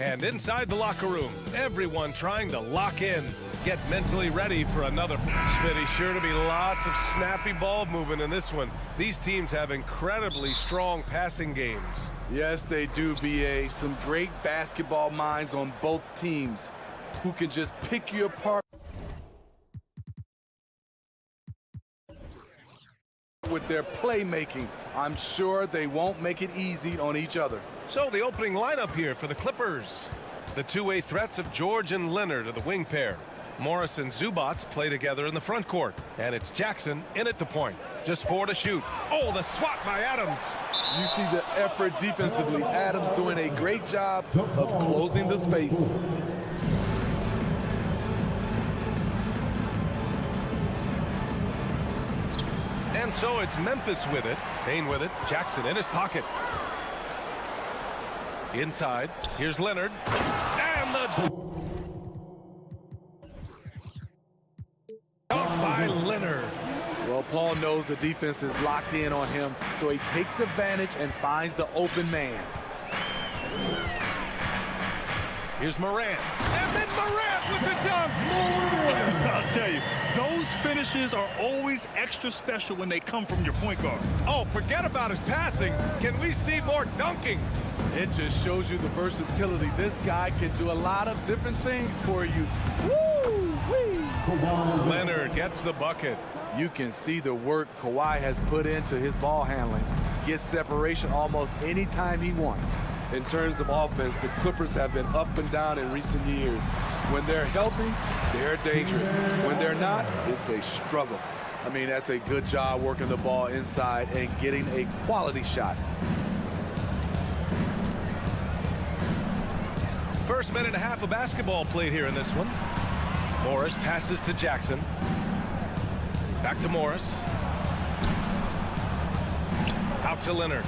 And inside the locker room, everyone trying to lock in, get mentally ready for another. Spydi, sure to be lots of snappy ball movement in this one. These teams have incredibly strong passing games. Yes, they do, BA. Some great basketball minds on both teams who can just pick you apart with their playmaking. I'm sure they won't make it easy on each other. So the opening lineup here for the Clippers. The two-way threats of George and Leonard are the wing pair. Morris and Zubac play together in the front court. And it's Jackson in at the point. Just 4 to shoot. Oh, the swat by Adams. You see the effort defensively. Adams doing a great job of closing the space. And so it's Memphis with it. Payne with it. Jackson in his pocket. Inside. Here's Leonard. And the dunk by Leonard. Well, Paul knows the defense is locked in on him, so he takes advantage and finds the open man. Here's Morant. And then Morant with the dunk. I'll tell you, those finishes are always extra special when they come from your point guard. Oh, forget about his passing. Can we see more dunking? It just shows you the versatility. This guy can do a lot of different things for you. Woo-wee! Leonard gets the bucket. You can see the work Kawhi has put into his ball handling. Gets separation almost any time he wants. In terms of offense, the Clippers have been up and down in recent years. When they're healthy, they're dangerous. When they're not, it's a struggle. I mean, that's a good job working the ball inside and getting a quality shot. First minute and a half of basketball played here in this one. Morris passes to Jackson. Back to Morris. Out to Leonard.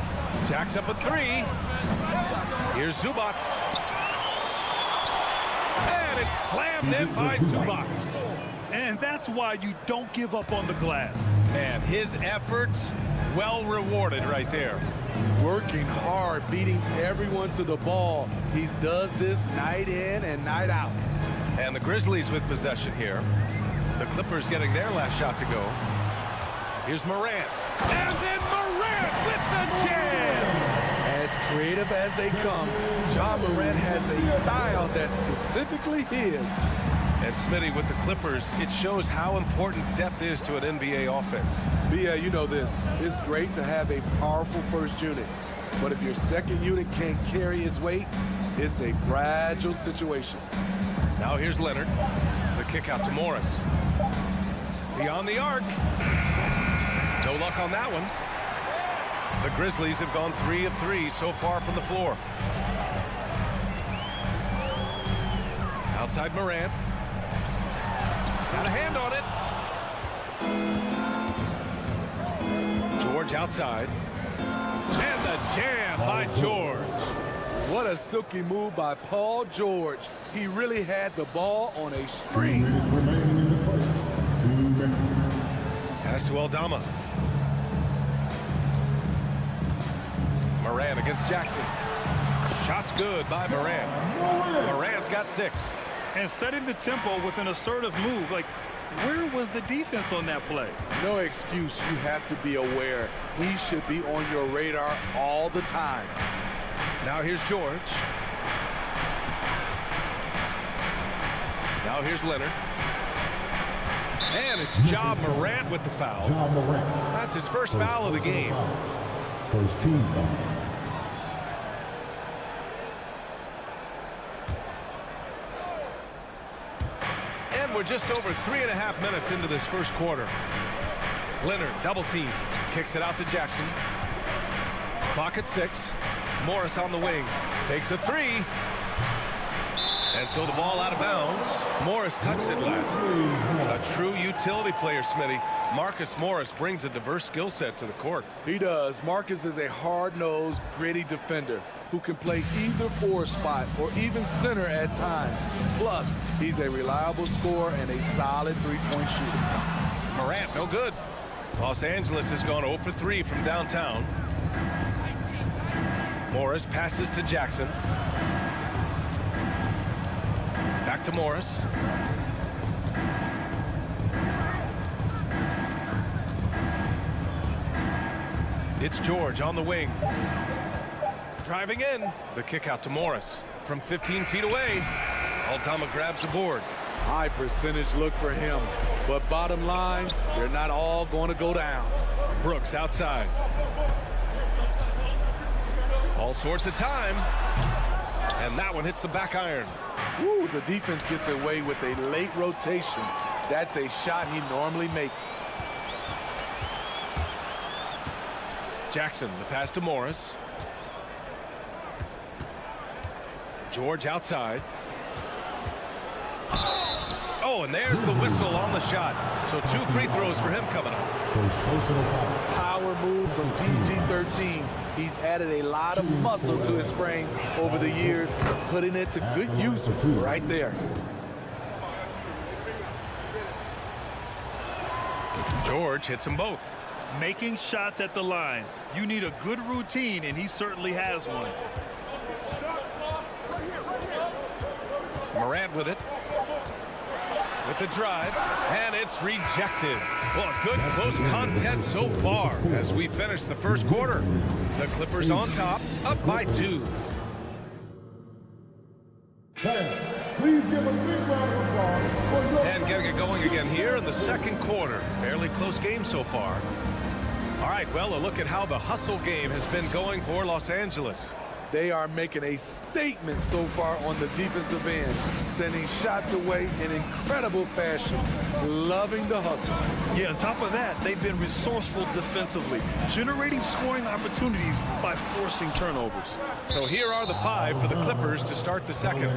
Jacks up a 3. Here's Zubac. And it's slammed in by Zubac. And that's why you don't give up on the glass. And his efforts well rewarded right there. Working hard, beating everyone to the ball. He does this night in and night out. And the Grizzlies with possession here. The Clippers getting their last shot to go. Here's Morant. And then Morant with the jam! As creative as they come, John Morant has a style that's specifically his. And Spydi with the Clippers, it shows how important depth is to an NBA offense. Yeah, you know this. It's great to have a powerful first unit. But if your second unit can't carry its weight, it's a fragile situation. Now here's Leonard. The kick out to Morris. Beyond the arc. No luck on that one. The Grizzlies have gone 3 of 3 so far from the floor. Outside Morant. Got a hand on it. George outside. And the jam by George. What a silky move by Paul George. He really had the ball on a string. Pass to Aldama. Morant against Jackson. Shot's good by Morant. Morant's got 6. And setting the tempo with an assertive move. Like, where was the defense on that play? No excuse. You have to be aware. He should be on your radar all the time. Now here's George. Now here's Leonard. And it's Ja Morant with the foul. That's his first foul of the game. First team foul. And we're just over 3.5 minutes into this first quarter. Leonard, double team. Kicks it out to Jackson. Clock at 6. Morris on the wing. Takes a 3. And so the ball out of bounds. Morris touched it last. A true utility player, Smitty. Marcus Morris brings a diverse skill set to the court. He does. Marcus is a hard-nosed, gritty defender who can play either 4 spot or even center at times. Plus, he's a reliable scorer and a solid three-point shooter. Morant, no good. Los Angeles has gone 0 for 3 from downtown. Morris passes to Jackson. to Morris. It's George on the wing. Driving in. The kick out to Morris from 15 feet away. Aldama grabs the board. High percentage look for him. But bottom line, they're not all going to go down. Brooks outside. All sorts of time. And that one hits the back iron. Woo, the defense gets away with a late rotation. That's a shot he normally makes. Jackson, the pass to Morris. George outside. Oh, and there's the whistle on the shot. So 2 free throws for him coming up. First personal foul. Power move from PG-13. He's added a lot of muscle to his frame over the years, putting it to good use right there. George hits them both. Making shots at the line. You need a good routine, and he certainly has one. Morant with it. With the drive, and it's rejected. Well, a good close contest so far as we finish the first quarter. The Clippers on top, up by 2. Fans, please give a big round of applause for your... And getting it going again here in the second quarter. Fairly close game so far. All right, well, a look at how the hustle game has been going for Los Angeles. They are making a statement so far on the defensive end, sending shots away in incredible fashion, loving the hustle. Yeah, on top of that, they've been resourceful defensively, generating scoring opportunities by forcing turnovers. So here are the 5 for the Clippers to start the second.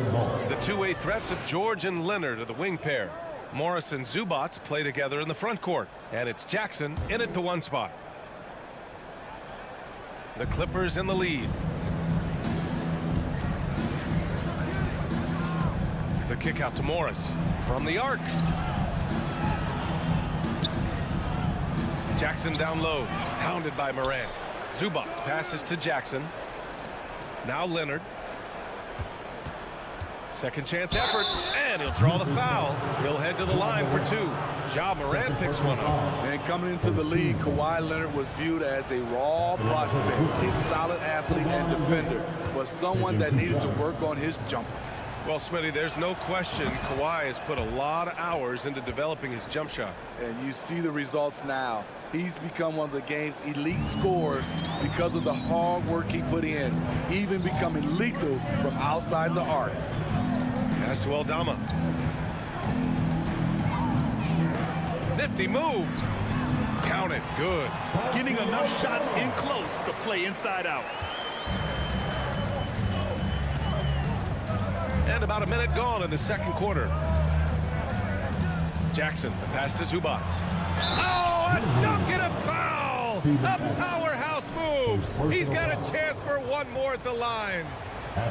The two-way threats of George and Leonard are the wing pair. Morris and Zubac play together in the front court, and it's Jackson in at the 1 spot. The Clippers in the lead. The kick out to Morris from the arc. Jackson down low, hounded by Morant. Zubac passes to Jackson. Now Leonard. Second chance effort, and he'll draw the foul. He'll head to the line for 2. Ja Morant picks one up. And coming into the league, Kawhi Leonard was viewed as a raw prospect. He's a solid athlete and defender, but someone that needed to work on his jumper. Well, Smitty, there's no question Kawhi has put a lot of hours into developing his jump shot. And you see the results now. He's become one of the game's elite scorers because of the hard work he put in, even becoming lethal from outside the arc. Pass to Aldama. Nifty move. Count it. Good. Getting enough shots in close to play inside out. And about a minute gone in the second quarter. Jackson, the pass to Zubac. Oh, a dunk and a foul! A powerhouse move! He's got a chance for one more at the line.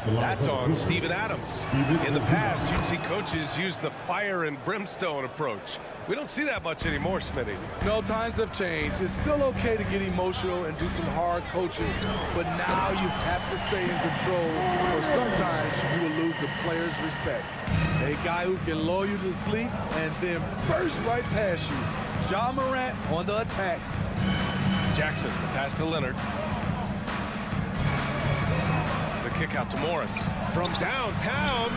That's on Steven Adams. In the past, you'd see coaches use the fire and brimstone approach. We don't see that much anymore, Smitty. No, times have changed. It's still okay to get emotional and do some hard coaching, but now you have to stay in control, or sometimes you will lose the player's respect. A guy who can lull you to sleep and then burst right past you. Ja Morant on the attack. Jackson, the pass to Leonard. The kick out to Morris from downtown.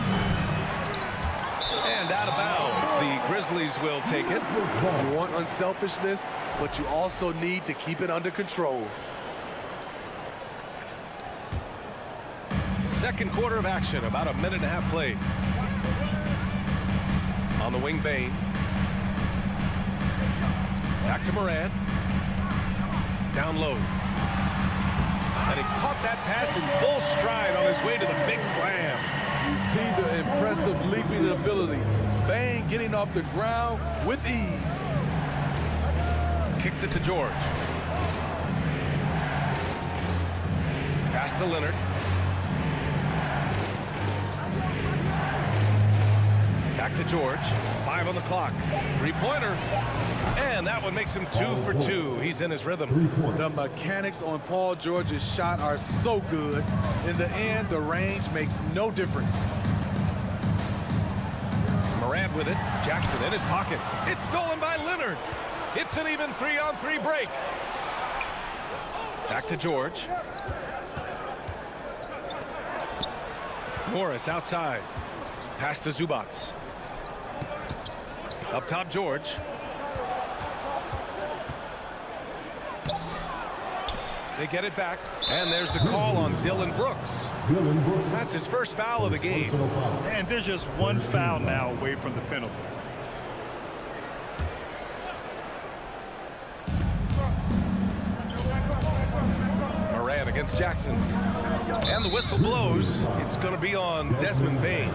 And out of bounds. The Grizzlies will take it. You want unselfishness, but you also need to keep it under control. Second quarter of action, about a minute and a half played. On the wing, Bain. Back to Morant. Down low. And he caught that pass in full stride on his way to the big slam. You see the impressive leaping ability. Bain getting off the ground with ease. Kicks it to George. Pass to Leonard. Back to George. 5 on the clock. Three-pointer. And that one makes him 2 for 2. He's in his rhythm. The mechanics on Paul George's shot are so good. In the end, the range makes no difference. Morant with it. Jackson in his pocket. It's stolen by Leonard. It's an even 3-on-3 break. Back to George. Morris outside. Pass to Zubats. Up top, George. They get it back, and there's the call on Dylan Brooks. That's his first foul of the game. And there's just one foul now away from the penalty. Moran against Jackson. And the whistle blows. It's going to be on Desmond Bane.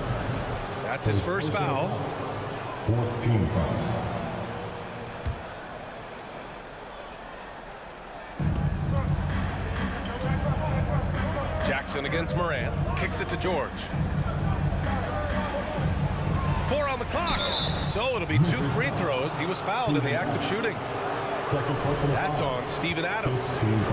That's his first foul. 14 foul. Jackson against Moran. Kicks it to George. 4 on the clock. So it'll be 2 free throws. He was fouled in the act of shooting. That's on Steven Adams.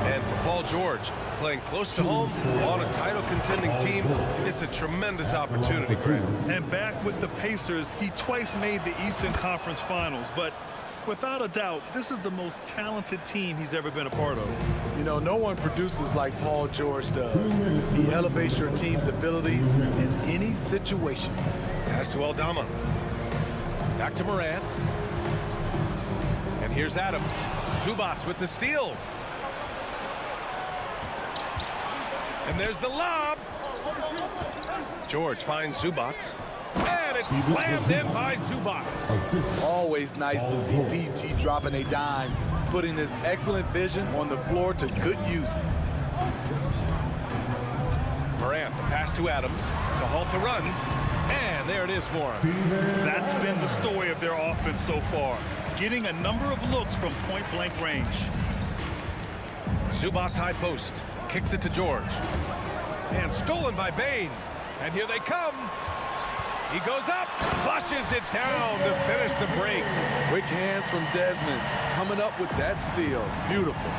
And for Paul George, playing close to home on a title contending team, it's a tremendous opportunity for him. And back with the Pacers, he twice made the Eastern Conference Finals, but without a doubt, this is the most talented team he's ever been a part of. You know, no one produces like Paul George does. He elevates your team's abilities in any situation. Pass to Aldama. Back to Morant. And here's Adams. Zubats with the steal. And there's the lob. George finds Zubats. And it's slammed in by Zubats. Always nice to see PG dropping a dime, putting his excellent vision on the floor to good use. Morant, the pass to Adams to halt the run. And there it is for him. That's been the story of their offense so far, getting a number of looks from point-blank range. Zubats high post. Kicks it to George. And stolen by Bane. And here they come. He goes up, flushes it down to finish the break. Quick hands from Desmond, coming up with that steal. Beautiful.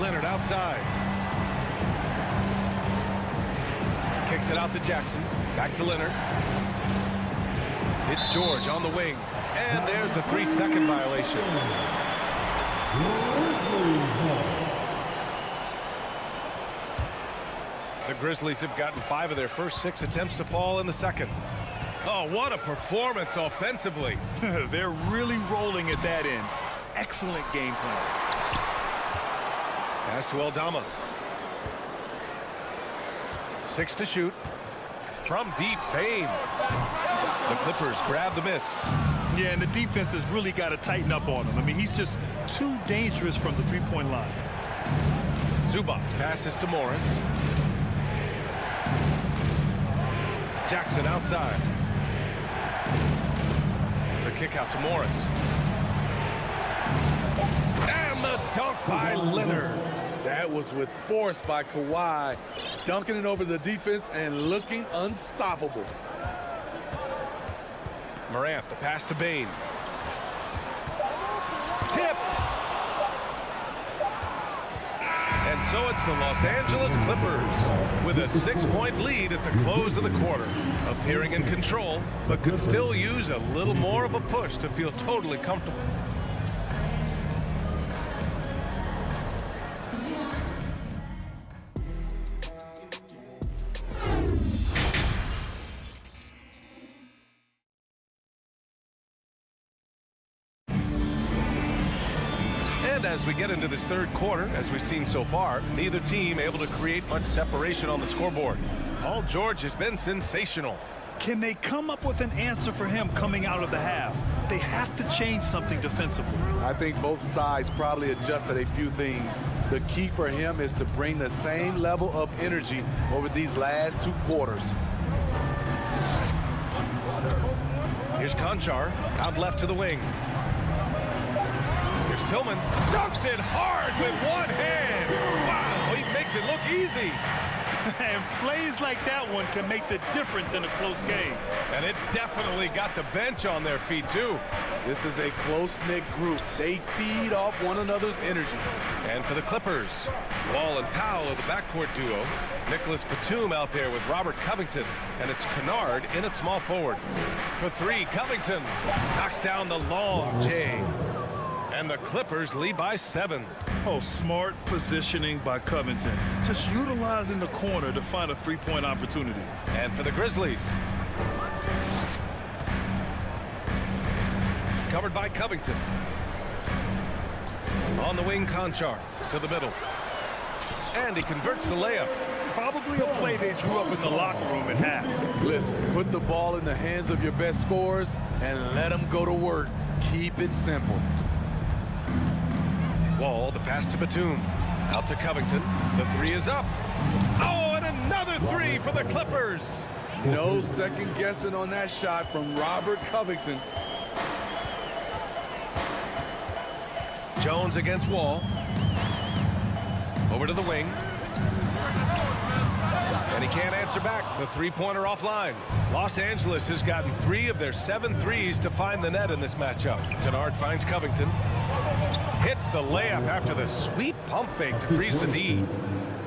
Leonard outside. Kicks it out to Jackson. Back to Leonard. It's George on the wing. And there's the 3-second violation. The Grizzlies have gotten 5 of their first 6 attempts to fall in the second. Oh, what a performance offensively. They're really rolling at that end. Excellent game plan. Pass to Aldama. 6 to shoot. From deep, Bane. The Clippers grab the miss. Yeah, and the defense has really got to tighten up on him. I mean, he's just too dangerous from the three-point line. Zubats passes to Morris. Jackson outside. The kick out to Morris. And the dunk by Leonard. That was with force by Kawhi, dunking it over the defense and looking unstoppable. Morant, the pass to Bane. Tipped. And so it's the Los Angeles Clippers with a 6-point lead at the close of the quarter. Appearing in control, but could still use a little more of a push to feel totally comfortable. And as we get into this third quarter, as we've seen so far, neither team able to create much separation on the scoreboard. Paul George has been sensational. Can they come up with an answer for him coming out of the half? They have to change something defensively. I think both sides probably adjusted a few things. The key for him is to bring the same level of energy over these last 2 quarters. Here's Conchar, out left to the wing. Here's Tillman, dunks it hard with one hand. Wow, he makes it look easy. And plays like that one can make the difference in a close game. And it definitely got the bench on their feet, too. This is a close-knit group. They feed off one another's energy. And for the Clippers, Wall and Powell are the backcourt duo. Nicholas Batum out there with Robert Covington. And it's Kennard in at small forward. For three, Covington knocks down the long J. And the Clippers lead by 7. Oh, smart positioning by Covington. Just utilizing the corner to find a three-point opportunity. And for the Grizzlies, covered by Covington. On the wing, Conchar to the middle. And he converts the layup. Probably a play they drew up in the locker room at half. Listen, put the ball in the hands of your best scorers and let them go to work. Keep it simple. Wall, the pass to Batum. Out to Covington. The three is up. Oh, and another three for the Clippers. No second guessing on that shot from Robert Covington. Jones against Wall. Over to the wing. And he can't answer back. The three-pointer offline. Los Angeles has gotten 3 of their 7 threes to find the net in this matchup. Kennard finds Covington. Hits the layup after the sweet pump fake to freeze the D.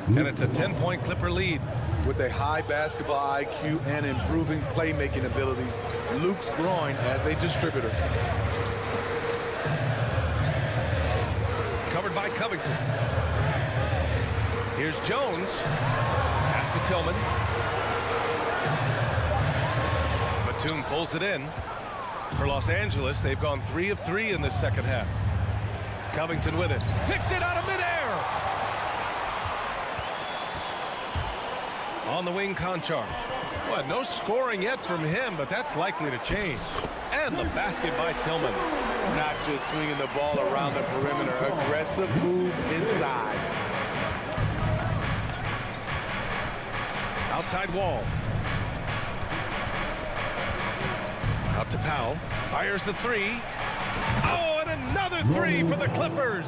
And it's a 10-point Clipper lead. With a high basketball IQ and improving playmaking abilities, Luke's growing as a distributor. Covered by Covington. Here's Jones. Pass to Tillman. Batum pulls it in. For Los Angeles, they've gone 3 of 3 in this second half. Covington with it. Picked it out of midair. On the wing, Conchar. Well, no scoring yet from him, but that's likely to change. And the basket by Tillman. Not just swinging the ball around the perimeter. Aggressive move inside. Outside Wall. Out to Powell. Fires the three. Oh, and another three for the Clippers.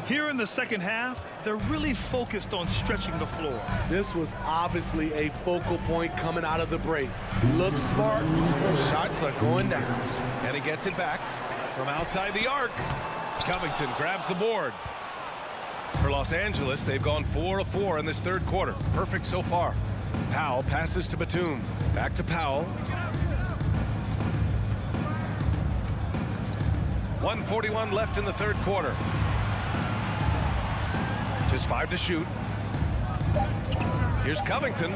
Here in the second half, they're really focused on stretching the floor. This was obviously a focal point coming out of the break. Looks smart. Shots are going down. And he gets it back from outside the arc. Covington grabs the board. For Los Angeles, they've gone 4 of 4 in this third quarter. Perfect so far. Powell passes to Batum. Back to Powell. 1:41 left in the third quarter. Just 5 to shoot. Here's Covington.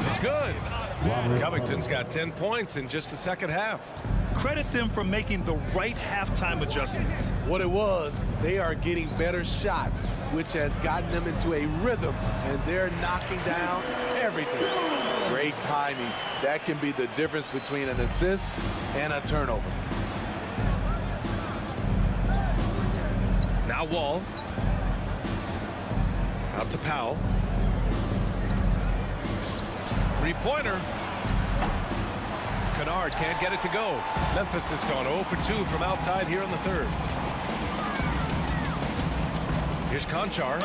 It's good. Covington's got 10 points in just the second half. Credit them for making the right halftime adjustments. What it was, they are getting better shots, which has gotten them into a rhythm, and they're knocking down everything. Great timing. That can be the difference between an assist and a turnover. Now Wall. Out to Powell. Three-pointer. Kennard can't get it to go. Memphis has gone 0 for 2 from outside here in the third. Here's Conchar.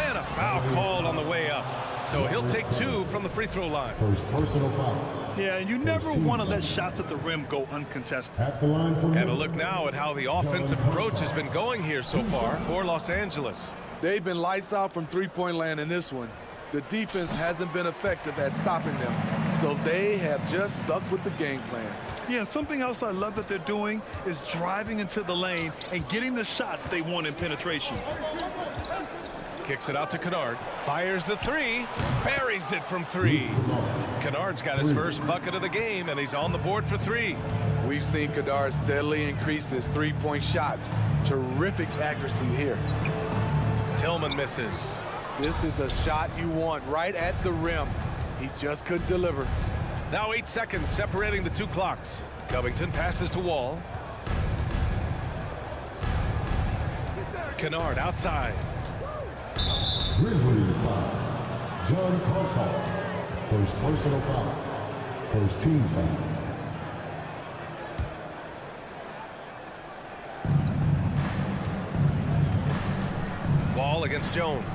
And a foul called on the way up. So he'll take 2 from the free throw line. First personal foul. Yeah, and you never want to let shots at the rim go uncontested. At the line for And a look now at how the offensive approach has been going here so far for Los Angeles. They've been lights out from three-point land in this one. The defense hasn't been effective at stopping them, so they have just stuck with the game plan. Yeah, something else I love that they're doing is driving into the lane and getting the shots they want in penetration. Kicks it out to Kennard. Fires the three. Buries it from 3. Kennard's got his first bucket of the game, and he's on the board for 3. We've seen Kennard steadily increase his three-point shots. Terrific accuracy here. Tillman misses. This is the shot you want right at the rim. He just couldn't deliver. Now 8 seconds separating the 2 clocks. Covington passes to Wall. Kennard outside. Grizzlies foul. John Carcall. First personal foul. First team foul. Wall against Jones.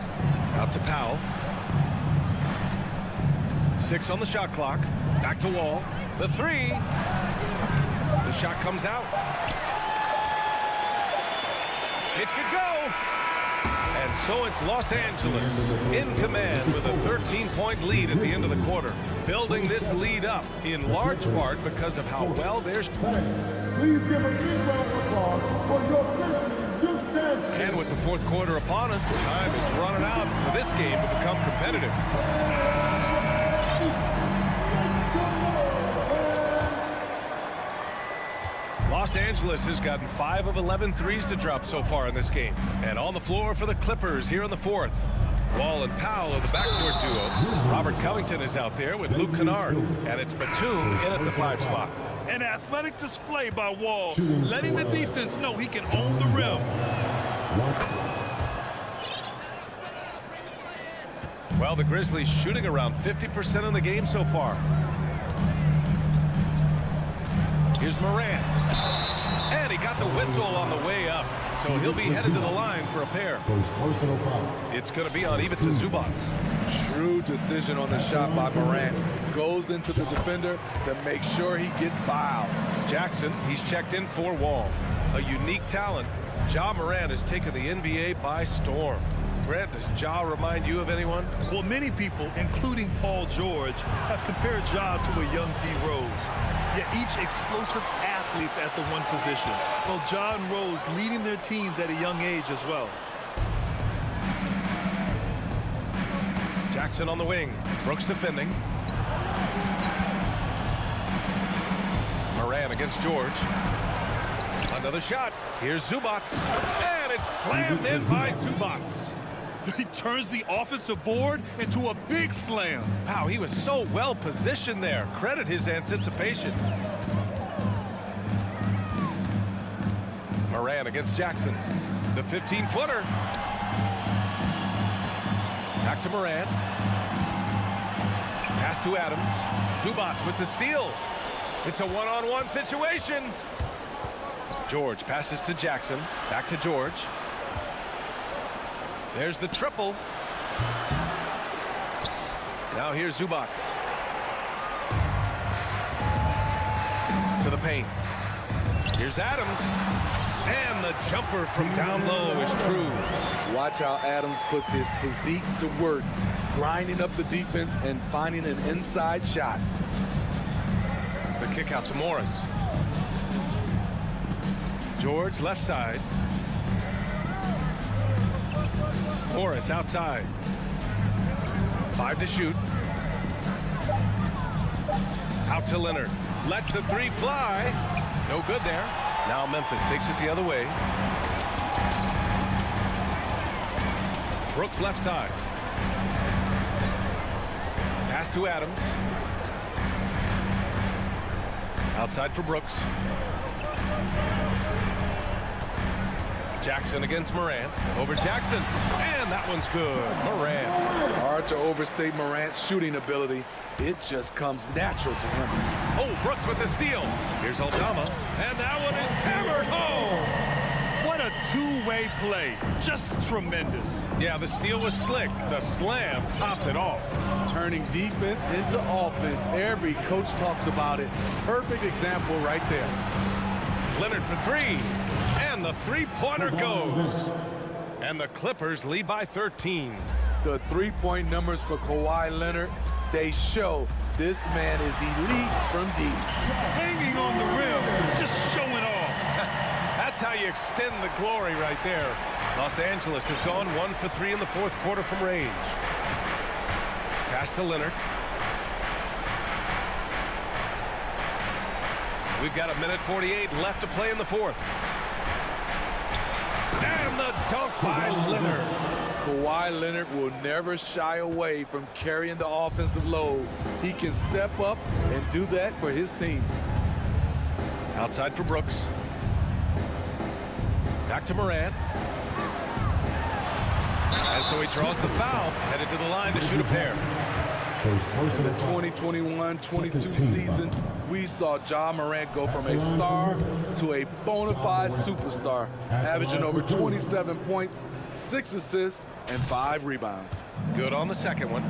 Out to Powell. 6 on the shot clock. Back to Wall. The 3. The shot comes out. It could go. And so it's Los Angeles in command with a 13-point lead at the end of the quarter. Building this lead up in large part because of how well they're... Please give a big round of applause for your Grizzlies youth dance. And with the fourth quarter upon us, time is running out for this game to become competitive. Los Angeles has gotten 5 of 11 threes to drop so far in this game. And on the floor for the Clippers here in the fourth. Wall and Powell are the backcourt duo. Robert Covington is out there with Luke Kennard. And it's Batum in at the 5 spot. An athletic display by Wall, letting the defense know he can own the rim. Well, the Grizzlies shooting around 50% in the game so far. Here's Morant. And he got the whistle on the way up. So he'll be headed to the line for a pair. First personal foul. It's going to be on Ivica Zubac. Shrewd decision on the shot by Morant. Goes into the defender to make sure he gets fouled. Jackson, he's checked in for Wall. A unique talent. Ja Morant has taken the NBA by storm. Brent, does Ja remind you of anyone? Well, many people, including Paul George, have compared Ja to a young D. Rose. Yet each explosive athletes at the one position. Well, Ja and Rose leading their teams at a young age as well. Jackson on the wing. Brooks defending. Morant against George. Another shot. Here's Zubac. And it's slammed in by Zubac. He turns the offensive board into a big slam. Wow, he was so well positioned there. Credit his anticipation. Morant against Jackson. The 15-footer. Back to Morant. Pass to Adams. Zubac with the steal. It's a one-on-one situation. George passes to Jackson. Back to George. There's the triple. Now here's Zubac. To the paint. Here's Adams. And the jumper from down low is true. Watch how Adams puts his physique to work, grinding up the defense and finding an inside shot. The kick out to Morris. George left side. Morris outside. 5 to shoot. Out to Leonard. Lets the 3 fly. No good there. Now Memphis takes it the other way. Brooks left side. Pass to Adams. Outside for Brooks. Jackson against Morant. Over Jackson. And that one's good. Morant. Hard to overstate Morant's shooting ability. It just comes natural to him. Oh, Brooks with the steal. Here's Aldama. And that one is hammered home. What a two-way play. Just tremendous. Yeah, the steal was slick. The slam topped it off. Turning defense into offense. Every coach talks about it. Perfect example right there. Leonard for 3. And the three-pointer goes. And the Clippers lead by 13. The three-point numbers for Kawhi Leonard, they show this man is elite from deep. Hanging on the rim, just showing off. That's how you extend the glory right there. Los Angeles has gone 1 for 3 in the fourth quarter from range. Pass to Leonard. We've got 1:48 left to play in the fourth. And the dunk by Leonard. Kawhi Leonard will never shy away from carrying the offensive load. He can step up and do that for his team. Outside for Brooks. Back to Morant. And so he draws the foul, headed to the line to shoot a pair. In the 2021-22 season, we saw Ja Morant go from a star to a bona fide superstar, averaging over 27 points, 6 assists, and 5 rebounds. Good on the second one.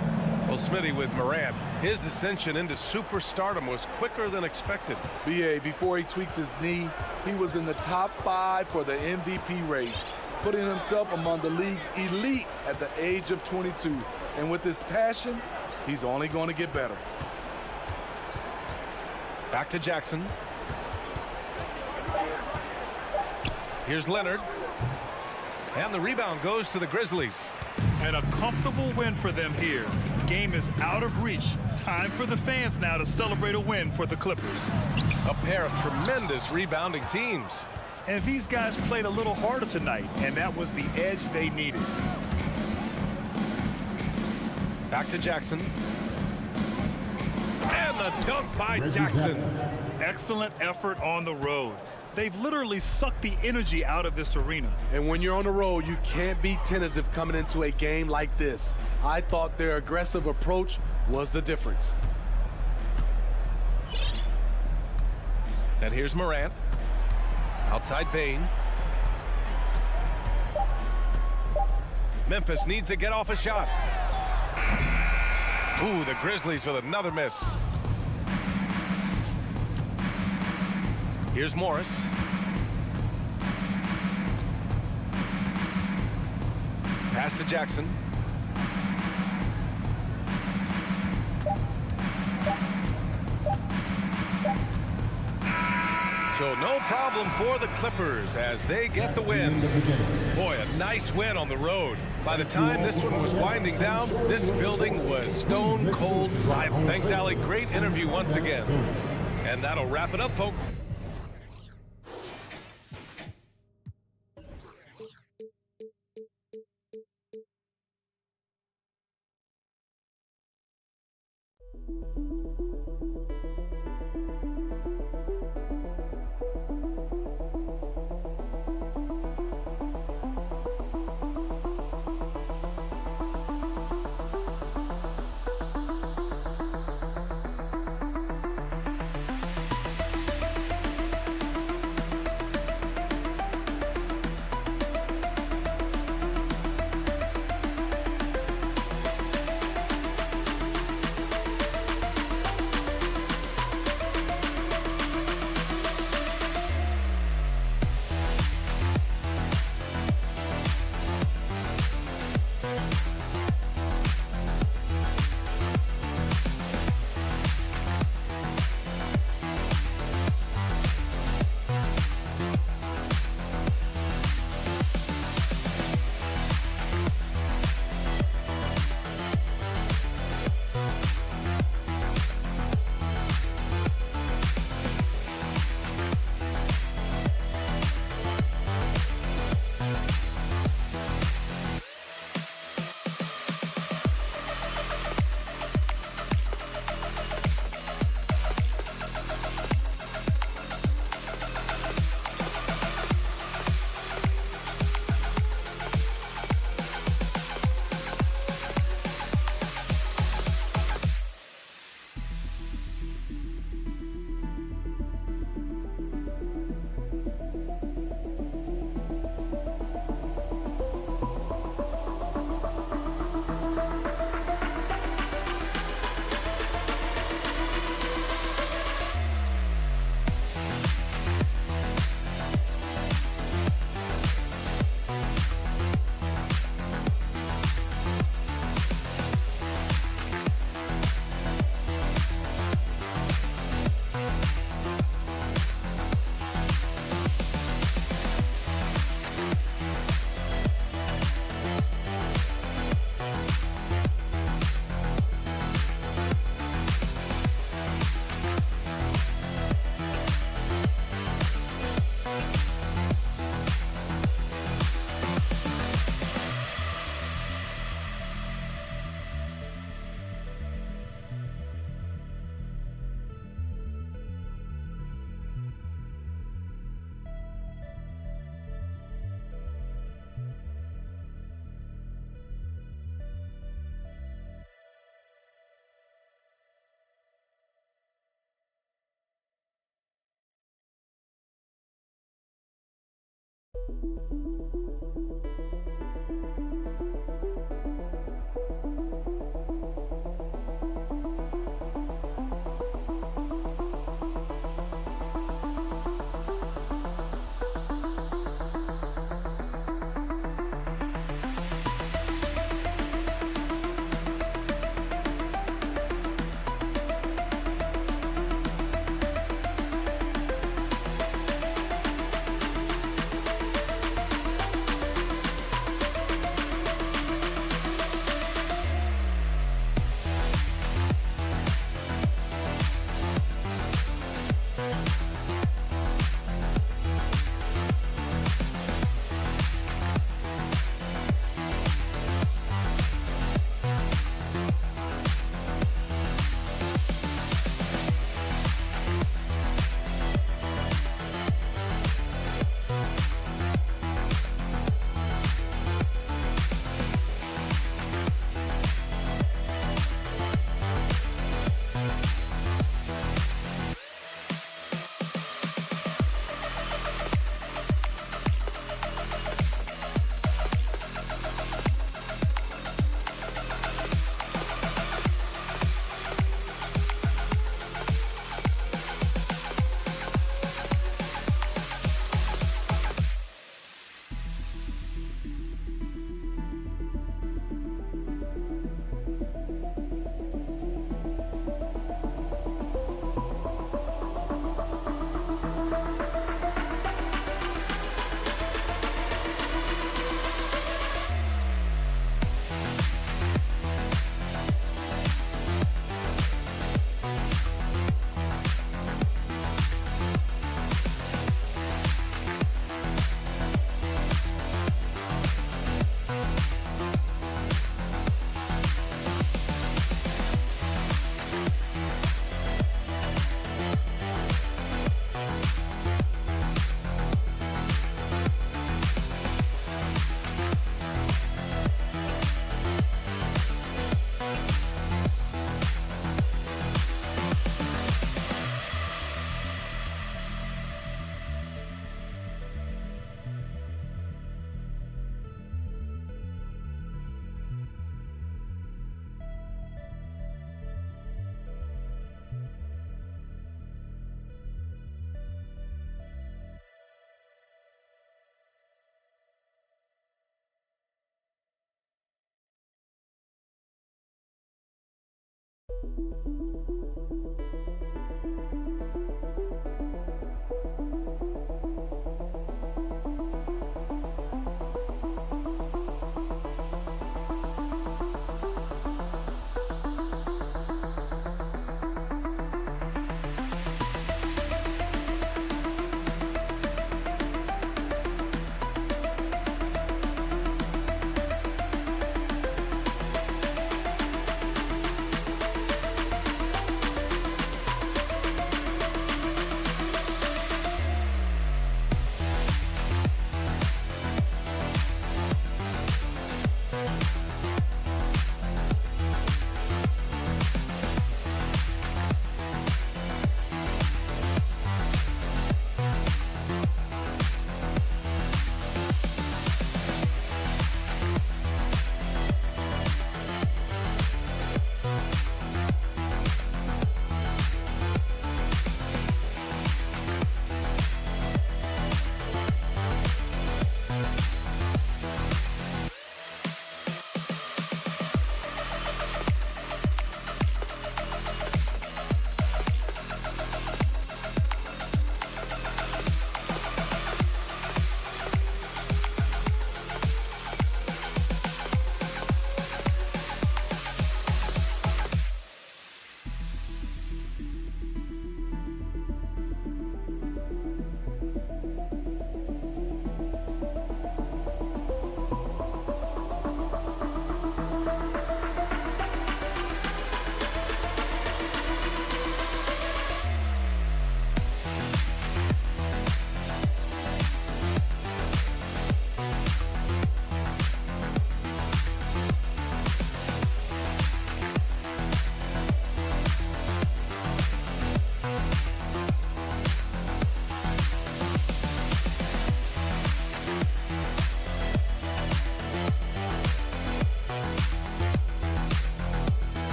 Well, Smitty with Morant. His ascension into superstardom was quicker than expected. BA, before he tweaks his knee, he was in the top 5 for the MVP race, putting himself among the league's elite at the age of 22. And with his passion, he's only going to get better. Back to Jackson. Here's Leonard. And the rebound goes to the Grizzlies. And a comfortable win for them here. Game is out of reach. Time for the fans now to celebrate a win for the Clippers. A pair of tremendous rebounding teams. And these guys played a little harder tonight, and that was the edge they needed. Back to Jackson. And the dunk by Jackson. Excellent effort on the road. They've literally sucked the energy out of this arena. And when you're on the road, you can't be tentative coming into a game like this. I thought their aggressive approach was the difference. And here's Morant. Outside Bain. Memphis needs to get off a shot. Ooh, the Grizzlies with another miss. Here's Morris. Pass to Jackson. So no problem for the Clippers as they get the win. Boy, a nice win on the road. By the time this one was winding down, this building was stone cold silent. Thanks, Allie. Great interview once again. And that'll wrap it up, folks.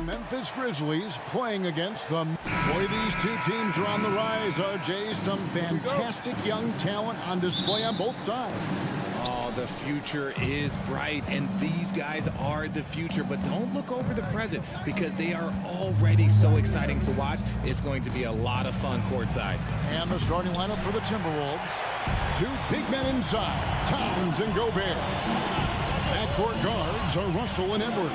Memphis Grizzlies playing against them. Boy, these two teams are on the rise, RJ. Some fantastic young talent on display on both sides. Oh, the future is bright, and these guys are the future. But don't look over the present, because they are already so exciting to watch. It's going to be a lot of fun courtside. And the starting lineup for the Timberwolves. Two big men inside, Towns and Gobert. Backcourt guards are Russell and Edwards.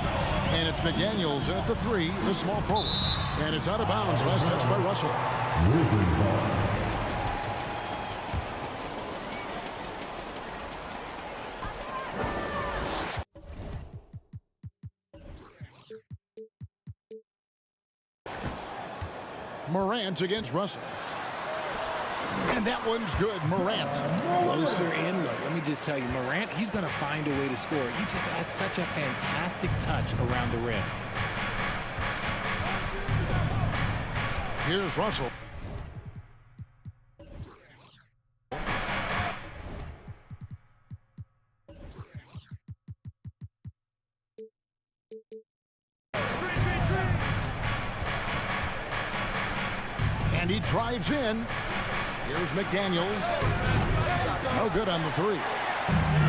And it's McDaniels at the three, the small forward. And it's out of bounds. Last touch by Russell. Morant against Russell. And that one's good. Morant. Closer in. Look, let me just tell you, Morant, he's going to find a way to score. He just has such a fantastic touch around the rim. Here's Russell. And he drives in. Here's McDaniels. No good on the three.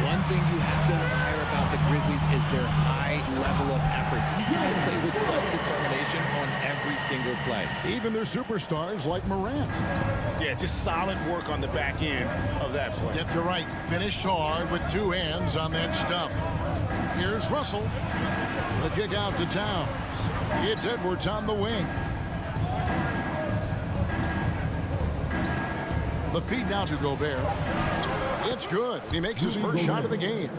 One thing you have to admire about the Grizzlies is their high level of effort. These guys play with such determination on every single play. Even their superstars like Morant. Yeah, just solid work on the back end of that play. Yep, you're right. Finished hard with two hands on that stuff. Here's Russell. The kick out to Towns. It's Edwards on the wing. The feed now to Gobert. It's good. He makes his first shot of the game.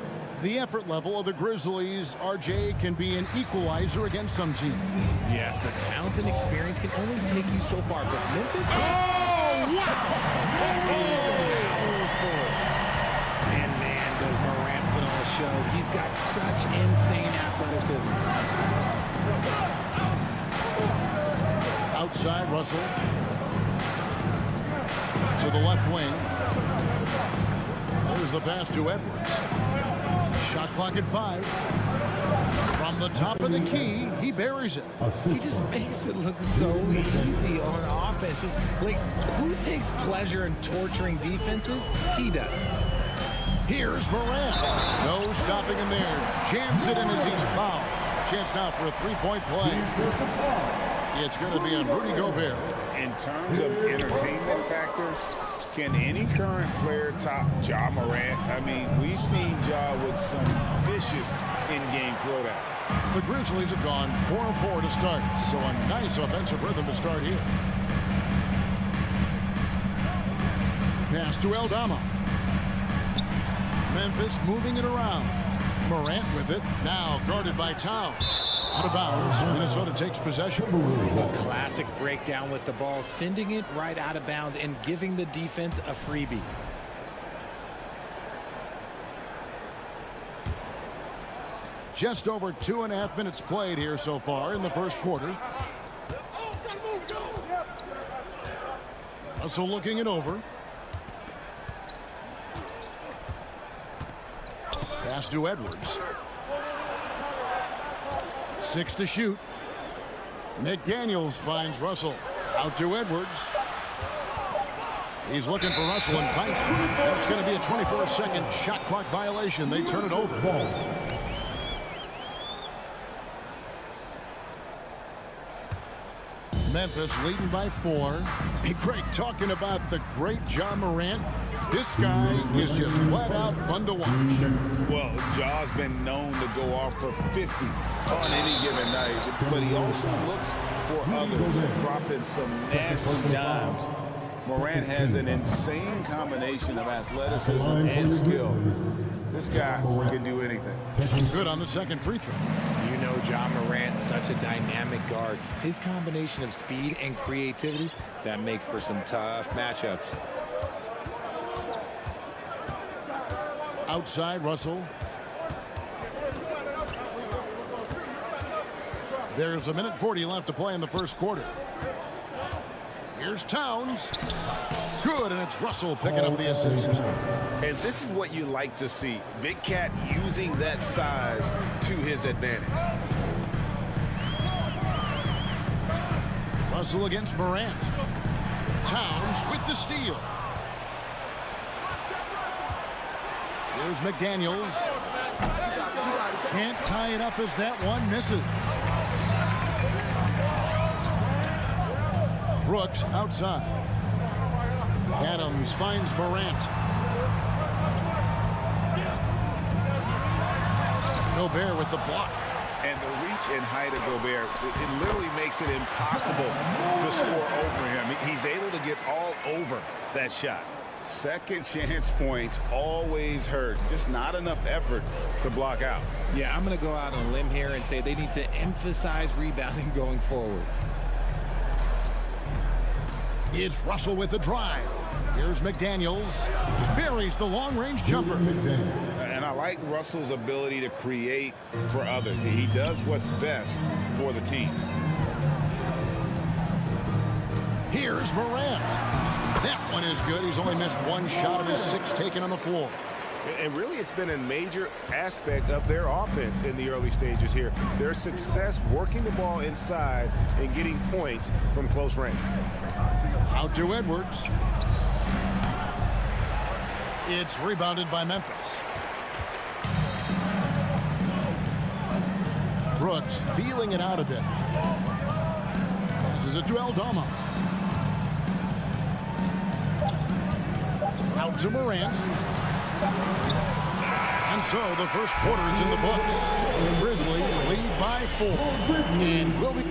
The effort level of the Grizzlies, RJ, can be an equalizer against some teams. Yes, the talent and experience can only take you so far, but Memphis... Oh, wow! That is powerful. And man, does Morant put on a show. He's got such insane athleticism. Outside, Russell. To the left wing. There's the pass to Edwards. Shot clock at 5. From the top of the key, he buries it. He just makes it look so easy on offense. Like, who takes pleasure in torturing defenses? He does. Here's Morant. No stopping him there. Jams it in as he's fouled. Chance now for a three-point play. It's going to be on Rudy Gobert. In terms of entertainment factors, can any current player top Ja Morant? I mean, we've seen Ja with some vicious in-game throwdown. The Grizzlies have gone 4-4 to start, so a nice offensive rhythm to start here. Pass to Aldama. Memphis moving it around. Morant with it, now guarded by Towns. Out of bounds, Minnesota takes possession. A classic breakdown with the ball, sending it right out of bounds and giving the defense a freebie. Just over 2.5 minutes played here so far in the first quarter. Russell looking it over. Pass to Edwards. 6 to shoot. McDaniels finds Russell. Out to Edwards. He's looking for Russell and finds him. That's going to be a 24-second shot clock violation. They turn it over. Memphis leading by 4. Hey, Greg, talking about the great Ja Morant. This guy is just flat out fun to watch. Well, Ja's been known to go off for 50 on any given night, but he also looks for others, dropping some nasty dimes. Morant has an insane combination of athleticism and skill. This guy can do anything. Good on the second free throw. You know Ja Morant, such a dynamic guard. His combination of speed and creativity, that makes for some tough matchups. Outside, Russell. There's 1:40 left to play in the first quarter. Here's Towns. Good, and it's Russell picking up the assist. And this is what you like to see. Big Cat using that size to his advantage. Russell against Morant. Towns with the steal. Here's McDaniels. Can't tie it up as that one misses. Brooks outside. Adams finds Morant. Gobert with the block. And the reach and height of Gobert, it literally makes it impossible to score over him. He's able to get all over that shot. Second chance points always hurt. Just not enough effort to block out. Yeah, I'm going to go out on a limb here and say they need to emphasize rebounding going forward. It's Russell with the drive. Here's McDaniels. Buries the long-range jumper. And I like Russell's ability to create for others. He does what's best for the team. Here's Morant. That one is good. He's only missed one shot of his 6 taken on the floor. And really, it's been a major aspect of their offense in the early stages here. Their success working the ball inside and getting points from close range. Out to Edwards. It's rebounded by Memphis. Brooks feeling it out a bit. Passes it to Aldama. Out to Morant. And So the first quarter is in the books. The Grizzlies lead by 4. And will be...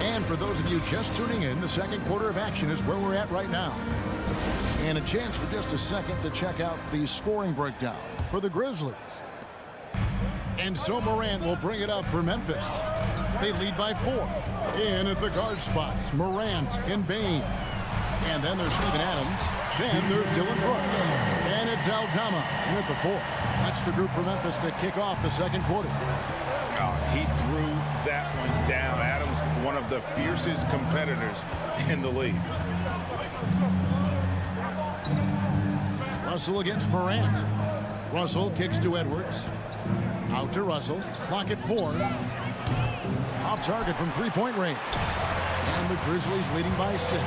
And for those of you just tuning in, the second quarter of action is where we're at right now. And a chance for just a second to check out the scoring breakdown for the Grizzlies. And so Morant will bring it up for Memphis. They lead by 4. In at the guard spots, Morant and Bain. And then there's Steven Adams. Then there's Dylan Brooks. And it's Aldama in at the 4. That's the group for Memphis to kick off the second quarter. He threw that one down. Adams, one of the fiercest competitors in the league. Russell against Morant. Russell kicks to Edwards. Out to Russell. Clock at 4. Off target from three-point range. And the Grizzlies leading by 6.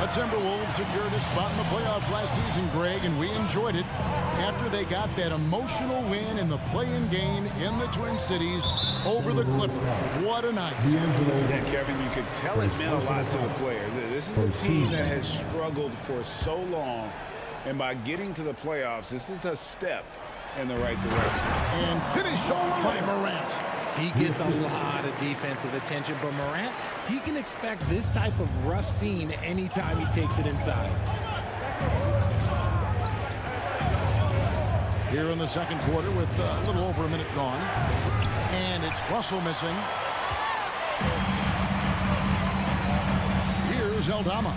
The Timberwolves secured a spot in the playoffs last season, Greg, and we enjoyed it after they got that emotional win in the play-in game in the Twin Cities over the Clippers. What a night. Yeah, Kevin, you could tell it meant a lot to the players. This is a team that has struggled for so long, and by getting to the playoffs, this is a step in the right direction. And finished off by Morant. He gets a lot of defensive attention, but Morant, he can expect this type of rough scene anytime he takes it inside. Here in the second quarter with a little over a minute gone. And it's Russell missing. Here's Aldama.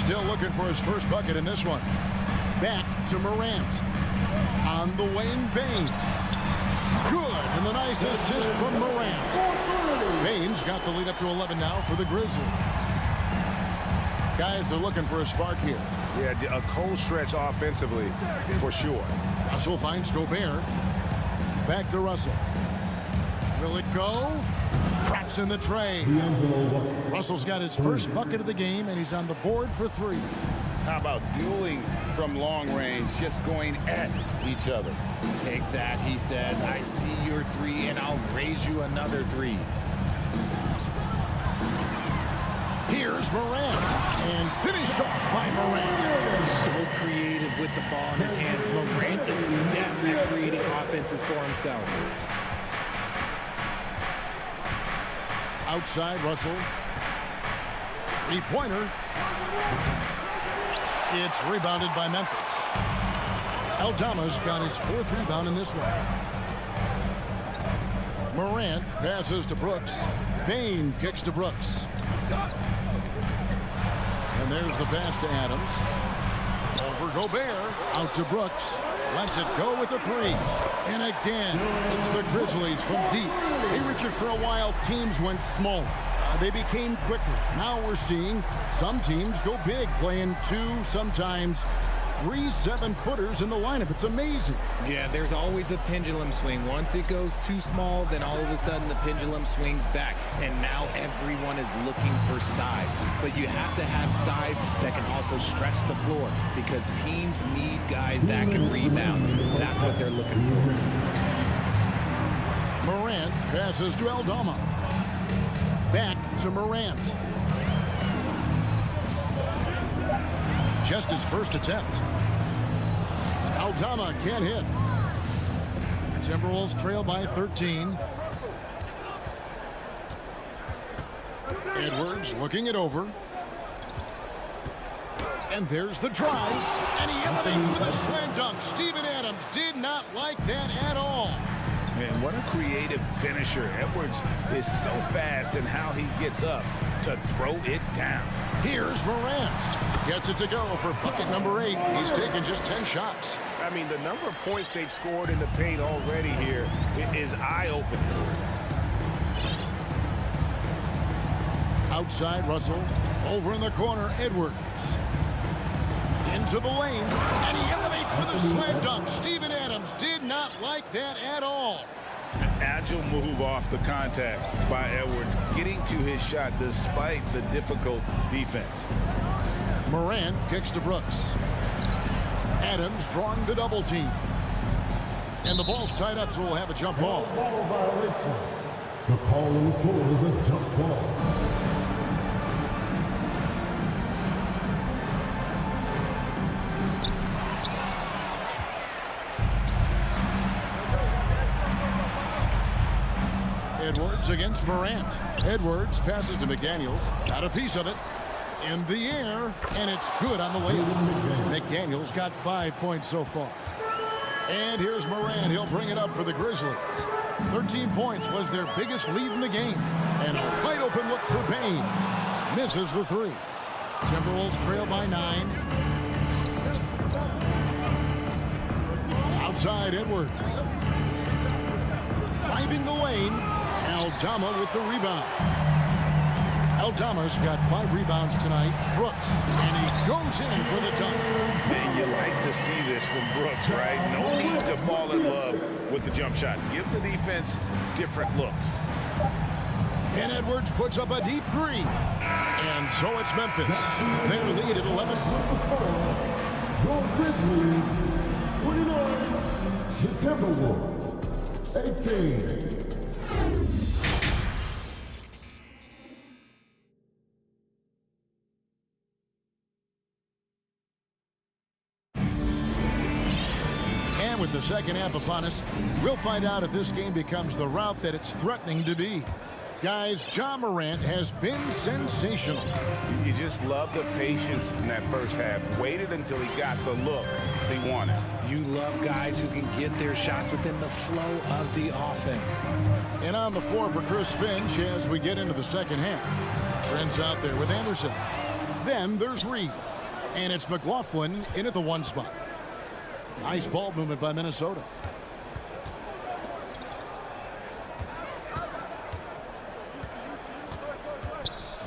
Still looking for his first bucket in this one. Back to Morant. On the wing, Bain. Good, and the nice assist from Morant. Bain's got the lead up to 11 now for the Grizzlies. Guys are looking for a spark here. Yeah, a cold stretch offensively, for sure. Russell finds Gobert. Back to Russell. Will it go? Traps in the tray. Russell's got his first bucket of the game, and he's on the board for 3. How about dueling from long range, just going at each other? Take that, he says. I see your 3, and I'll raise you another 3. Here's Morant, and finished off by Morant. So creative with the ball in his hands. Morant is adept at creating offenses for himself. Outside, Russell. Three-pointer. It's rebounded by Memphis. Aldama's got his 4th rebound in this one. Morant passes to Brooks. Bain kicks to Brooks. And there's the pass to Adams. Over Gobert. Out to Brooks. Lets it go with a 3. And again, it's the Grizzlies from deep. Hey, Richard, for a while, teams went small. They became quicker. Now we're seeing some teams go big, playing 2, sometimes 3 7-footers in the lineup. It's amazing. Yeah, there's always a pendulum swing. Once it goes too small, then all of a sudden the pendulum swings back. And now everyone is looking for size. But you have to have size that can also stretch the floor because teams need guys that can rebound. That's what they're looking for. Morant passes to Aldama. Back to Morant. Just his first attempt. Aldama can't hit. Timberwolves trail by 13. Edwards looking it over. And there's the drive. And he elevates with a slam dunk. Steven Adams did not like that at all. Man, what a creative finisher. Edwards is so fast in how he gets up to throw it down. Here's Morant. Gets it to go for bucket number 8. He's taken just 10 shots. I mean, the number of points they've scored in the paint already here is eye-opening. Outside, Russell. Over in the corner, Edwards. Into the lane. And he elevates with a slam dunk. Steven Adams did not like that at all. An agile move off the contact by Edwards, getting to his shot despite the difficult defense. Morant kicks to Brooks. Adams drawing the double team. And the ball's tied up, so we'll have a jump ball. The call on the floor is a jump ball. against Morant. Edwards passes to McDaniels. Got a piece of it. In the air, and it's good on the layup. McDaniels got 5 points so far. And here's Morant. He'll bring it up for the Grizzlies. 13 points was their biggest lead in the game. And a wide open look for Payne. Misses the three. Timberwolves trail by 9. Outside Edwards. Driving the lane. Aldama with the rebound. Aldama's got 5 rebounds tonight. Brooks. And he goes in for the dunk. Man, you like to see this from Brooks, right? No need to fall in love with the jump shot. Give the defense different looks. And Edwards puts up a deep 3. And so it's Memphis. Their lead at 11. Your Grizzlies, 29. The Timberwolves, 18. With the second half upon us, we'll find out if this game becomes the route that it's threatening to be. Guys, Ja Morant has been sensational. You just love the patience in that first half. Waited until he got the look he wanted. You love guys who can get their shots within the flow of the offense. And on the floor for Chris Finch as we get into the second half. Friends out there with Anderson. Then there's Reed. And it's McLaughlin in at the 1 spot. Nice ball movement by Minnesota.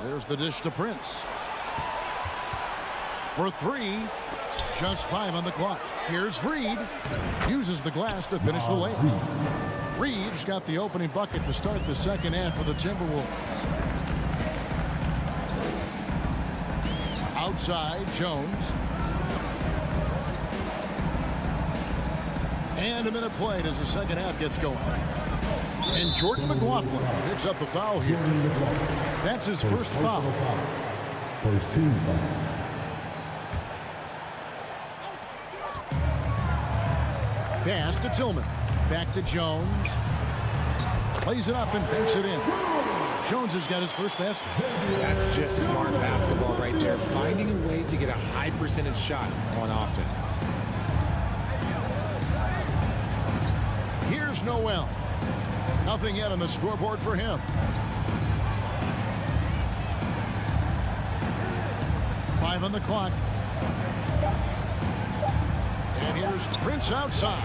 There's the dish to Prince. For 3. Just 5 on the clock. Here's Reed. Uses the glass to finish the layup. Reed's got the opening bucket to start the second half for the Timberwolves. Outside, Jones. And a minute played as the second half gets going. And Jordan McLaughlin picks up the foul here. That's his first foul. First team foul. Pass to Tillman. Back to Jones. Plays it up and banks it in. Jones has got his first basket. That's just smart basketball right there. Finding a way to get a high percentage shot on offense. Here's Noel. Nothing yet on the scoreboard for him. Five on the clock. And here's Prince outside.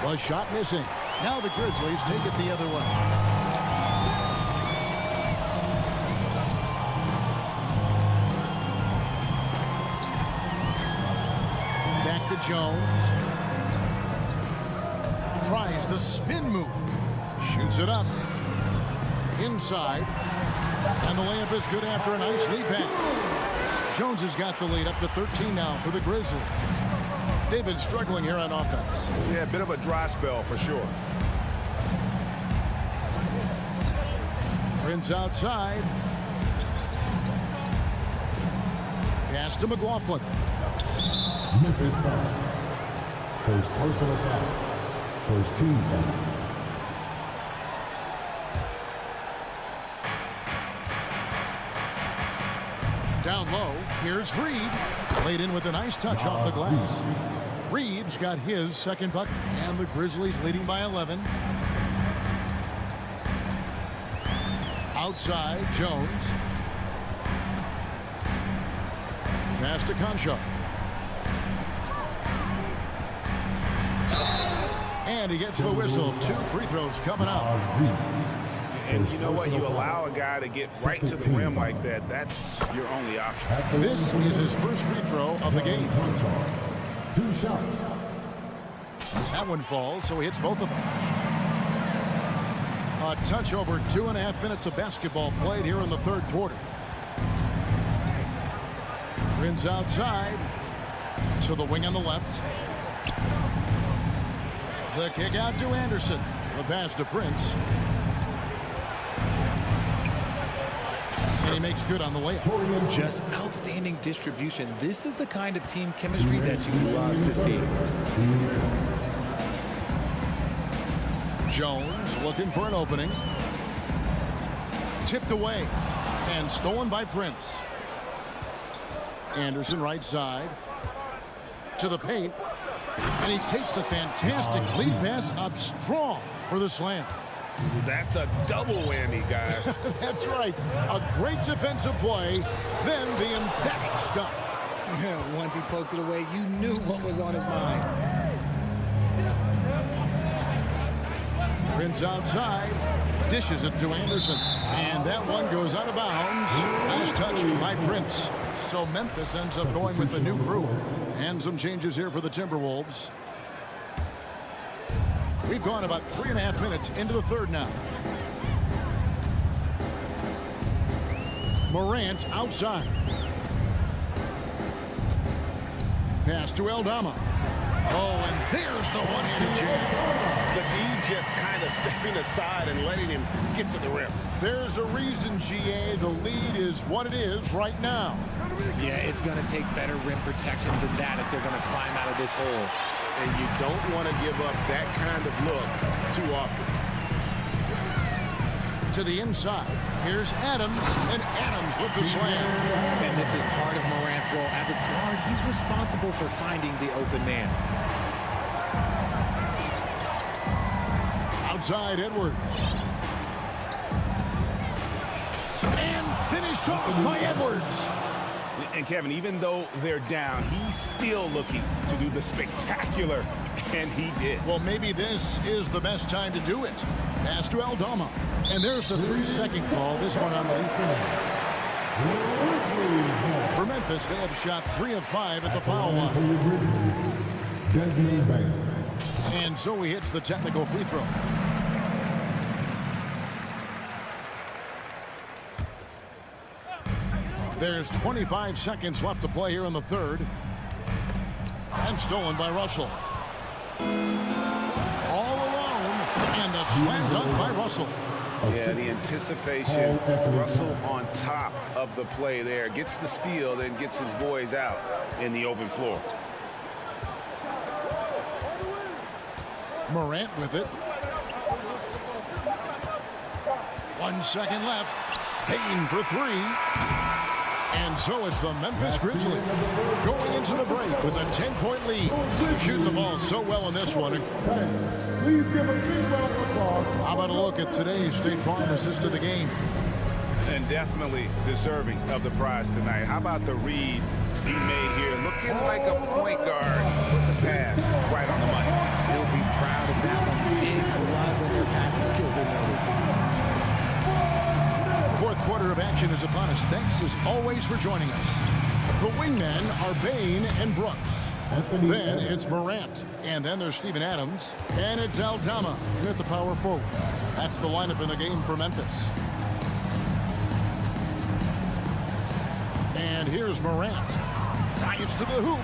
Was shot missing. Now the Grizzlies take it the other way. Back to Jones. Tries the spin move. Shoots it up. Inside. And the layup is good after a nice lead pass. Jones has got the lead up to 13 now for the Grizzlies. They've been struggling here on offense. Yeah, a bit of a dry spell for sure. Prince outside. Pass to McLaughlin. Memphis foul. First personal foul. First team foul. Down low, here's Reed. Played in with a nice touch off the glass. Reed's got his second bucket, and the Grizzlies leading by 11. Outside, Jones. Pass to Concha. And he gets the whistle. 2 free throws coming up. And you know what? You allow a guy to get right to the rim like that. That's your only option. This is his first free throw of the game. 2 shots. That one falls, so he hits both of them. A touch over 2.5 minutes of basketball played here in the third quarter. Prince outside. To the wing on the left. The kick out to Anderson. The pass to Prince. And he makes good on the way up. Just outstanding distribution. This is the kind of team chemistry that you love to see. Jones looking for an opening. tipped away and stolen by Prince. Anderson right side to the paint, and he takes the fantastic lead pass up strong for the slam. That's a double whammy, guys. That's right. A great defensive play, then the emphatic stuff. Once he poked it away, you knew what was on his mind. Prince outside, dishes it to Anderson, and that one goes out of bounds. Nice touch by Prince. So Memphis ends up going with the new crew. And some changes here for the Timberwolves. We've gone about 3.5 minutes into the third now. Morant outside. Pass to Aldama. Oh, and there's the one-handed jam. But he just kind of stepping aside and letting him get to the rim. There's a reason, GA. The lead is what it is right now. Yeah, it's going to take better rim protection than that if they're going to climb out of this hole. And you don't want to give up that kind of look too often. To the inside. Here's Adams, and Adams with the slam. And this is part of Morant's role. As a guard, he's responsible for finding the open man. Outside Edwards. And finished off by Edwards. And Kevin, even though they're down, he's still looking to do the spectacular, and he did. Well, maybe this is the best time to do it. Pass to Aldama. And there's the 3-second call. This one on the defense. For Memphis, they have shot 3 of 5 at the foul line. And so he hits the technical free throw. There's 25 seconds left to play here in the third. And stolen by Russell. All alone. And the slam dunk by Russell. Yeah, the anticipation. Russell on top of the play there. Gets the steal, then gets his boys out in the open floor. Morant with it. 1 second left. Payne for 3. And so it's the Memphis Grizzlies going into the break with a 10-point lead. Shooting the ball so well in this one. Please give a big round of applause. How about a look at today's State Farm assist of the game? And definitely deserving of the prize tonight. How about the read he made here? Looking like a point guard with the pass right on the money. He'll be proud of that one. Bigs love when their passing skills are noticed. Fourth quarter of action is upon us. Thanks as always for joining us. The wingmen are Bain and Brooks. Then it's Morant. And then there's Steven Adams. And it's Aldama at the power forward. That's the lineup in the game for Memphis. And here's Morant. Drives to the hoop.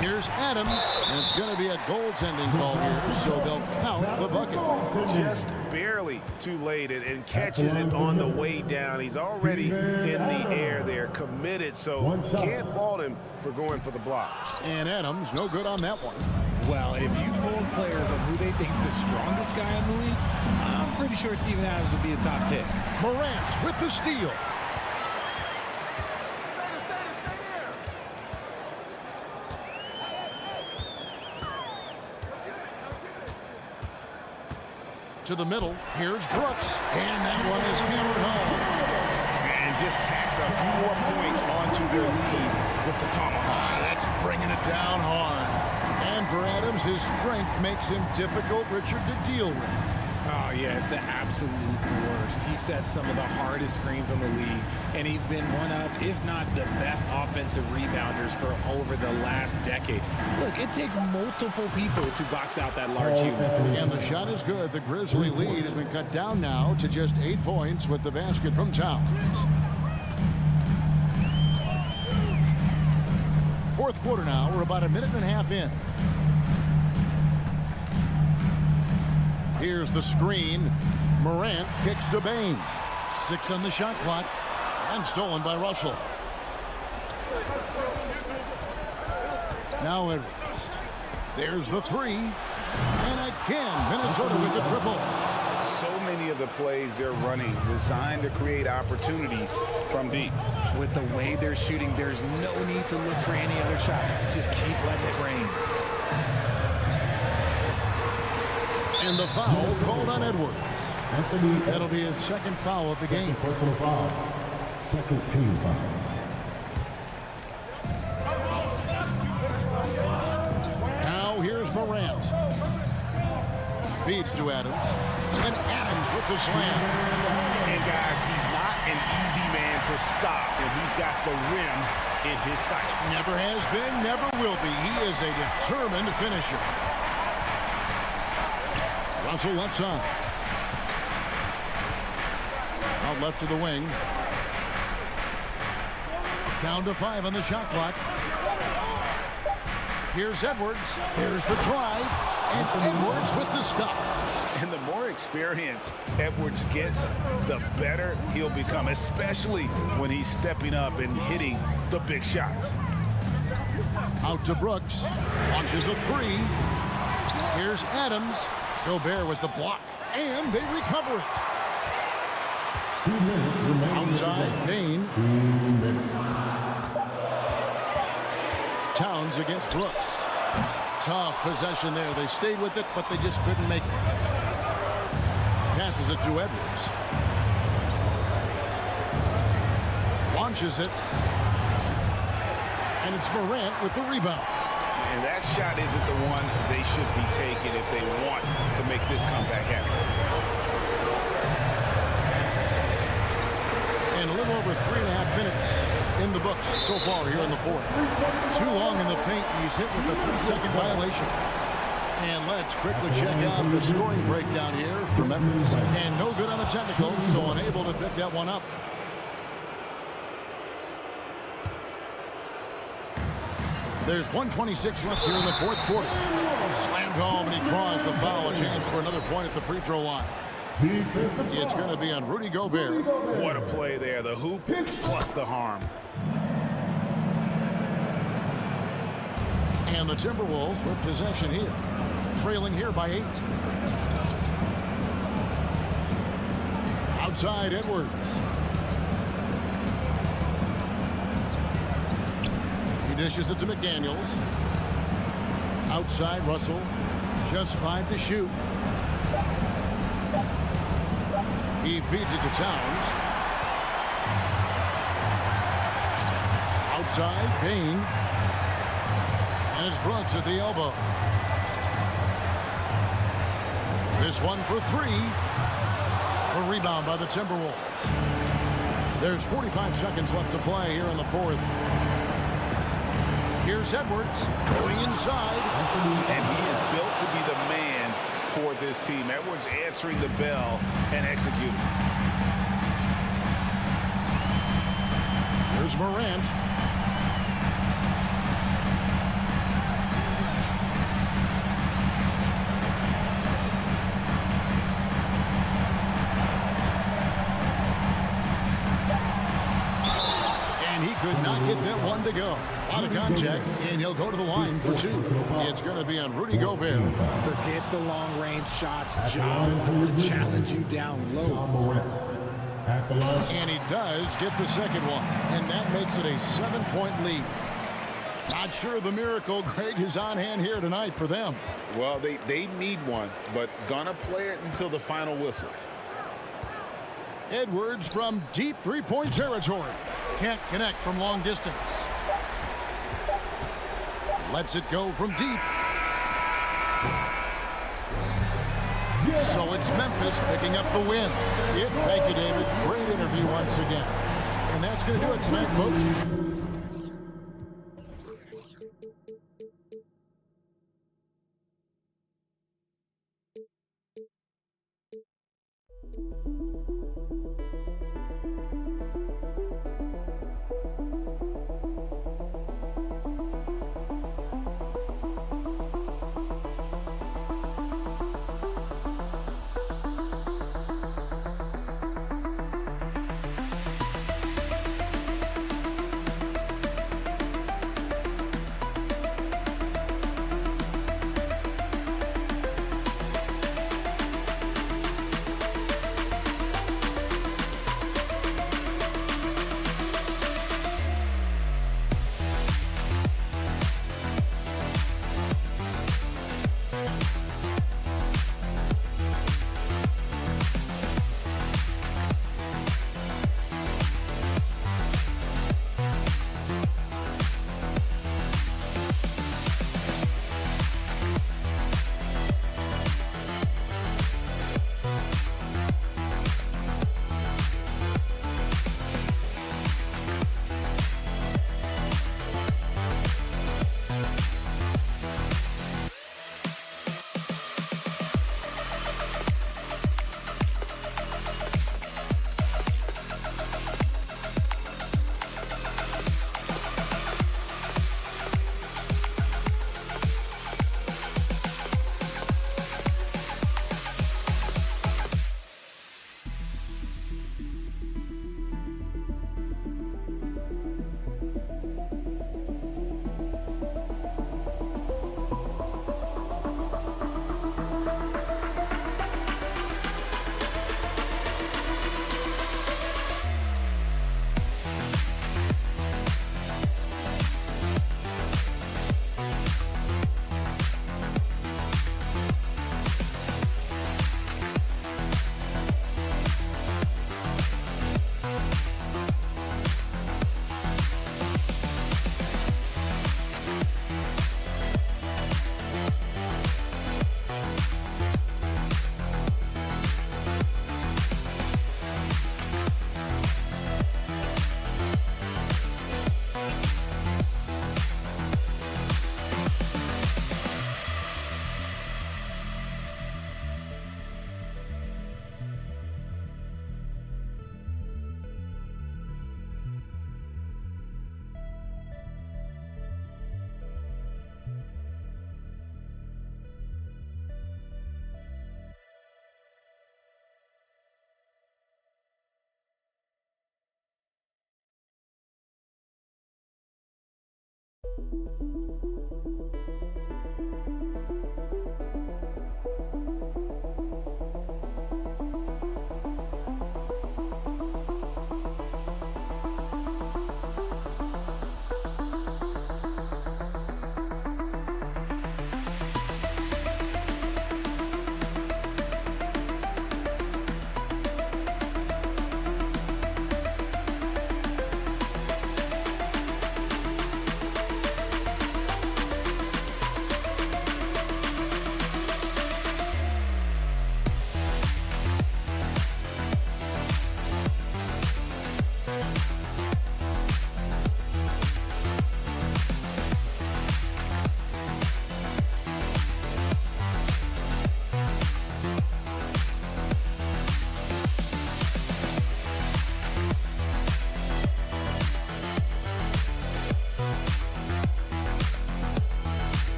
Here's Adams. And it's going to be a goaltending call here, so they'll count the bucket. Just barely too late and catches it on the way down. He's already in the air there, committed, so can't fault him for going for the block. And Adams, no good on that one. Well, if you poll players on who they think the strongest guy in the league, I'm pretty sure Steven Adams would be a top pick. Morant with the steal. To the middle. Here's Brooks. And that one is hammered home. And just tacks a few more points onto their lead with the tomahawk. That's bringing it down hard. And for Adams, his strength makes him difficult, Richard, to deal with. Oh, yeah, it's the absolute worst. He sets some of the hardest screens on the league, and he's been one of, if not the best offensive rebounders for over the last decade. Look, it takes multiple people to box out that large human. And the shot is good. The Grizzly lead has been cut down now to just 8 points with the basket from Towns. Fourth quarter now. We're about 1.5 minutes in. Here's the screen. Morant kicks to Bain. 6 on the shot clock. And stolen by Russell. Now Edwards. There's the 3. And again, Minnesota with the triple. So many of the plays they're running designed to create opportunities from deep. With the way they're shooting, there's no need to look for any other shot. Just keep letting it rain. And the foul called on Edwards. That'll be his second foul of the game. Personal foul. Second team foul. Now here's Morant. Feeds to Adams. And Adams with the slam. And guys, he's not an easy man to stop, and he's got the rim in his sights. Never has been, never will be. He is a determined finisher. Russell left side. Out left to the wing. Down to 5 on the shot clock. Here's Edwards. Here's the drive. And Edwards with the stuff. And the more experience Edwards gets, the better he'll become, especially when he's stepping up and hitting the big shots. Out to Brooks. Launches a 3. Here's Adams. Gobert with the block. And they recover it. 2 minutes remaining. Outside, Payne. 2 minutes. Towns against Brooks. Tough possession there. They stayed with it, but they just couldn't make it. Passes it to Edwards. Launches it. And it's Morant with the rebound. And that shot isn't the one they should be taking if they want to make this comeback happen. And a little over 3.5 minutes in the books so far here in the fourth. Too long in the paint, and he's hit with a 3-second violation. And let's quickly check out the scoring breakdown here for Memphis. And no good on the technicals, so unable to pick that one up. There's 1:26 left here in the fourth quarter. Slammed home, and he draws the foul. A chance for another point at the free throw line. It's going to be on Rudy Gobert. What a play there. The hoop plus the harm. And the Timberwolves with possession here. Trailing here by 8. Outside Edwards. He dishes it to McDaniels. Outside Russell. Just 5 to shoot. He feeds it to Towns. Outside, Payne. And it's Brooks at the elbow. This one for 3. A rebound by the Timberwolves. There's 45 seconds left to play here in the fourth. Here's Edwards going inside. And he is built to be the man for this team. Edwards answering the bell and executing. Here's Morant. And he could not get that one to go. Out of contact, and he'll go to the line for 2. It's going to be on Rudy Gobert. Forget the long-range shots. Ja wants to challenge you down low. And he does get the second one. And that makes it a 7-point lead. Not sure the miracle, Greg, is on hand here tonight for them. Well, they need one, but gonna play it until the final whistle. Edwards from deep 3-point territory. Can't connect from long distance. Lets it go from deep. So it's Memphis picking up the win. Thank you, David. Great interview once again. And that's going to do it tonight, folks.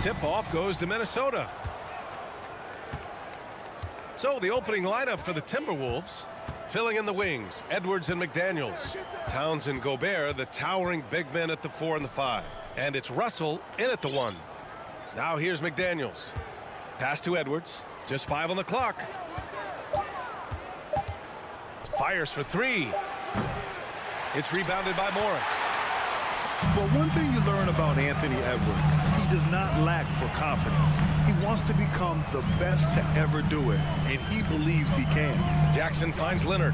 Tip-off goes to Minnesota. So the opening lineup for the Timberwolves. Filling in the wings, Edwards and McDaniels. Towns and Gobert, the towering big men at the 4 and the 5. And it's Russell in at the 1. Now here's McDaniels. Pass to Edwards. Just 5 on the clock. Fires for 3. It's rebounded by Morris. Well, one thing you learn about Anthony Edwards, he does not lack for confidence. He wants to become the best to ever do it, and he believes he can. Jackson finds Leonard.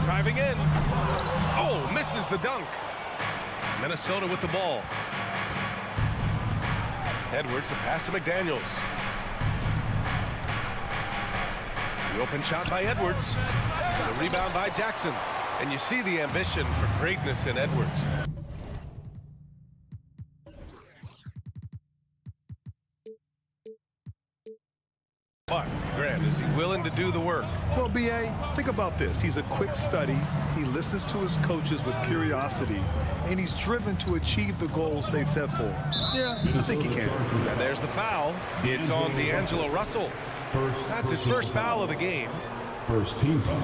Driving in. Oh, misses the dunk. Minnesota with the ball. Edwards, a pass to McDaniels. The open shot by Edwards. The rebound by Jackson. And you see the ambition for greatness in Edwards. But, Grant, is he willing to do the work? Well, B.A., think about this. He's a quick study. He listens to his coaches with curiosity, and he's driven to achieve the goals they set for him. Yeah, I think he can. And there's the foul. It's on D'Angelo Russell. That's his first foul of the game. First team foul.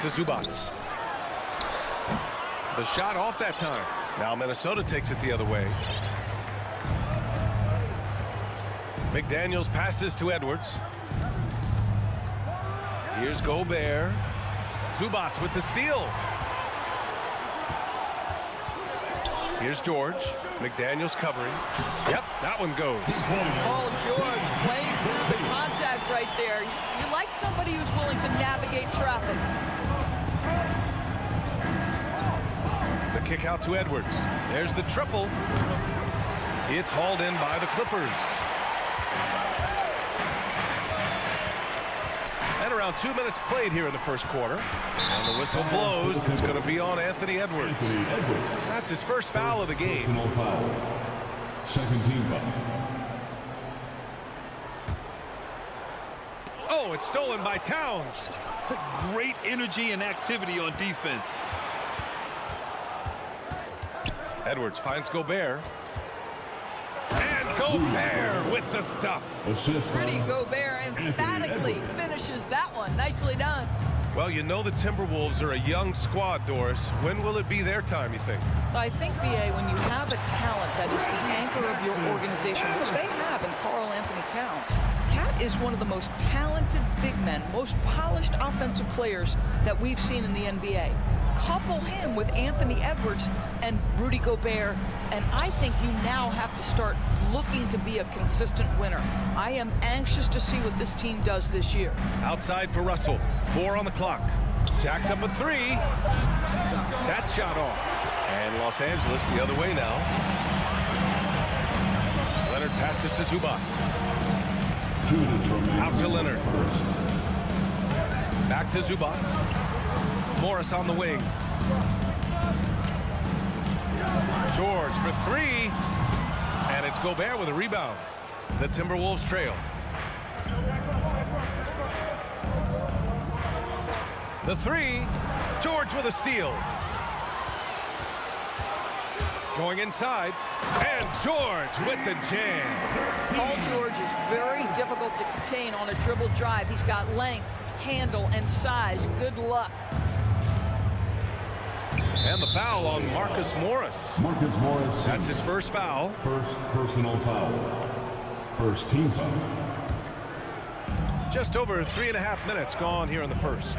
To Zubac. The shot off that time. Now Minnesota takes it the other way. McDaniels passes to Edwards. Here's Gobert. Zubac with the steal. Here's George. McDaniels covering. Yep, that one goes. Paul George playing through the contact right there. You like somebody who's willing to navigate traffic. The kick out to Edwards. There's the triple. It's hauled in by the Clippers. And around 2 minutes played here in the first quarter. And the whistle blows. It's going to be on Anthony Edwards. That's his first foul of the game. Second team foul. Oh, it's stolen by Towns. Great energy and activity on defense. Edwards finds Gobert. And Gobert with the stuff. Rudy Gobert emphatically finishes that one. Nicely done. Well, you know the Timberwolves are a young squad, Doris. When will it be their time, you think? I think, B.A., when you have a talent that is the anchor of your organization, which they have in Karl Anthony Towns, Cat is one of the most talented big men, most polished offensive players that we've seen in the NBA. Couple him with Anthony Edwards and Rudy Gobert, and I think you now have to start looking to be a consistent winner. I am anxious to see what this team does this year. Outside for Russell. 4 on the clock. Jack's up a 3. That shot off. And Los Angeles the other way now. Leonard passes to Zubac. Out to Leonard. Back to Zubac. Morris on the wing. George for 3. And it's It's Gobert with a rebound. The Timberwolves trail. The three. George with a steal. Going inside. And George with the jam. Paul George is very difficult to contain on a dribble drive. He's got length, handle, and size. Good luck. And the foul on Marcus Morris. Marcus Morris. That's his first foul. First personal foul. First team foul. Just over 3.5 minutes gone here in the first.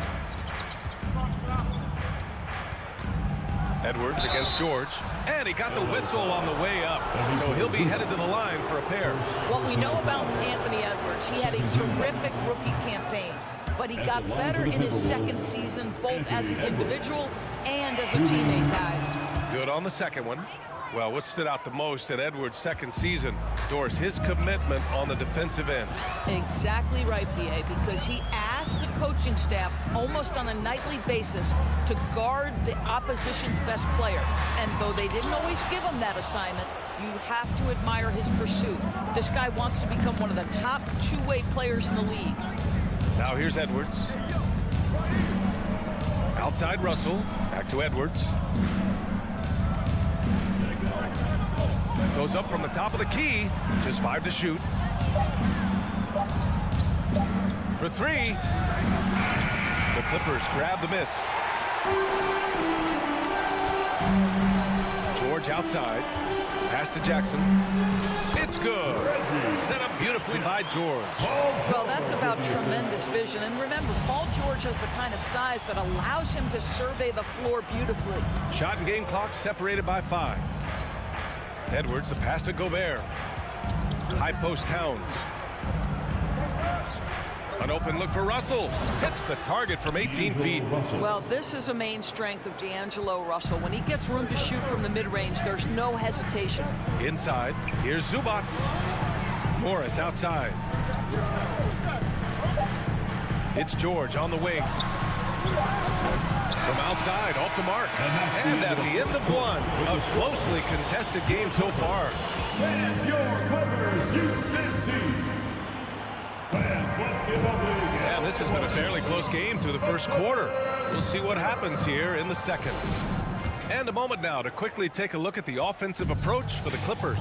Edwards against George. And he got the whistle on the way up. So he'll be headed to the line for a pair. What we know about Anthony Edwards, he had a terrific rookie campaign. But he got better in his second season, both as an individual and as a teammate, guys. Good on the second one. Well, what stood out the most in Edwards' second season, Doris, his commitment on the defensive end. Exactly right, B.A., because he asked the coaching staff almost on a nightly basis to guard the opposition's best player. And though they didn't always give him that assignment, you have to admire his pursuit. This guy wants to become one of the top two-way players in the league. Now here's Edwards. Outside Russell. Back to Edwards. Goes up from the top of the key. Just 5 to shoot. For 3. The Clippers grab the miss. George outside. Pass to Jackson. It's good. Set up beautifully by George. Well, that's about tremendous vision. And remember, Paul George has the kind of size that allows him to survey the floor beautifully. Shot and game clock separated by 5. Edwards, the pass to Gobert. High post Towns. An open look for Russell. Hits the target from 18 feet. Well, this is a main strength of D'Angelo Russell. When he gets room to shoot from the mid-range, there's no hesitation. Inside, here's Zubats. Morris outside. It's George on the wing. From outside, off the mark. And at the end of one, a closely contested game so far. And your Clippers UCC. Yeah, this has been a fairly close game through the first quarter. We'll see what happens here in the second. And a moment now to quickly take a look at the offensive approach for the Clippers.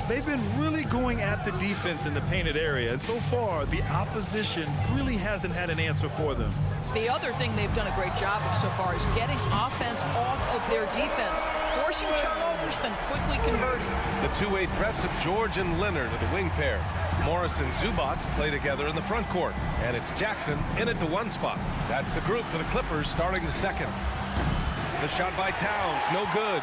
They've been really going at the defense in the painted area, and so far the opposition really hasn't had an answer for them. The other thing they've done a great job of so far is getting offense off of their defense, forcing turnovers, then quickly converting. The two-way threats of George and Leonard are the wing pair. Morris and Zubats play together in the front court. And it's Jackson in at the 1 spot. That's the group for the Clippers starting the second. The shot by Towns, no good.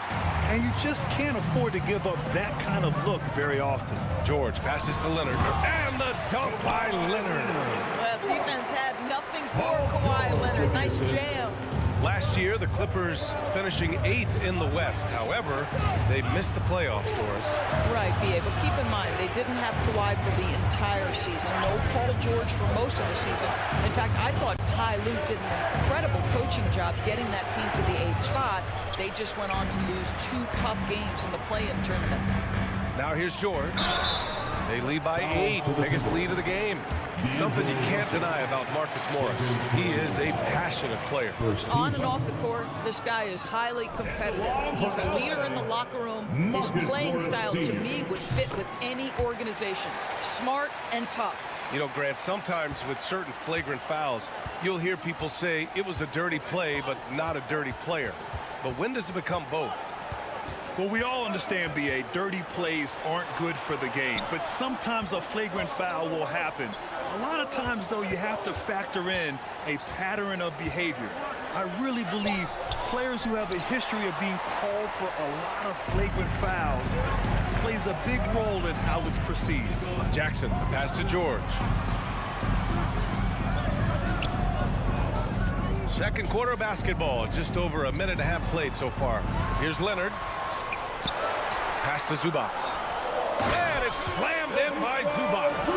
And you just can't afford to give up that kind of look very often. George passes to Leonard. And the dunk by Leonard. Well, defense had nothing for Kawhi Leonard. Nice jam. Last year, the Clippers finishing 8th in the West. However, they missed the playoffs, Doris. Right, B.A., but keep in mind, they didn't have Kawhi for the entire season. No Paul George for most of the season. In fact, I thought Ty Lue did an incredible coaching job getting that team to the 8th spot. They just went on to lose 2 tough games in the play-in tournament. Now here's George. They lead by 8, biggest lead of the game. Something you can't deny about Marcus Morris. He is a passionate player. On and off the court, this guy is highly competitive. He's a leader in the locker room. His playing style, to me, would fit with any organization. Smart and tough. You know, Grant, sometimes with certain flagrant fouls, you'll hear people say it was a dirty play, but not a dirty player. But when does it become both? Well, we all understand, B.A., dirty plays aren't good for the game, but sometimes a flagrant foul will happen. A lot of times, though, you have to factor in a pattern of behavior. I really believe players who have a history of being called for a lot of flagrant fouls plays a big role in how it's perceived. Jackson, pass to George. Second quarter of basketball, just over a minute and a half played so far. Here's Leonard. Pass to Zubats. And it's slammed in by Zubats.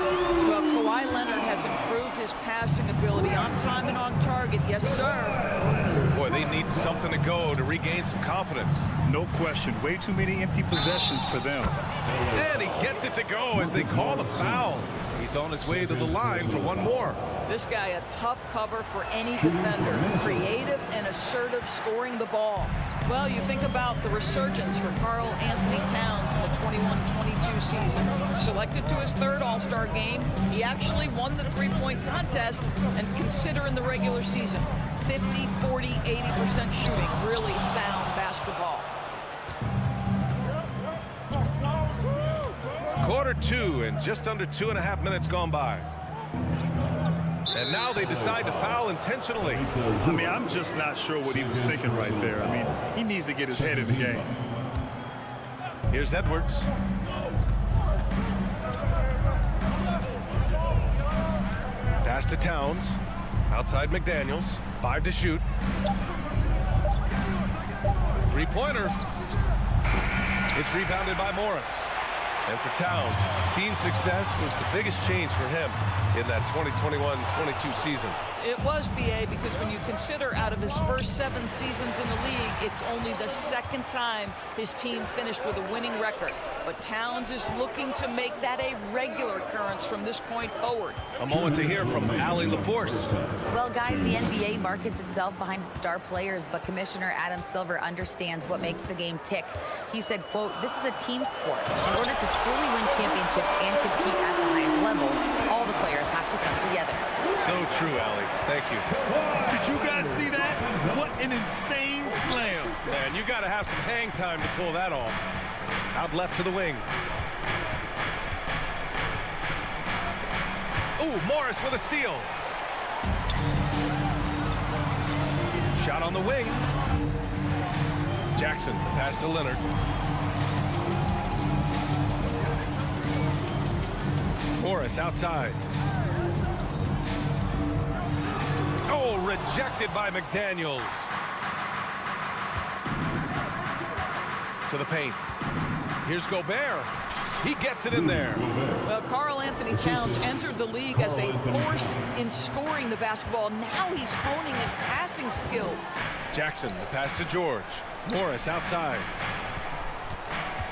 Well, Kawhi Leonard has improved his passing ability on time and on target. Yes, sir. Boy, they need something to go to regain some confidence. No question. Way too many empty possessions for them. And he gets it to go as they call the foul. He's on his way to the line for one more. This guy, a tough cover for any defender. Creative and assertive scoring the ball. Well, you think about the resurgence for Karl Anthony Towns in the 21-22 season. Selected to his third All-Star game, he actually won the three-point contest, and consider in the regular season, 50, 40, 80% shooting. Really sound basketball. Quarter 2 and just under 2.5 minutes gone by. And now they decide to foul intentionally. I mean, I'm just not sure what he was thinking right there. I mean, he needs to get his head in the game. Here's Edwards. Pass to Towns. Outside McDaniels. 5 to shoot. Three-pointer. It's rebounded by Morris. And for Towns, team success was the biggest change for him in that 2021-22 season. It was, B.A., because when you consider out of his first 7 seasons in the league, it's only the second time his team finished with a winning record. But Towns is looking to make that a regular occurrence from this point forward. A moment to hear from Allie LaForce. Well, guys, the NBA markets itself behind its star players, but Commissioner Adam Silver understands what makes the game tick. He said, quote, "This is a team sport. In order to truly win championships and compete at the highest level, all the players have to come together." So true, Allie. Thank you. Did you guys see that? What an insane slam. Man, you got to have some hang time to pull that off. Out left to the wing. Ooh, Morris with a steal. Shot on the wing. Jackson, pass to Leonard. Morris outside. Oh, rejected by McDaniels. To the paint. Here's Gobert. He gets it in there. Well, Karl Anthony Towns entered the league as a force in scoring the basketball. Now he's honing his passing skills. Jackson, the pass to George. Morris outside.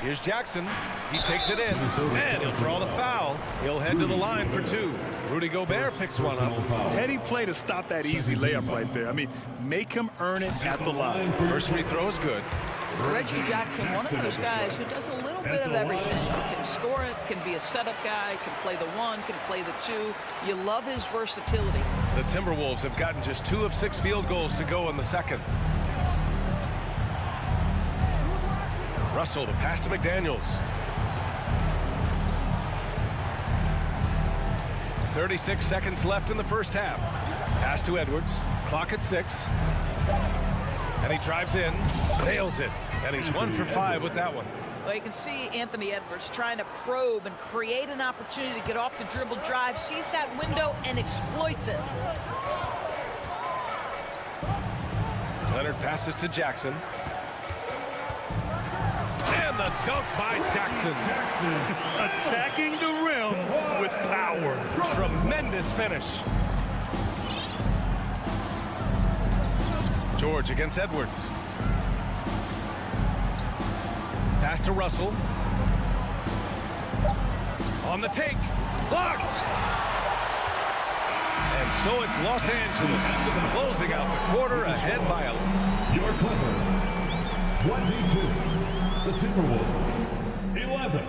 Here's Jackson. He takes it in, and he'll draw the foul. He'll head to the line for 2. Rudy Gobert picks one up. Heady play to stop that easy layup right there. I mean, make him earn it at the line. First free throw is good. Reggie Jackson, one of those guys who does a little bit of everything. Can score it, can be a setup guy, can play the 1, can play the 2. You love his versatility. The Timberwolves have gotten just 2 of 6 field goals to go in the second. Russell, the pass to McDaniels. 36 seconds left in the first half. Pass to Edwards. Clock at 6. And he drives in, nails it. And he's 1 for 5 with that one. Well, you can see Anthony Edwards trying to probe and create an opportunity to get off the dribble drive, sees that window and exploits it. Leonard passes to Jackson. And the dunk by Jackson. Attacking the rim with power. Tremendous finish. George against Edwards. Pass to Russell. On the take. Blocked. And so it's Los Angeles closing out the quarter ahead by a... Your Clippers, 22. The Timberwolves, 11.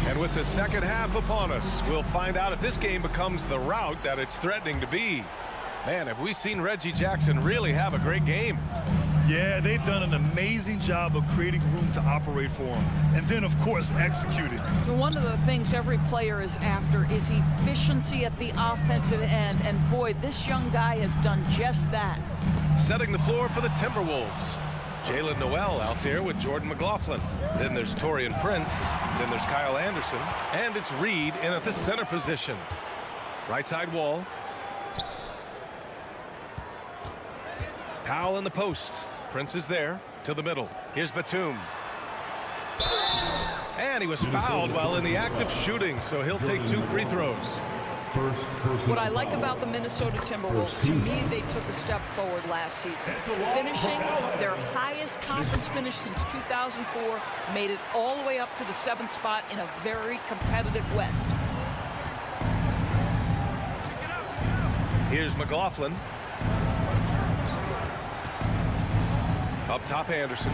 And with the second half upon us, we'll find out if this game becomes the rout that it's threatening to be. Man, have we seen Reggie Jackson really have a great game? Yeah, they've done an amazing job of creating room to operate for him. And then, of course, executing. So one of the things every player is after is efficiency at the offensive end. And boy, this young guy has done just that. Setting the floor for the Timberwolves. Jalen Noel out there with Jordan McLaughlin. Then there's Taurean Prince. Then there's Kyle Anderson. And it's Reed in at the center position. Right side wall. Powell in the post. Prince is there to the middle. Here's Batum. And he was fouled while in the act of shooting, so he'll take 2 free throws. What I like about the Minnesota Timberwolves, to me, they took a step forward last season. Finishing their highest conference finish since 2004, made it all the way up to the 7th spot in a very competitive West. Here's McLaughlin. Up top, Anderson.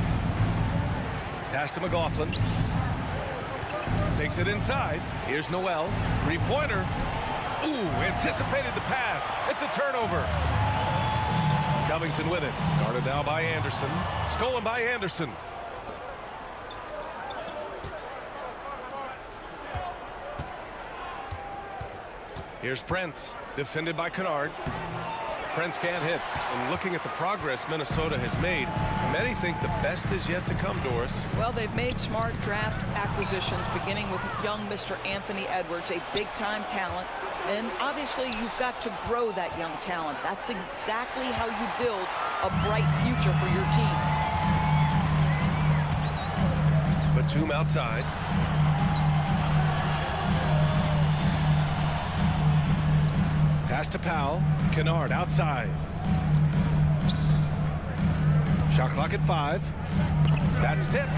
Pass to McLaughlin. Takes it inside. Here's Noel. Three-pointer. Ooh, anticipated the pass. It's a turnover. Covington with it. Guarded now by Anderson. Stolen by Anderson. Here's Prince. Defended by Kennard. Prince can't hit. And looking at the progress Minnesota has made, many think the best is yet to come, Doris. Well, they've made smart draft acquisitions, beginning with young Mr. Anthony Edwards, a big-time talent. And obviously, you've got to grow that young talent. That's exactly how you build a bright future for your team. Batum outside. Pass to Powell. Kennard outside. Shot clock at 5. That's tipped.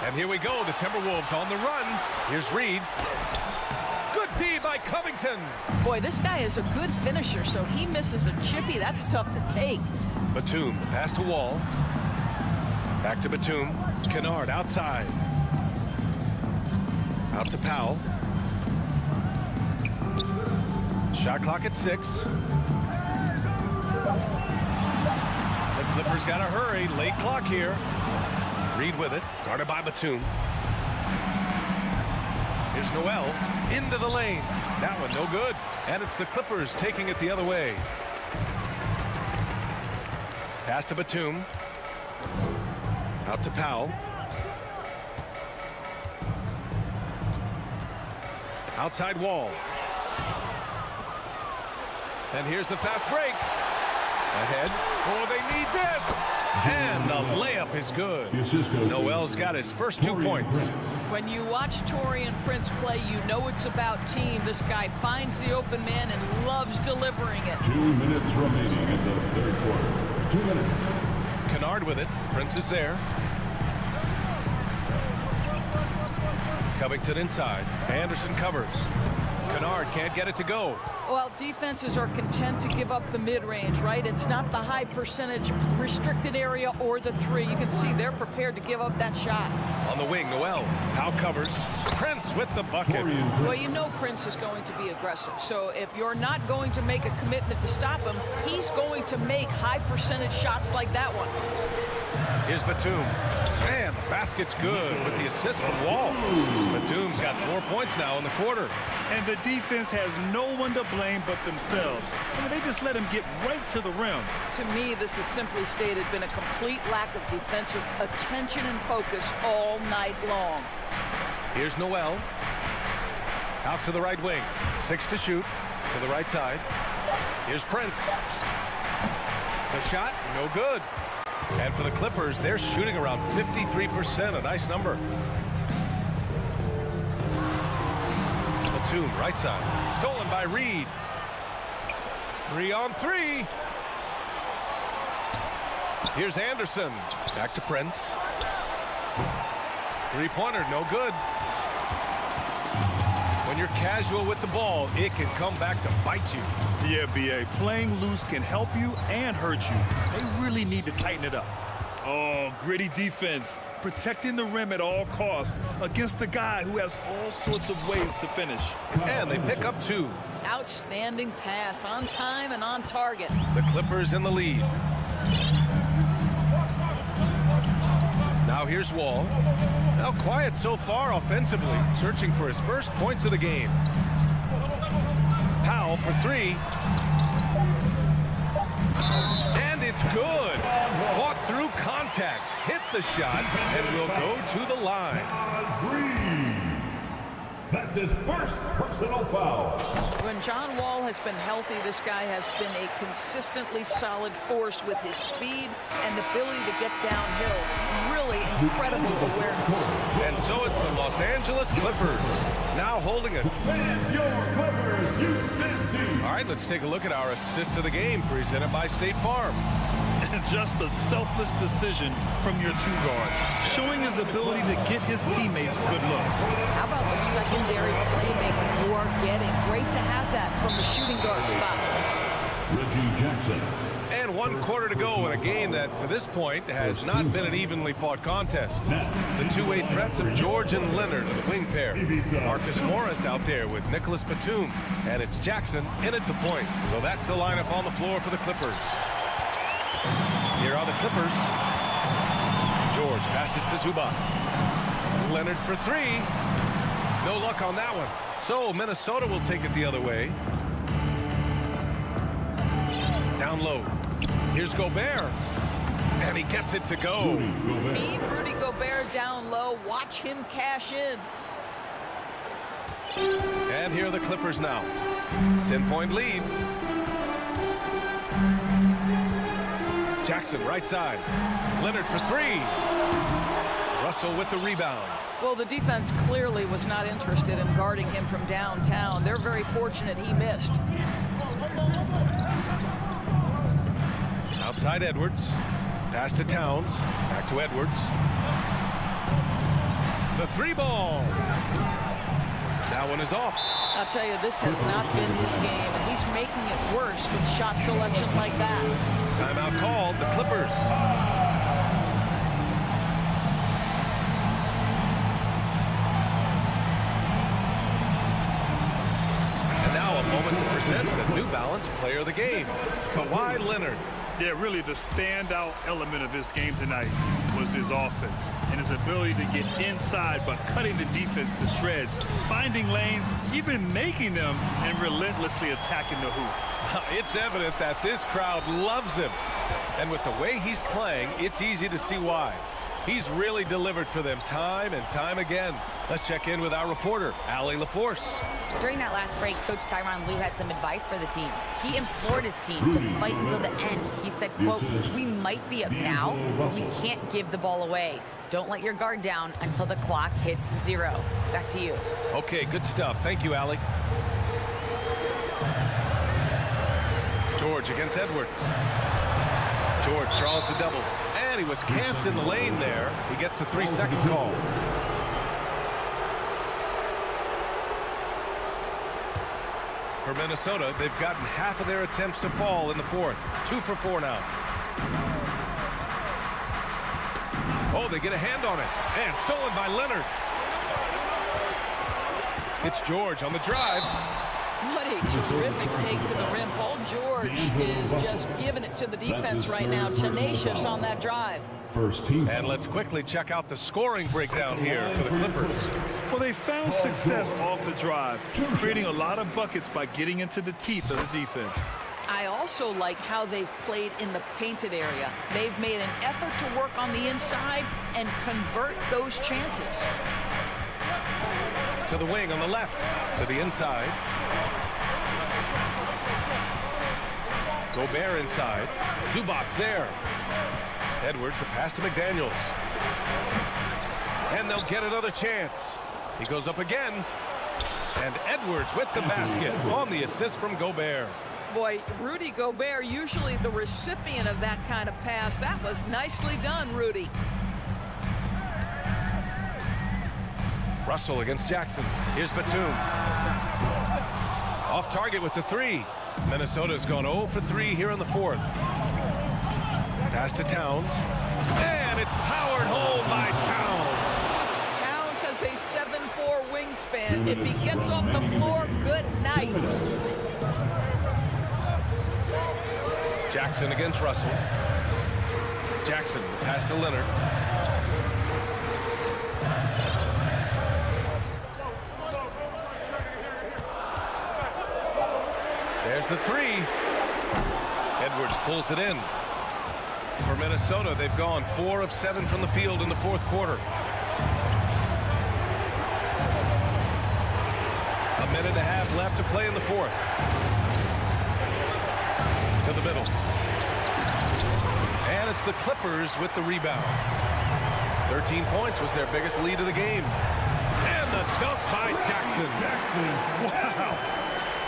And here we go. The Timberwolves on the run. Here's Reed. Good D by Covington. Boy, this guy is a good finisher, so he misses a chippy. That's tough to take. Batum. Pass to Wall. Back to Batum. Kennard outside. Out to Powell. Shot clock at 6. The Clippers got to hurry. Late clock here. Reed with it. Guarded by Batum. Here's Noel. Into the lane. That one no good. And it's the Clippers taking it the other way. Pass to Batum. Out to Powell. Outside Wall. And here's the fast break. Ahead. Oh, they need this. And the layup is good. Noel's got his first 2 points. When you watch Taurean Prince play, you know it's about team. This guy finds the open man and loves delivering it. 2 minutes remaining in the third quarter. 2 minutes. Kennard with it. Prince is there. Covington inside. Anderson covers. Kennard can't get it to go. Well, defenses are content to give up the mid-range, right? It's not the high percentage restricted area or the 3. You can see they're prepared to give up that shot. On the wing, Noel. Powell covers. Prince with the bucket. Well, you know Prince is going to be aggressive. So if you're not going to make a commitment to stop him, he's going to make high percentage shots like that one. Here's Batum. Man, the basket's good with the assist from Wall. Batum's got 4 points now in the quarter. And the defense has no one to blame but themselves. I mean, they just let him get right to the rim. To me, this has simply stated been a complete lack of defensive attention and focus all night long. Here's Noel. Out to the right wing. 6 to shoot. To the right side. Here's Prince. The shot, no good. And for the Clippers, they're shooting around 53%, a nice number. Batum, right side. Stolen by Reed. 3 on 3. Here's Anderson. Back to Prince. Three-pointer, no good. When you're casual with the ball, it can come back to bite you. Yeah, B.A. Playing loose can help you and hurt you. They really need to tighten it up. Oh, gritty defense. Protecting the rim at all costs against a guy who has all sorts of ways to finish. And they pick up 2. Outstanding pass, on time and on target. The Clippers in the lead. Now here's Wall. Now quiet so far offensively, searching for his first points of the game. Powell for 3. And it's good. Fought through contact, hit the shot, and will go to the line. That's his first personal foul. When John Wall has been healthy, this guy has been a consistently solid force with his speed and ability to get downhill. Really incredible awareness. And so it's the Los Angeles Clippers now holding it. And your Clippers, UCC. All right, let's take a look at our assist of the game presented by State Farm. Just a selfless decision from your two guard, showing his ability to get his teammates good looks. How about the secondary playmaking you are getting? Great to have that from the shooting guard spot. Reggie Jackson. And 1 quarter to go in a game that, to this point, has not been an evenly fought contest. The two-way threats of George and Leonard are the wing pair. Marcus Morris out there with Nicholas Batum. And it's Jackson in at the point. So that's the lineup on the floor for the Clippers. Here are the Clippers. George passes to Zubac. Leonard for 3. No luck on that one. So Minnesota will take it the other way. Down low. Here's Gobert. And he gets it to go. Feed Rudy Gobert down low. Watch him cash in. And here are the Clippers now. 10-point lead. Jackson right side. Leonard for 3. Russell with the rebound. Well, the defense clearly was not interested in guarding him from downtown. They're very fortunate he missed. Outside Edwards. Pass to Towns. Back to Edwards. The 3-ball. That one is off. I'll tell you, this has not been his game, and he's making it worse with shot selection like that. Timeout called, the Clippers. And now a moment to present the New Balance Player of the Game, Kawhi Leonard. Yeah, really the standout element of his game tonight was his offense and his ability to get inside but cutting the defense to shreds, finding lanes, even making them, and relentlessly attacking the hoop. It's evident that this crowd loves him. And with the way he's playing, it's easy to see why. He's really delivered for them time and time again. Let's check in with our reporter, Allie LaForce. During that last break, Coach Tyronn Lue had some advice for the team. He implored his team to fight until the end. He said, quote, "We might be up now, but we can't give the ball away. Don't let your guard down until the clock hits 0. Back to you." Okay, good stuff. Thank you, Allie. George against Edwards. George draws the double. And he was camped in the lane there. He gets a 3-second call. For Minnesota, they've gotten half of their attempts to fall in the 4th. 2 for 4 now. Oh, they get a hand on it. And stolen by Leonard. It's George on the drive. What a terrific take to the rim. Paul George is just giving it to the defense right now. Tenacious on that drive. First team. And let's quickly check out the scoring breakdown here for the Clippers. Well, they found success off the drive, creating a lot of buckets by getting into the teeth of the defense. I also like how they've played in the painted area. They've made an effort to work on the inside and convert those chances. To the wing on the left, to the inside. Gobert inside. Zubac's there. Edwards, a pass to McDaniels. And they'll get another chance. He goes up again. And Edwards with the basket on the assist from Gobert. Boy, Rudy Gobert, usually the recipient of that kind of pass. That was nicely done, Rudy. Russell against Jackson. Here's Batum. Off target with the 3. Minnesota's gone 0 for 3 here in the 4th. Pass to Towns. And it's powered home by Towns. Towns has a 7'4" wingspan. If he gets off the floor, good night. Jackson against Russell. Jackson, pass to Leonard. There's the 3. Edwards pulls it in. For Minnesota, they've gone 4 of 7 from the field in the 4th quarter. minute and a half left to play in the fourth. To the middle. And it's the Clippers with the rebound. 13 points was their biggest lead of the game. And the dunk by Jackson. Wow.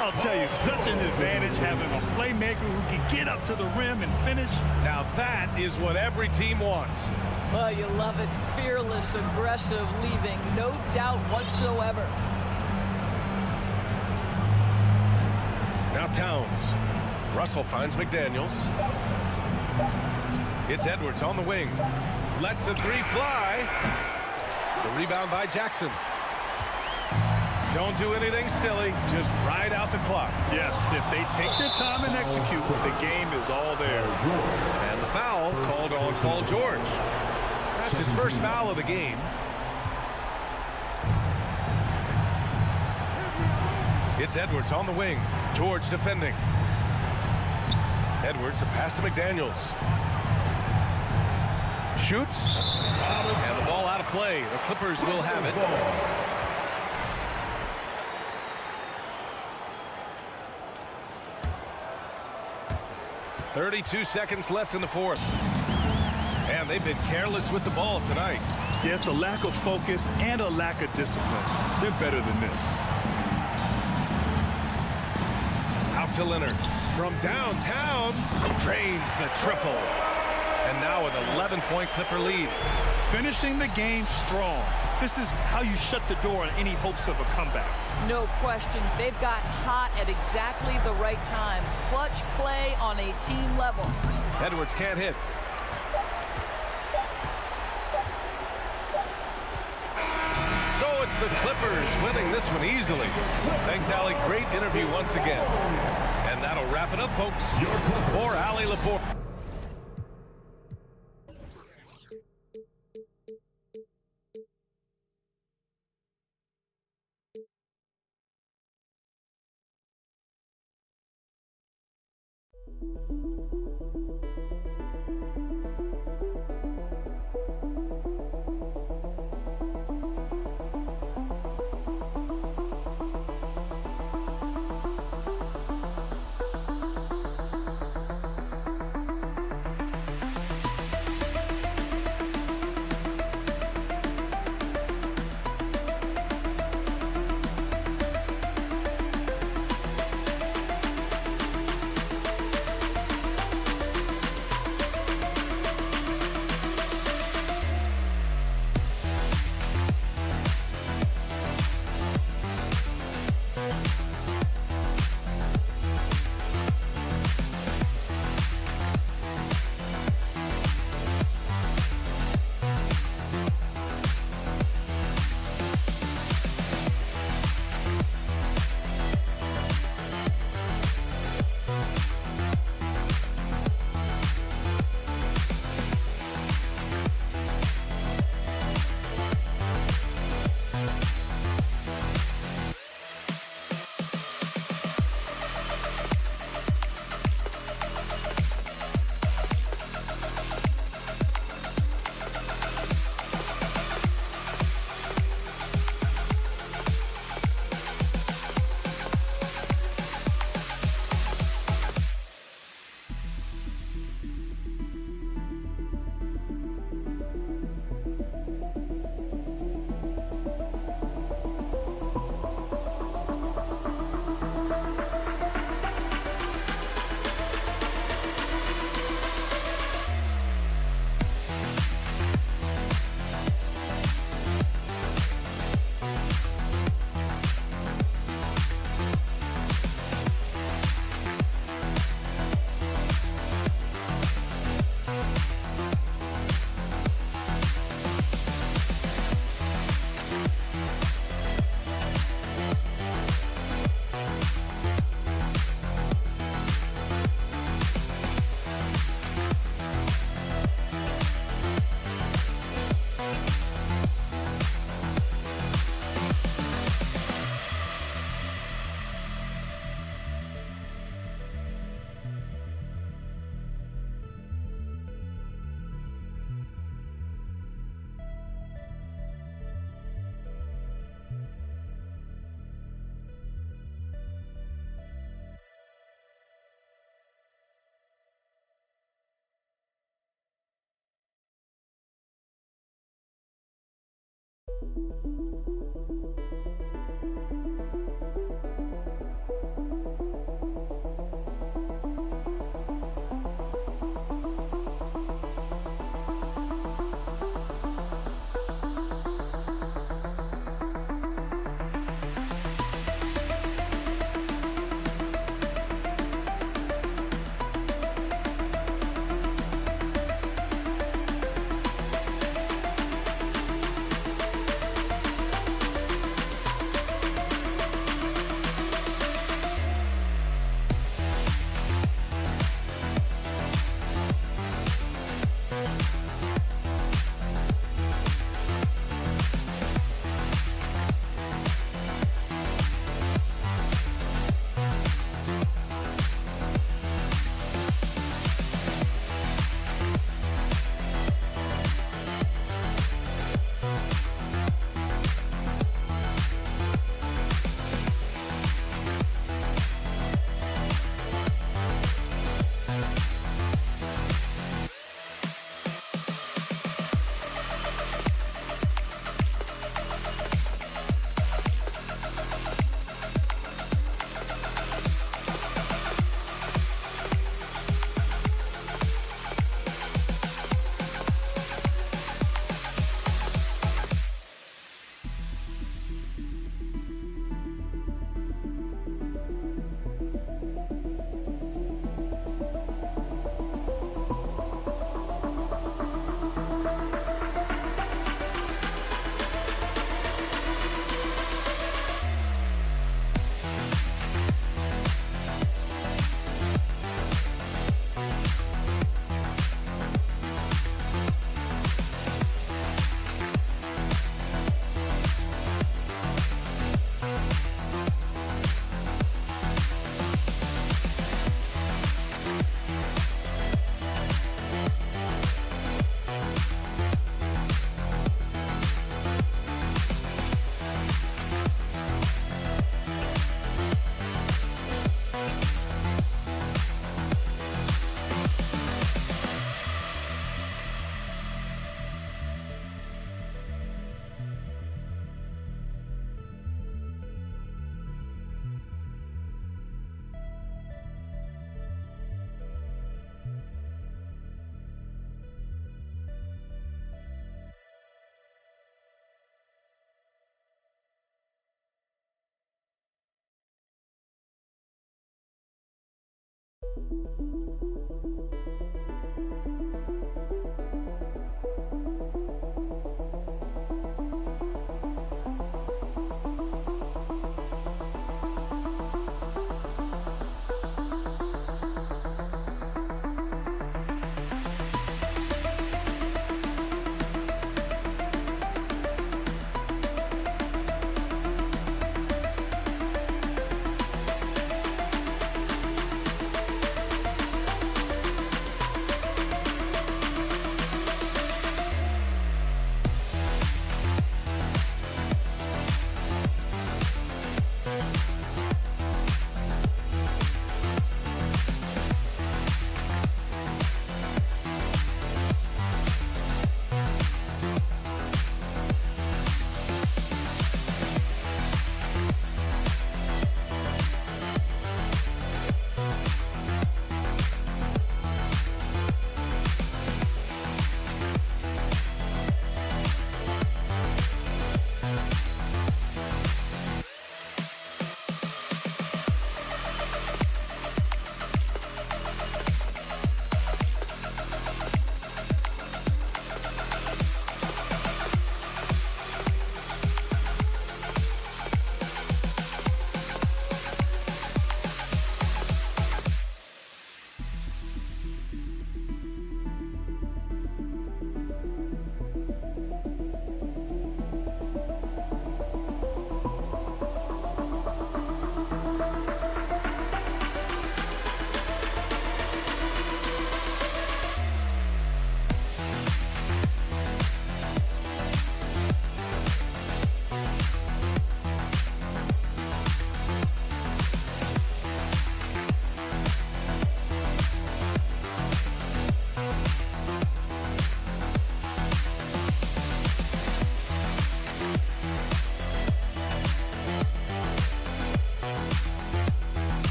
I'll tell you, such an advantage having a playmaker who can get up to the rim and finish. Now that is what every team wants. Well, you love it. Fearless, aggressive, leaving no doubt whatsoever. Now Towns. Russell finds McDaniels. It's Edwards on the wing. Lets the three fly. The rebound by Jackson. Don't do anything silly. Just ride out the clock. Yes, if they take their time and execute, the game is all theirs. And the foul called on Paul George. That's his first foul of the game. It's Edwards on the wing. George defending. Edwards, a pass to McDaniels. Shoots. And the ball out of play. The Clippers will have it. 32 seconds left in the fourth. And they've been careless with the ball tonight. Yeah, it's a lack of focus and a lack of discipline. They're better than this. Out to Leonard. From downtown, drains the triple. And now an 11-point Clipper lead. Finishing the game strong. This is how you shut the door on any hopes of a comeback. No question. They've got hot at exactly the right time. Clutch play on a team level. Edwards can't hit. So it's the Clippers winning this one easily. Thanks, Allie. Great interview once again. And that'll wrap it up, folks. For Allie LaForge.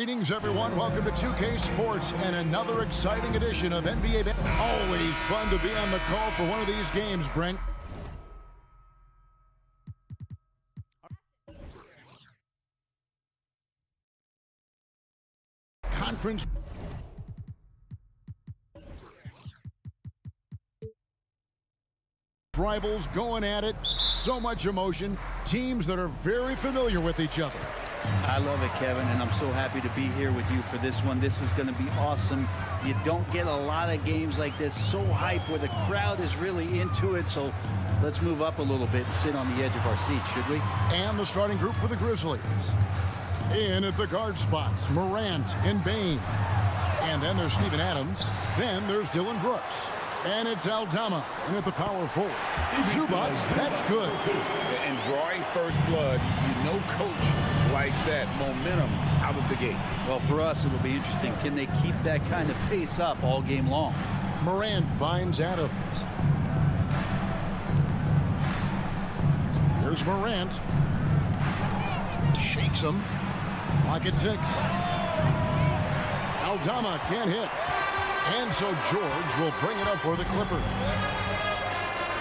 Greetings, everyone. Welcome to 2K Sports and another exciting edition of NBA. Always fun to be on the call for one of these games, Brent. Conference. Rivals going at it. So much emotion. Teams that are very familiar with each other. I love it, Kevin, and I'm so happy to be here with you for this one. This is going to be awesome. You don't get a lot of games like this, so hype, where the crowd is really into it. So let's move up a little bit and sit on the edge of our seats, should we? And the starting group for the Grizzlies. In at the guard spots, Morant and Bain. And then there's Steven Adams. Then there's Dylan Brooks. And it's Aldama. And at the power forward, Zubac, that's good. And drawing first blood, you know coach likes that momentum out of the gate. Well, for us, it will be interesting. Can they keep that kind of pace up all game long? Morant finds Adams. Here's Morant. Shakes him. Lock at 6. Aldama can't hit. And so George will bring it up for the Clippers.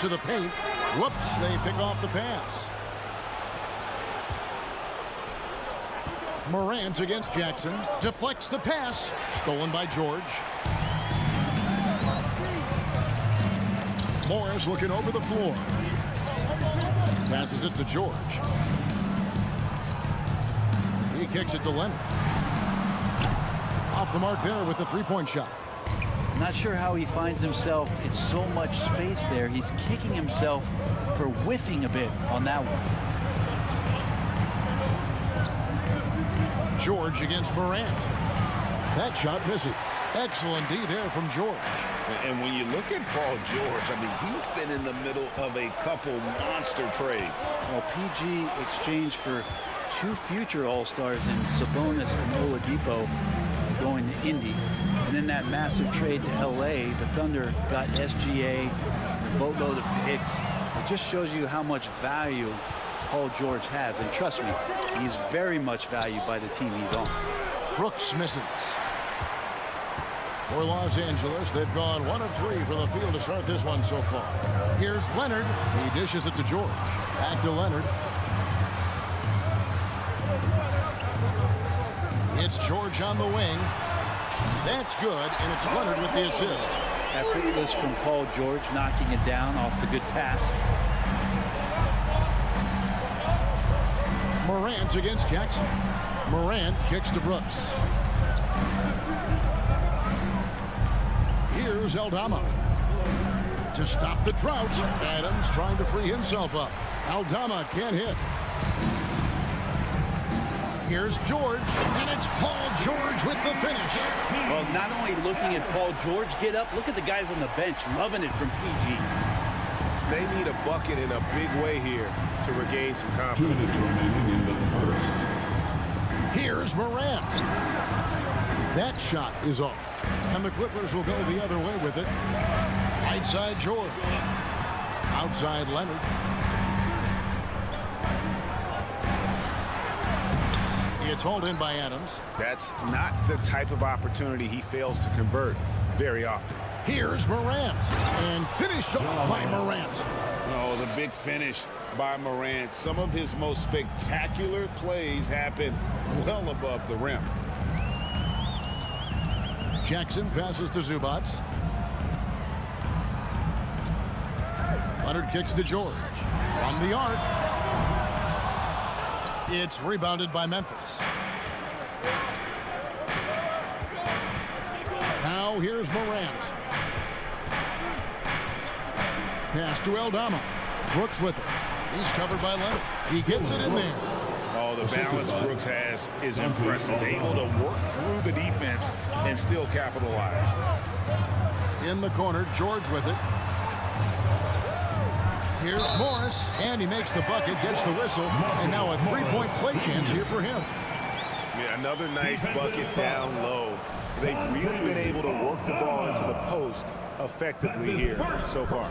To the paint. Whoops, they pick off the pass. Morant against Jackson. Deflects the pass. Stolen by George. Morris looking over the floor. Passes it to George. He kicks it to Leonard. Off the mark there with the three-point shot. Not sure how he finds himself. It's so much space there. He's kicking himself for whiffing a bit on that one. George against Morant. That shot misses. Excellent D there from George. And when you look at Paul George, I mean, he's been in the middle of a couple monster trades. Well, PG exchanged for 2 future All-Stars in Sabonis and Oladipo going to Indy. And in that massive trade to LA, the Thunder got SGA, a boatload of picks. It just shows you how much value Paul George has. And trust me, he's very much valued by the team he's on. Brooks misses. For Los Angeles, they've gone 1 of 3 from the field to start this one so far. Here's Leonard. He dishes it to George. Back to Leonard. It's George on the wing. That's good, and it's Leonard with the assist. Effortless from Paul George, knocking it down off the good pass. Morant against Jackson. Morant kicks to Brooks. Here's Aldama. To stop the drought, Adams trying to free himself up. Aldama can't hit. Here's George, and it's Paul George with the finish. Well, not only looking at Paul George get up, look at the guys on the bench loving it from PG. They need a bucket in a big way here to regain some 2 confidence. minutes remaining in the first. Here's Morant. That shot is off, and the Clippers will go the other way with it. Right side George. Outside Leonard. It's hauled in by Adams. That's not the type of opportunity he fails to convert very often. Here's Morant, and finished off by Morant. Oh, the big finish by Morant. Some of his most spectacular plays happen well above the rim. Jackson passes to Zubac. Leonard kicks to George. From the arc. It's rebounded by Memphis. Now here's Morant. Pass to Aldama. Brooks with it. He's covered by Leonard. He gets it in there. Oh, the balance Brooks has is impressive. Able to work through the defense and still capitalize. In the corner, George with it. Here's Morris, and he makes the bucket, gets the whistle, and now a three-point play chance here for him. Yeah, another nice bucket down low. They've really been able to work the ball into the post effectively here so far.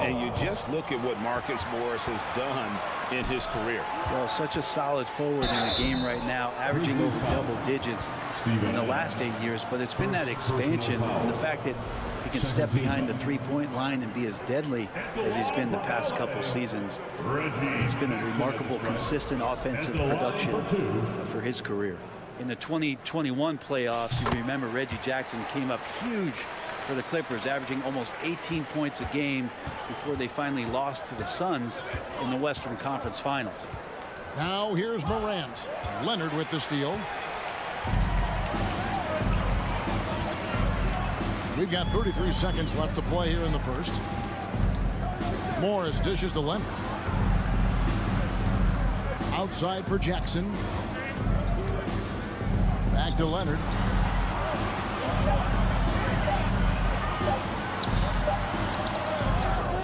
And you just look at what Marcus Morris has done in his career. Well, such a solid forward in the game right now, averaging over double digits in the last 8 years. But it's been that expansion and the fact that he can step behind the three-point line and be as deadly as he's been the past couple seasons. It's been a remarkable, consistent offensive production for his career. In the 2021 playoffs, you remember Reggie Jackson came up huge for the Clippers, averaging almost 18 points a game before they finally lost to the Suns in the Western Conference Finals. Now here's Morant. Leonard with the steal. We've got 33 seconds left to play here in the first. Morris dishes to Leonard. Outside for Jackson. Back to Leonard.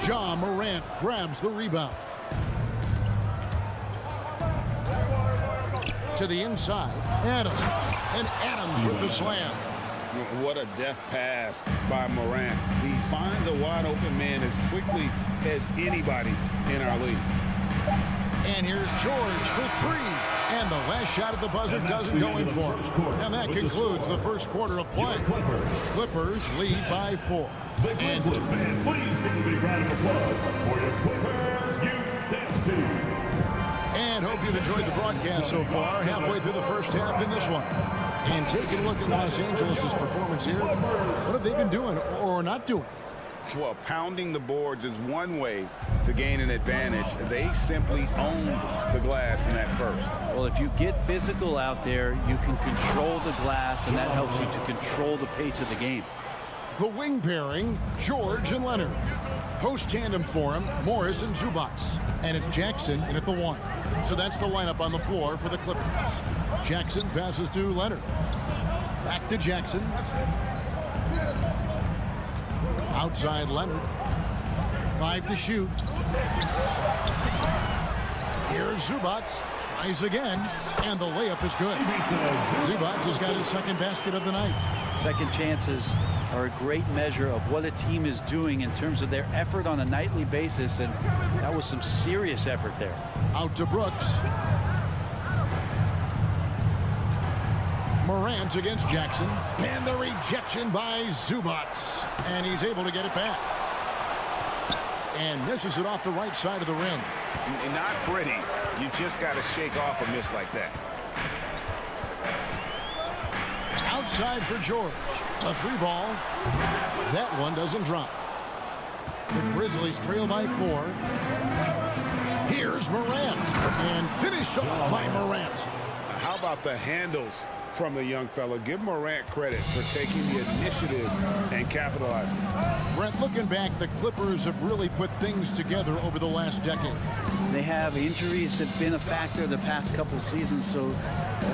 Ja Morant grabs the rebound. To the inside. Adams. And Adams with the slam. What a deft pass by Morant. He finds a wide open man as quickly as anybody in our league. And here's George for three. And the last shot at the buzzer doesn't go in for him. And that concludes the first quarter of play. Clippers lead by 4. And please give a big round of applause for your Clippers U-15. And hope you've enjoyed the broadcast so far. Halfway through the first half in this one. And taking a look at Los Angeles' performance here. What have they been doing or not doing? Well, pounding the boards is one way to gain an advantage. They simply owned the glass in that first. Well, if you get physical out there, you can control the glass, and that helps you to control the pace of the game. The wing pairing, George and Leonard. Post tandem for him, Morris and Zubac. And it's Jackson in at the 1. So that's the lineup on the floor for the Clippers. Jackson passes to Leonard. Back to Jackson. Outside Leonard. 5 to shoot. Here's Zubac. Tries again. And the layup is good. Zubac has got his second basket of the night. Second chances are a great measure of what a team is doing in terms of their effort on a nightly basis, and that was some serious effort there. Out to Brooks. Morant against Jackson. And the rejection by Zubac. And he's able to get it back. And misses it off the right side of the rim. Not pretty. You just got to shake off a miss like that. Outside for George. A 3-ball. That one doesn't drop. The Grizzlies trail by 4. Here's Morant. And finished off by Morant. How about the handles from the young fella? Give Morant credit for taking the initiative and capitalizing. Brett, looking back, the Clippers have really put things together over the last decade. They have injuries have been a factor the past couple seasons, so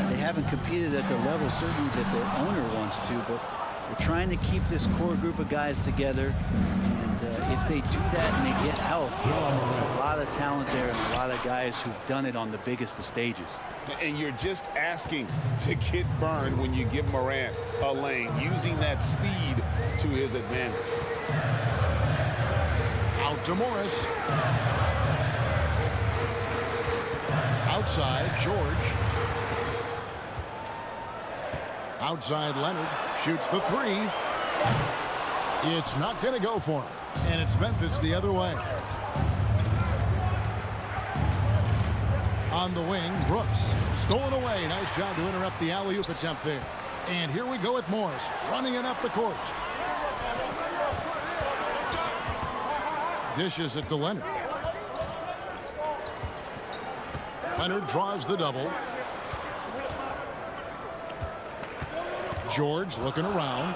they haven't competed at the level certainly that their owner wants to, but they're trying to keep this core group of guys together. And if they do that and they get health, there's a lot of talent there and a lot of guys who've done it on the biggest of stages. And you're just asking to get burned when you give Morant a lane, using that speed to his advantage. Out to Morris. Outside, George. Outside, Leonard. Shoots the 3. It's not going to go for him. And it's Memphis the other way. On the wing, Brooks. Stolen away. Nice job to interrupt the alley-oop attempt there. And here we go with Morris. Running it up the court. Dishes it to Leonard. Leonard draws the double. George looking around.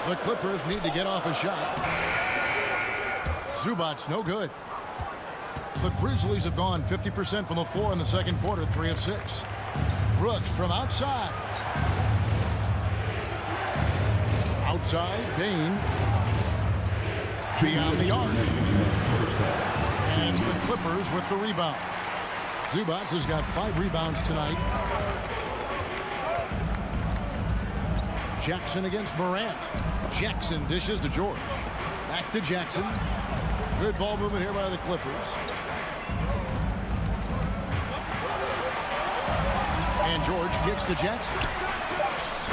The Clippers need to get off a shot. Zubac no good. The Grizzlies have gone 50% from the floor in the second quarter, 3 of 6. Brooks from outside. Outside, Bain. Beyond the arc. And it's the Clippers with the rebound. Zubac has got 5 rebounds tonight. Jackson against Morant. Jackson dishes to George. Back to Jackson. Good ball movement here by the Clippers. And George kicks to Jackson.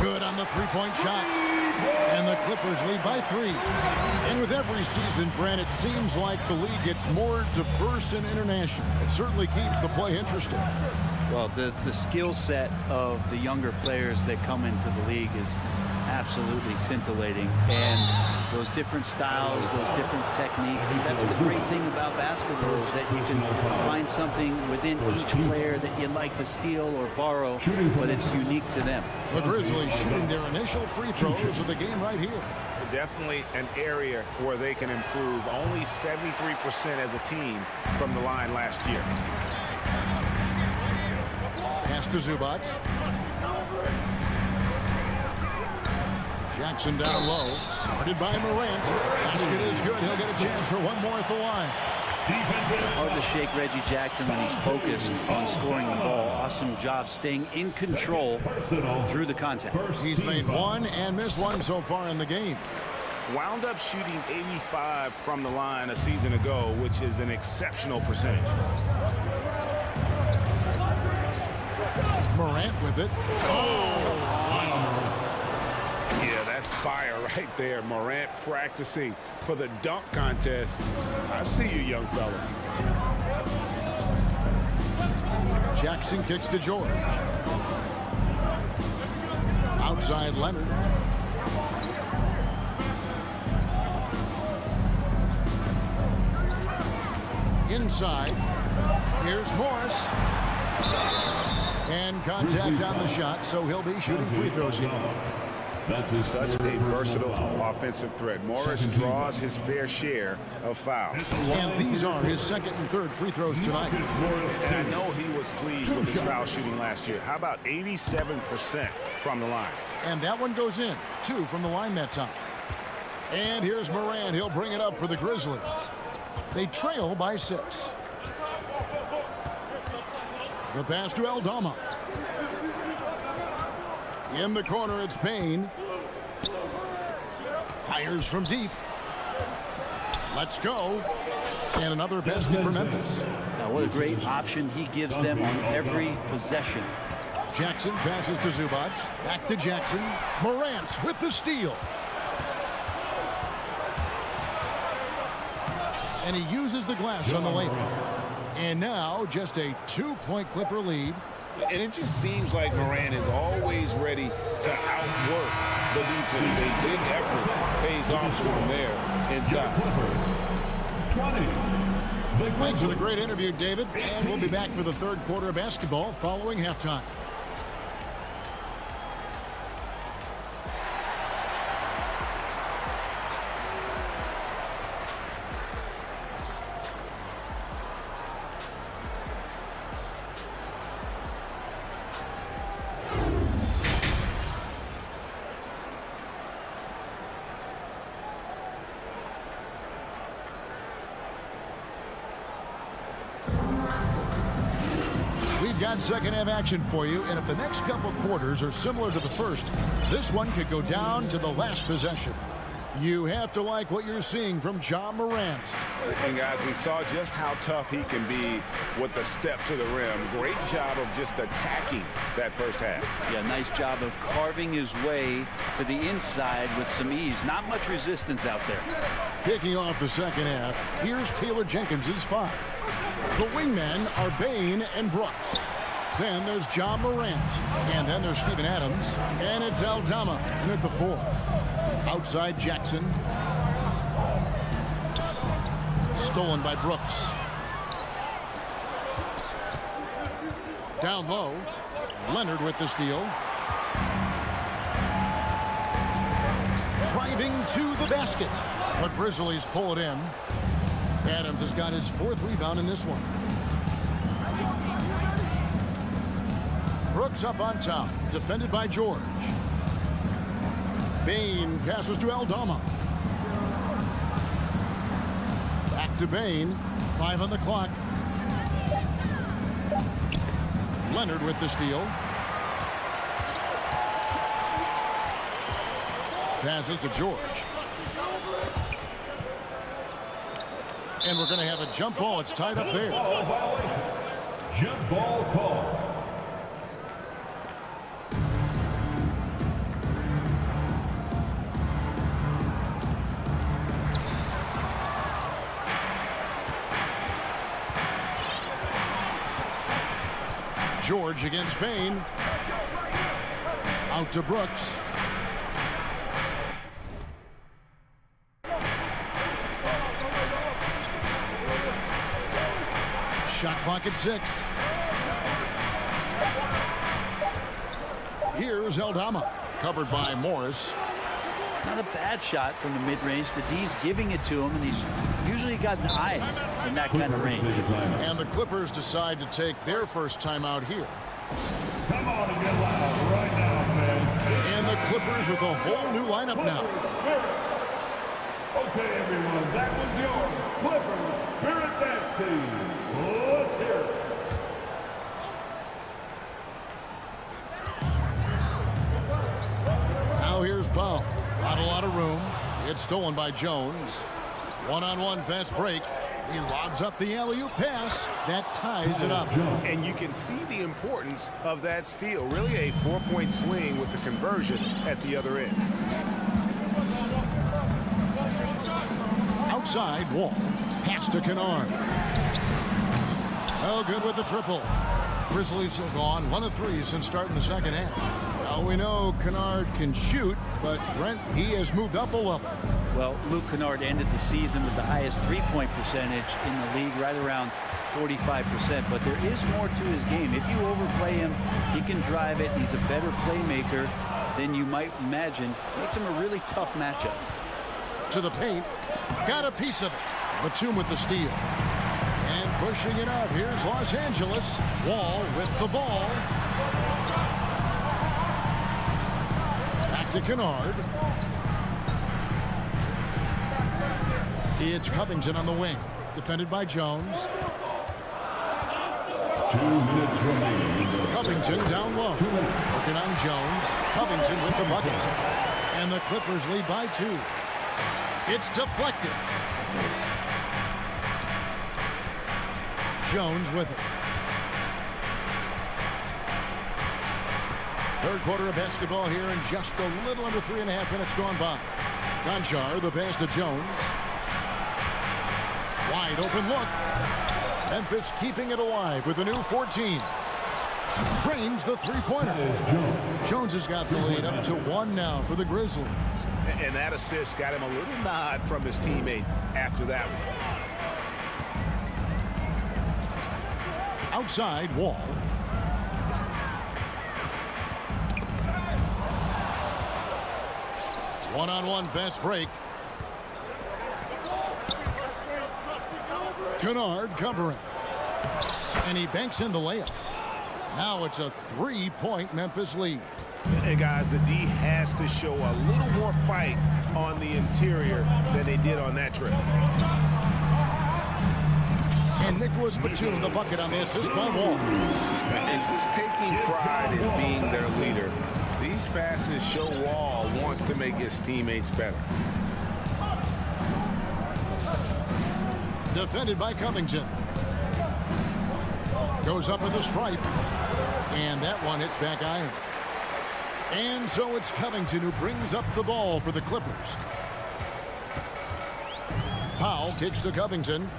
Good on the three-point shot. And the Clippers lead by 3. And with every season, Brent, it seems like the league gets more diverse and international. It certainly keeps the play interesting. Well, the skill set of the younger players that come into the league is absolutely scintillating. And those different styles, those different techniques, that's the great thing about basketball is that you can find something within each player that you like to steal or borrow, but it's unique to them. The Grizzlies shooting their initial free throws of the game right here. Definitely an area where they can improve. Only 73% as a team from the line last year. Pass to Zubac. Jackson down low. Guarded by Morant. Basket is good. He'll get a chance for one more at the line. Hard to shake Reggie Jackson when he's focused on scoring the ball. Awesome job staying in control through the contact. He's made one and missed one so far in the game. Wound up shooting 85 from the line a season ago, which is an exceptional percentage. Morant with it. Yeah, that's fire right there. Morant practicing for the dunk contest. I see you, young fella. Jackson kicks to George. Outside Leonard. Inside. Here's Morris. And contact on the shot, so he'll be shooting free throws here. Such a versatile offensive threat. Morris draws his fair share of fouls. And these are his second and third free throws tonight. And I know he was pleased with his foul shooting last year. How about 87% from the line? And that one goes in. 2 from the line that time. And here's Morant. He'll bring it up for the Grizzlies. They trail by 6. The pass to Aldama. In the corner, it's Payne. Fires from deep. Let's go. And another basket for Memphis. Now, what a great option he gives them on every possession. Jackson passes to Zubac. Back to Jackson. Morant with the steal. And he uses the glass on the layup. And now just a 2-point Clipper lead. And it just seems like Morant is always ready to outwork the defense. A big effort pays off from there inside. Thanks for the great interview, David. And we'll be back for the third quarter of basketball following halftime. Got second half action for you, and if the next couple quarters are similar to the first, this one could go down to the last possession. You have to like what you're seeing from Ja Morant. And guys, we saw just how tough he can be with the step to the rim. Great job of just attacking that first half. Yeah, nice job of carving his way to the inside with some ease. Not much resistance out there. Kicking off the second half, here's Taylor Jenkins' 5. The wingmen are Bain and Brooks. Then there's Ja Morant. And then there's Steven Adams. And it's Aldama in at the 4. Outside Jackson. Stolen by Brooks. Down low. Leonard with the steal. Driving to the basket. The Grizzlies pull it in. Adams has got his 4th rebound in this one. Brooks up on top, defended by George. Bain passes to Aldama. Back to Bain, 5 on the clock. Leonard with the steal. passes to George. And we're going to have a jump ball. It's tied up there. Jump ball call. George against Bain. Out to Brooks. Shot clock at 6. Here's Eldama. Covered by Morris. Not a bad shot from the mid-range. The D's giving it to him, and he's usually got an eye in that kind of range. And the Clippers decide to take their first timeout here. Come on and get loud right now, man. And the Clippers with a whole new lineup now. Okay, everyone, that was your Clippers Spirit Dance Team. Let's hear it. Now here's Powell. Not a lot of room. It's stolen by Jones. One-on-one fast break. He lobs up the alley-oop pass. That ties it up. And you can see the importance of that steal. Really a 4-point swing with the conversion at the other end. Outside, Wall. Pass to Kennard. Oh, good with the triple. Grizzlies have gone 1 of 3 since starting the second half. Now we know Kennard can shoot, but Brent, he has moved up a level. Well, Luke Kennard ended the season with the highest three-point percentage in the league, right around 45%. But there is more to his game. If you overplay him, he can drive it. He's a better playmaker than you might imagine. Makes him a really tough matchup. To the paint. Got a piece of it. Batum with the steal. And pushing it up. Here's Los Angeles. Wall with the ball. Back to Kennard. It's Covington on the wing. Defended by Jones. 2 minutes remaining. Covington down low. Working on Jones. Covington with the bucket. And the Clippers lead by 2. It's deflected. Jones with it. Third quarter of basketball here, and just a little under 3.5 minutes gone by. Conchar, the pass to Jones. Wide open look. Memphis keeping it alive with a new 14. Drains the three-pointer. Jones has got the lead up to 1 now for the Grizzlies. And that assist got him a little nod from his teammate after that one. Outside, Wall. One-on-one fast break. Kennard covering. And he banks in the layup. Now it's a 3-point Memphis lead. And guys, the D has to show a little more fight on the interior than they did on that trip. And Nicholas Batum the bucket on the assist by Wall. And just taking pride in being their leader. These passes show Wall wants to make his teammates better. Defended by Covington. Goes up with a stripe. And that one hits back iron. And so it's Covington who brings up the ball for the Clippers. Powell kicks to Covington.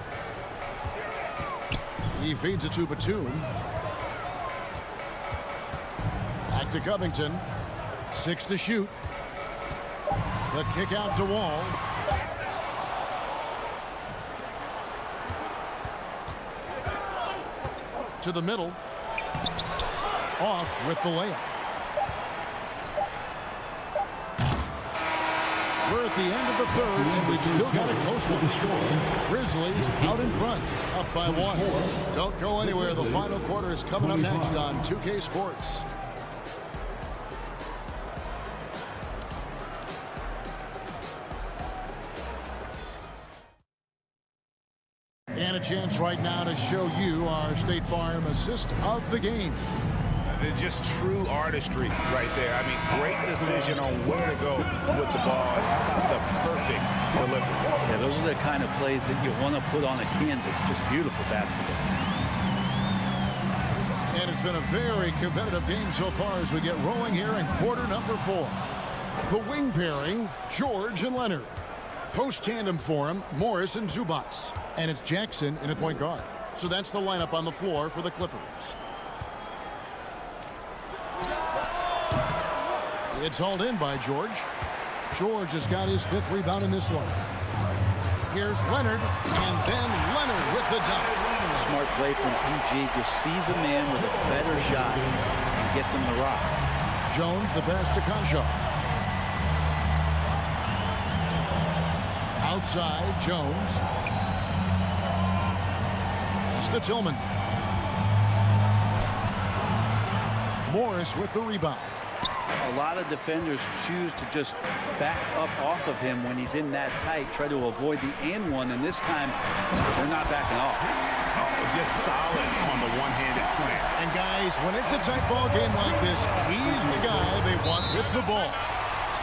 He feeds it to Batum. Back to Covington. 6 to shoot. The kick out to Wall. To the middle. Off with the layup. We're at the end of the third, and we've still got a close one. Grizzlies out in front, up by 1. Don't go anywhere. The final quarter is coming up next on 2K Sports. And a chance right now to show you our State Farm assist of the game. Just true artistry right there. I mean, great decision on where to go with the ball. How about the perfect delivery? Yeah, those are the kind of plays that you want to put on a canvas. Just beautiful basketball. And it's been a very competitive game so far as we get rolling here in quarter number 4. The wing pairing, George and Leonard. Post tandem for him, Morris and Zubac. And it's Jackson in at point guard. So that's the lineup on the floor for the Clippers. It's hauled in by George. George has got his 5th rebound in this one. Here's Leonard, and then Leonard with the dunk. Smart play from PG. Just sees a man with a better shot and gets him the rock. Jones, the pass to Concho. Outside, Jones. Pass to Tillman. Morris with the rebound. A lot of defenders choose to just back up off of him when he's in that tight, try to avoid the and one, and this time they're not backing off. Oh, just solid on the one-handed slam. And guys, when it's a tight ball game like this, he's the guy they want with the ball.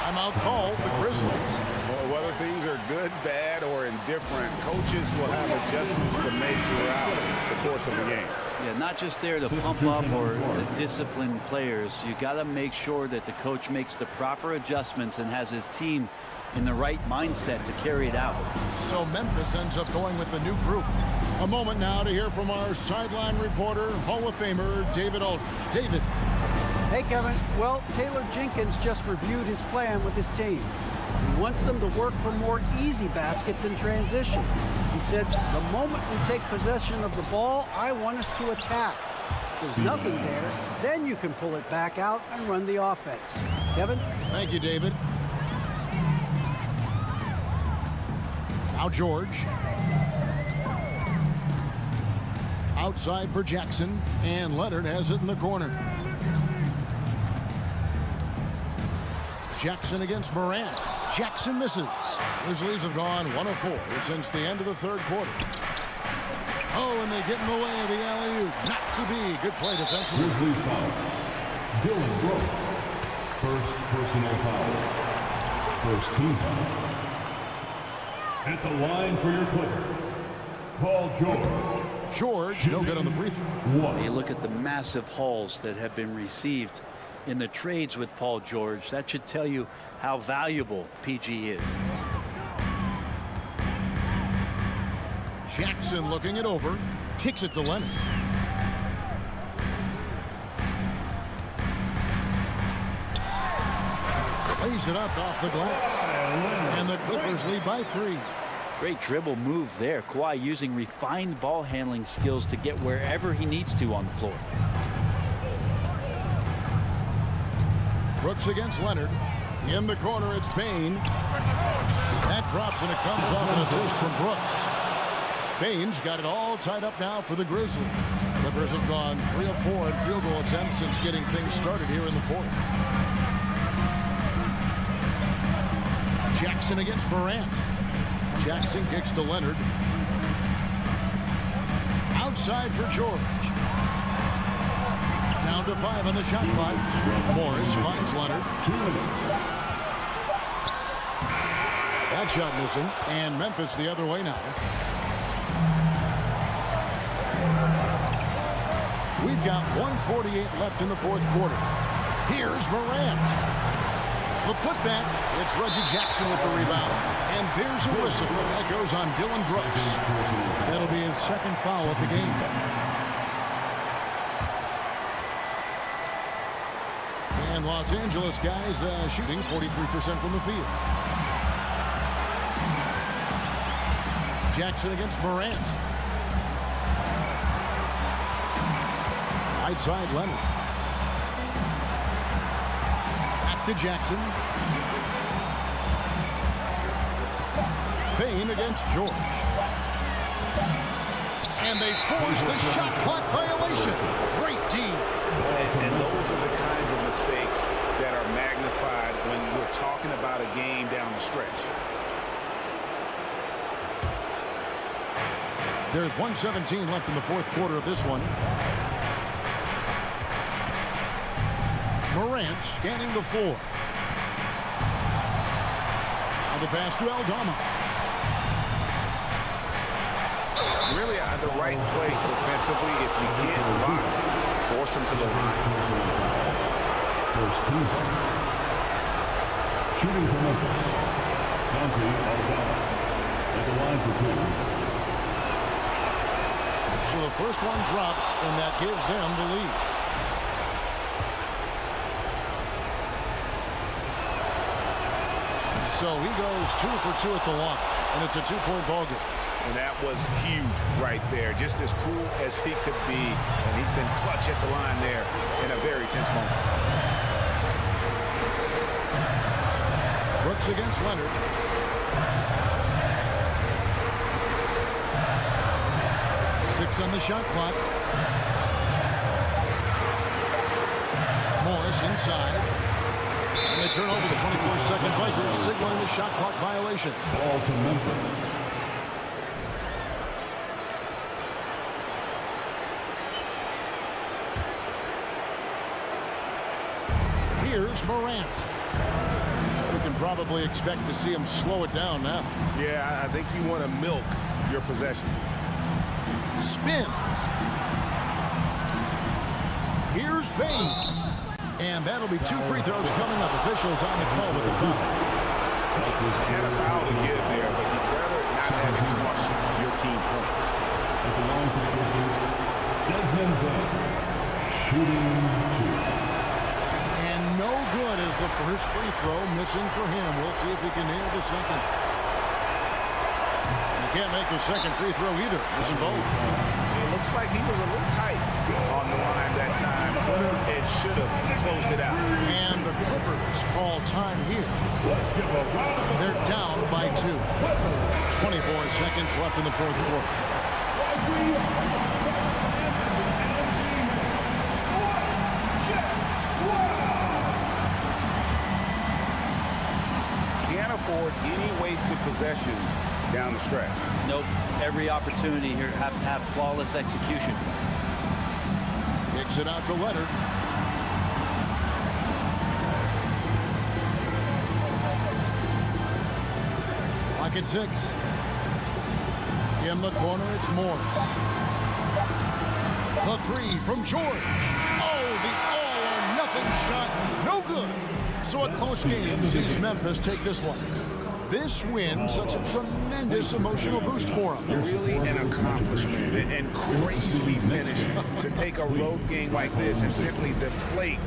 Timeout called the Grizzlies. Well, whether things are good, bad, or indifferent, coaches will have adjustments to make throughout the course of the game. Yeah, not just there to pump up or to discipline players. You got to make sure that the coach makes the proper adjustments and has his team in the right mindset to carry it out. So Memphis ends up going with the new group. A moment now to hear from our sideline reporter, Hall of Famer David Aldridge. David. Hey, Kevin. Well, Taylor Jenkins just reviewed his plan with his team. He wants them to work for more easy baskets in transition. He said, the moment we take possession of the ball, I want us to attack. If there's nothing there, then you can pull it back out and run the offense. Kevin? Thank you, David. Now George. Outside for Jackson, and Leonard has it in the corner. Jackson against Morant. Jackson misses. Grizzlies have gone 1 of 4 since the end of the 3rd quarter. Oh, and they get in the way of the alley-oop. Not to be. Good play defensively. Grizzlies foul. Dylan Brooks. First personal foul. First team foul. At the line for your Clippers, Paul George. George, no good on the free throw. You look at the massive hauls that have been received in the trades with Paul George. That should tell you how valuable PG is. Jackson looking it over. Kicks it to Leonard. Lays it up off the glass. And the Clippers lead by 3. Great dribble move there. Kawhi using refined ball handling skills to get wherever he needs to on the floor. Brooks against Leonard. In the corner, it's Bain. That drops, and it comes off an assist from Brooks. Bain's got it all tied up now for the Grizzlies. Clippers have gone 3 of 4 in field goal attempts since getting things started here in the 4th. Jackson against Morant. Jackson kicks to Leonard. Outside for George. Down to 5 on the shot clock. Morris finds Leonard. That shot missing. And Memphis the other way now. We've got 1:48 left in the 4th quarter. Here's Morant. The putback. It's Reggie Jackson with the rebound. And there's a whistle. That goes on Dylan Brooks. That'll be his 2nd foul of the game. And Los Angeles guys shooting 43% from the field. Jackson against Morant. Right side, Leonard. Back to Jackson. Payne against George. And they force the shot clock violation. Great team. And those are the kinds of mistakes that are magnified when we're talking about a game down the stretch. There's 1:17 left in the 4th quarter of this one. Morant scanning the floor. On the pass to Aldama. Really the right play defensively. If you can't block, force him to the line. First team. Shooting for Memphis. Santi Aldama at the line for 2. So the first one drops, and that gives them the lead. So he goes 2 for 2 at the line, and it's a 2-point ball game. And that was huge right there. Just as cool as he could be. And he's been clutch at the line there in a very tense moment. Brooks against Leonard. Six on the shot clock. Morris inside. And they turn over the 24-second buzzer, signaling the shot clock violation. Ball to Memphis. Here's Morant. We can probably expect to see him slow it down now. Yeah, I think you want to milk your possessions. Spins. Here's Baines. And that'll be 2 free throws coming up. Officials on the call with the foul. Had a foul to give there, but you'd rather not have it crush your team points. At the line for the Grizzlies, Desmond Bain, shooting 2. And no good as the first free throw missing for him. We'll see if he can nail the second. He can't make the second free throw either. Missing both. It looks like he was a little tight on the line that time. It should have closed it out. And the Clippers call time here. They're down by 2. 24 seconds left in the fourth quarter. Can't afford any wasted possessions down the stretch. Nope. Every opportunity here have to have flawless execution. Kicks it out to Leonard. Clock at 6. In the corner, it's Morris. The 3 from George. Oh, the all-or-nothing shot. No good. So a close game sees Memphis take this one. This win, such a tremendous emotional boost for them. Really an accomplishment and crazy finish to take a road game like this and simply deflate.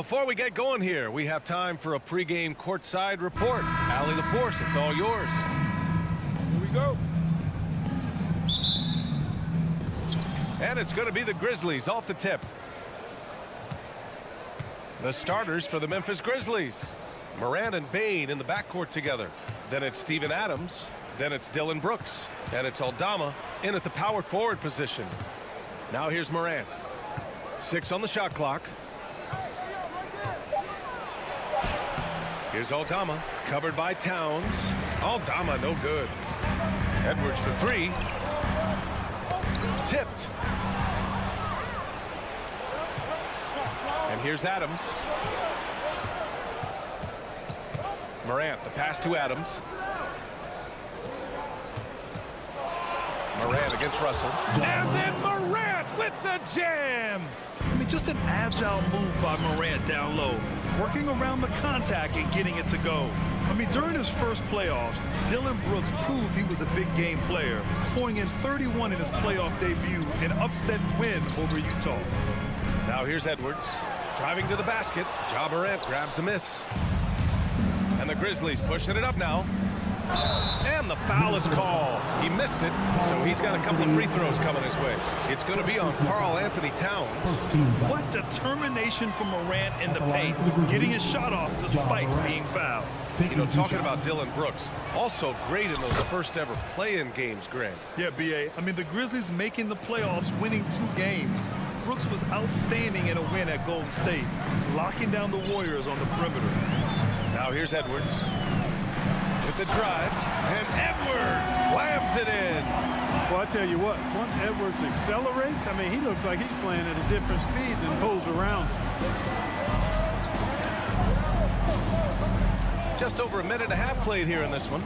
before we get going here, we have time for a pregame courtside report. Allie LaForce, it's all yours. Here we go. And it's going to be the Grizzlies off the tip. The starters for the Memphis Grizzlies. Morant and Bane in the backcourt together. Then it's Steven Adams. Then it's Dylan Brooks. And it's Aldama in at the power forward position. Now here's Morant. 6 on the shot clock. Here's Aldama, covered by Towns. Aldama, no good. Edwards for 3. Tipped. And here's Adams. Morant, the pass to Adams. Morant against Russell. And then Morant with the jam. I mean, just an agile move by Morant down low, working around the contact and getting it to go. I mean, during his first playoffs, Dylan Brooks proved he was a big game player, pouring in 31 in his playoff debut, an upset win over Utah. Now here's Edwards, driving to the basket. Ja Morant grabs the miss. And the Grizzlies pushing it up now. And the foul is called. He missed it, so he's got a couple of free throws coming his way. It's going to be on Karl Anthony Towns. What determination from Morant in the paint, getting his shot off despite being fouled. You know, talking about Dylan Brooks, also great in those first ever play-in games, Grant. Yeah, B.A. I mean, the Grizzlies making the playoffs, winning 2 games. Brooks was outstanding in a win at Golden State, locking down the Warriors on the perimeter. Now here's Edwards. With the drive, and Edwards slams it in. Well, I tell you what, once Edwards accelerates, I mean, he looks like he's playing at a different speed than goes around him. Just over a minute and a half played here in this one.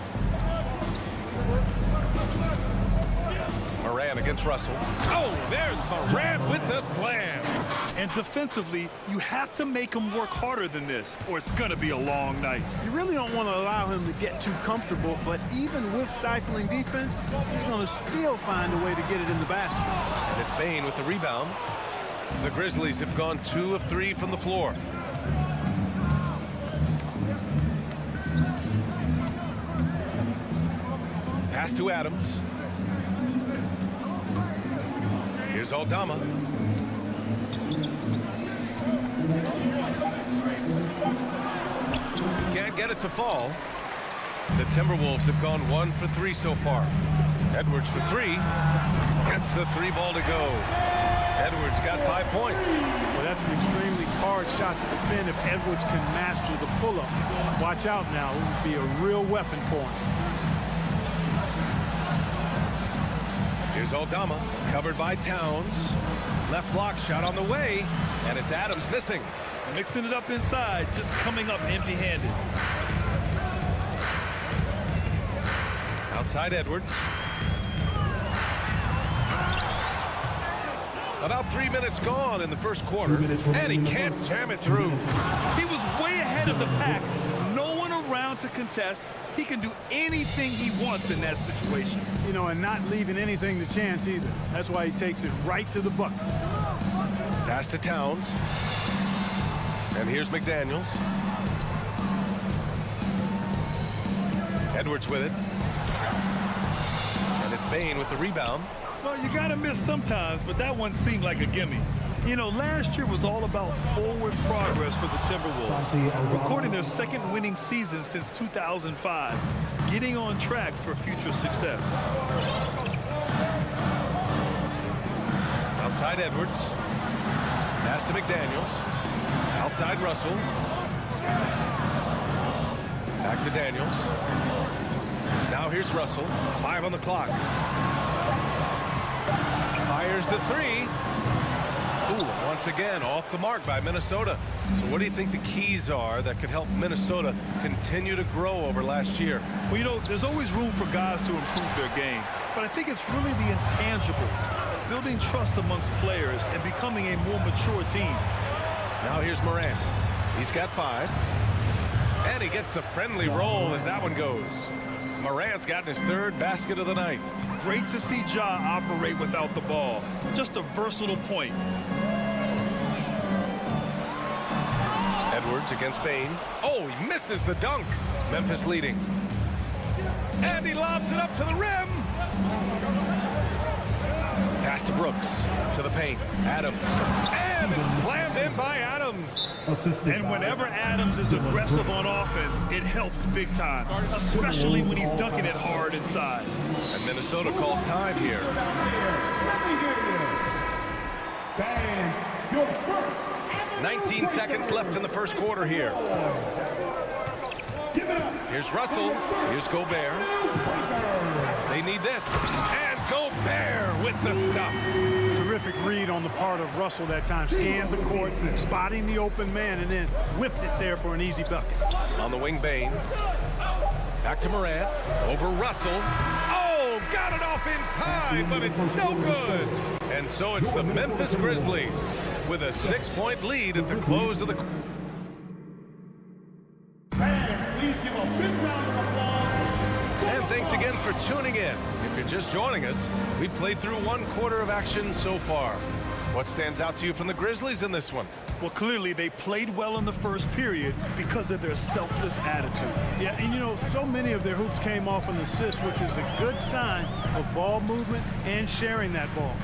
Morant against Russell. Oh, there's Morant with the slam. And defensively, you have to make him work harder than this, or it's going to be a long night. You really don't want to allow him to get too comfortable, but even with stifling defense, he's going to still find a way to get it in the basket. And it's Bane with the rebound. The Grizzlies have gone 2 of 3 from the floor. Pass to Adams. Here's Aldama. Can't get it to fall. The Timberwolves have gone 1 for 3 so far. Edwards for 3. Gets the 3 ball to go. Edwards got 5 points. Well, that's an extremely hard shot to defend if Edwards can master the pull-up. Watch out now. It would be a real weapon for him. Here's Aldama, covered by Towns. Left block shot on the way, and it's Adams missing. Mixing it up inside, just coming up empty-handed. Outside Edwards. About 3 minutes gone in the first quarter, and he can't jam it through. He was way ahead of the pack. No one around to contest. He can do anything he wants in that situation. You know, and not leaving anything to chance either. That's why he takes it right to the bucket. Pass to Towns. And here's McDaniels. Edwards with it. And it's Bane with the rebound. Well, you got to miss sometimes, but that one seemed like a gimme. You know, last year was all about forward progress for the Timberwolves, recording their 2nd winning season since 2005, getting on track for future success. Outside Edwards. Pass to McDaniels. Outside Russell. Back to Daniels. Now here's Russell. 5 on the clock. Fires the 3. Ooh, once again, off the mark by Minnesota. So what do you think the keys are that could help Minnesota continue to grow over last year? Well, you know, there's always room for guys to improve their game. But I think it's really the intangibles, building trust amongst players and becoming a more mature team. Now here's Morant. He's got 5. And he gets the friendly roll as that one goes. Morant's gotten his 3rd basket of the night. Great to see Ja operate without the ball. Just a versatile point. Edwards against Bain. Oh, he misses the dunk. Memphis leading. And he lobs it up to the rim. Pass to Brooks, to the paint. Adams. And it's slammed in by Adams. And whenever Adams is aggressive on offense, it helps big time, especially when he's dunking it hard inside. And Minnesota calls time here. 19 seconds left in the first quarter here. Here's Russell. Here's Gobert. They need this. And Gobert with the stuff. Terrific read on the part of Russell that time. Scanned the court, spotting the open man, and then whipped it there for an easy bucket. On the wing, Bain. Back to Morant. Over Russell. Oh, got it off in time, but it's no good. And so it's the Memphis Grizzlies with a 6-point lead at the close of the... And thanks again for tuning in. If you're just joining us, we've played through one quarter of action so far. What stands out to you from the Grizzlies in this one? Well, clearly they played well in the first period because of their selfless attitude. Yeah, and you know, so many of their hoops came off an assist, which is a good sign of ball movement and sharing that ball.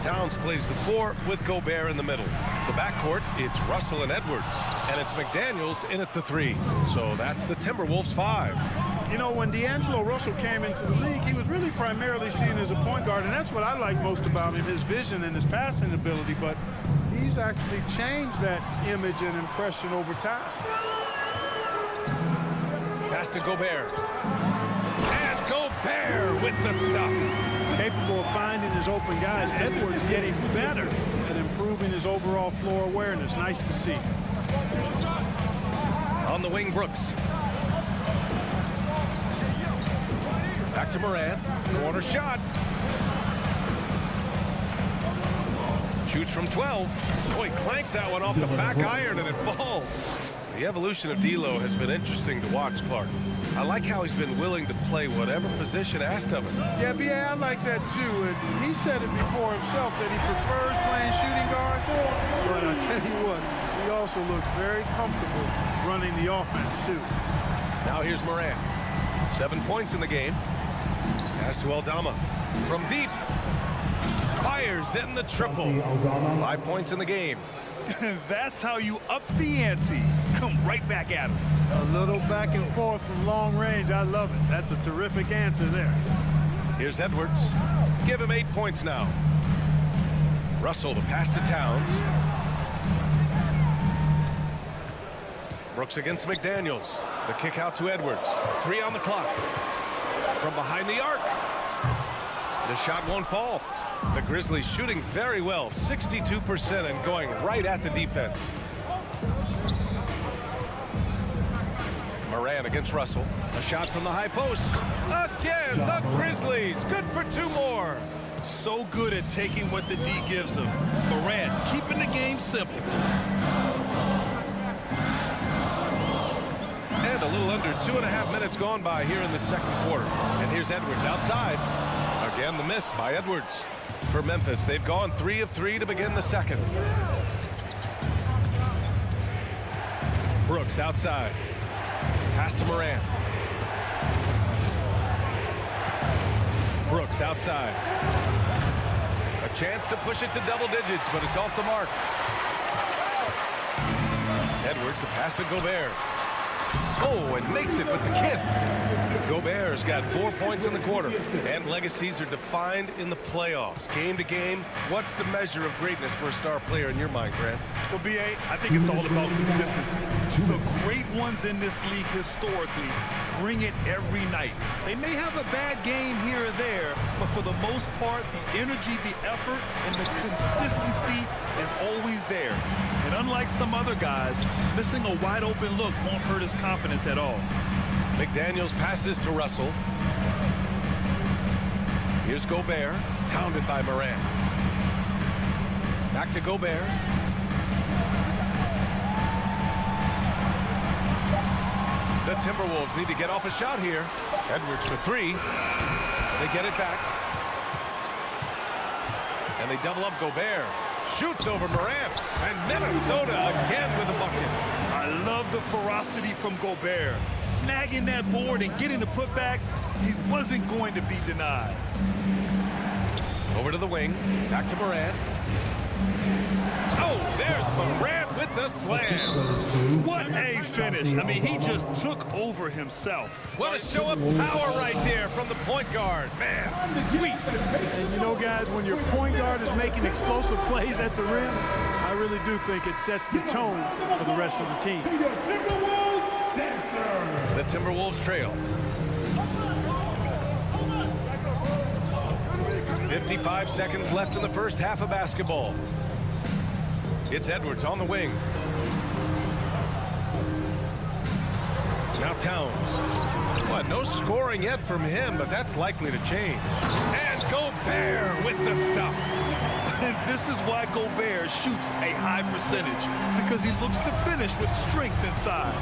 Towns plays the 4 with Gobert in the middle. The backcourt, it's Russell and Edwards. And it's McDaniels in at the 3. So that's the Timberwolves 5. You know, when D'Angelo Russell came into the league, he was really primarily seen as a point guard, and that's what I like most about him, his vision and his passing ability. But he's actually changed that image and impression over time. Pass to Gobert. And Gobert with the stuff. Capable of finding his open guys. Edwards getting better at improving his overall floor awareness. Nice to see. On the wing, Brooks. Back to Morant. Corner shot. Shoots from 12. Oh, he clanks that one off the back iron and it falls. The evolution of D'Lo has been interesting to watch, Clark. I like how he's been willing to play whatever position asked of him. Yeah, B.A., I like that too. And he said it before himself that he prefers playing shooting guard. But I tell you what, he also looks very comfortable running the offense too. Now here's Morant. 7 points in the game. Pass to Aldama. From deep. Fires in the triple. 5 points in the game. That's how you up the ante. Come right back at him. A little back and forth from long range. I love it. That's a terrific answer there. Here's Edwards. Give him 8 points now. Russell, the pass to Towns. Brooks against McDaniels. The kick out to Edwards. 3 on the clock. From behind the arc. The shot won't fall. The Grizzlies shooting very well, 62% and going right at the defense. Morant against Russell. A shot from the high post. Again, the Grizzlies. Good for 2 more. So good at taking what the D gives him. Morant keeping the game simple. And a little under 2.5 minutes gone by here in the second quarter. And here's Edwards outside. Again, the miss by Edwards. For Memphis, they've gone 3 of 3 to begin the second. Brooks outside. Pass to Morant. Brooks outside. A chance to push it to double digits, but it's off the mark. Edwards, the pass to Gobert. Oh, and makes it with the kiss. Gobert's got 4 points in the quarter, and legacies are defined in the playoffs. Game to game, what's the measure of greatness for a star player in your mind, Grant? Well, B.A., I think it's all about consistency. The great ones in this league historically bring it every night. They may have a bad game here or there, but for the most part, the energy, the effort, and the consistency is always there. And unlike some other guys, missing a wide open look won't hurt his confidence at all. McDaniels passes to Russell. Here's Gobert, pounded by Morant. Back to Gobert. The Timberwolves need to get off a shot here. Edwards for 3. They get it back. And they double up Gobert. Shoots over Morant. And Minnesota again with a bucket. I love the ferocity from Gobert. Snagging that board and getting the putback, he wasn't going to be denied. Over to the wing, back to Morant. Oh, there's Morant with the slam. What a finish. I mean, he just took over himself. What a show of power right there from the point guard. Man, sweet. And you know, guys, when your point guard is making explosive plays at the rim, I really do think it sets the tone for the rest of the team. The Timberwolves trail. 55 seconds left in the first half of basketball. It's Edwards on the wing. Now Towns. What, no scoring yet from him, but that's likely to change. And Gobert with the stuff. And this is why Gobert shoots a high percentage, because he looks to finish with strength inside.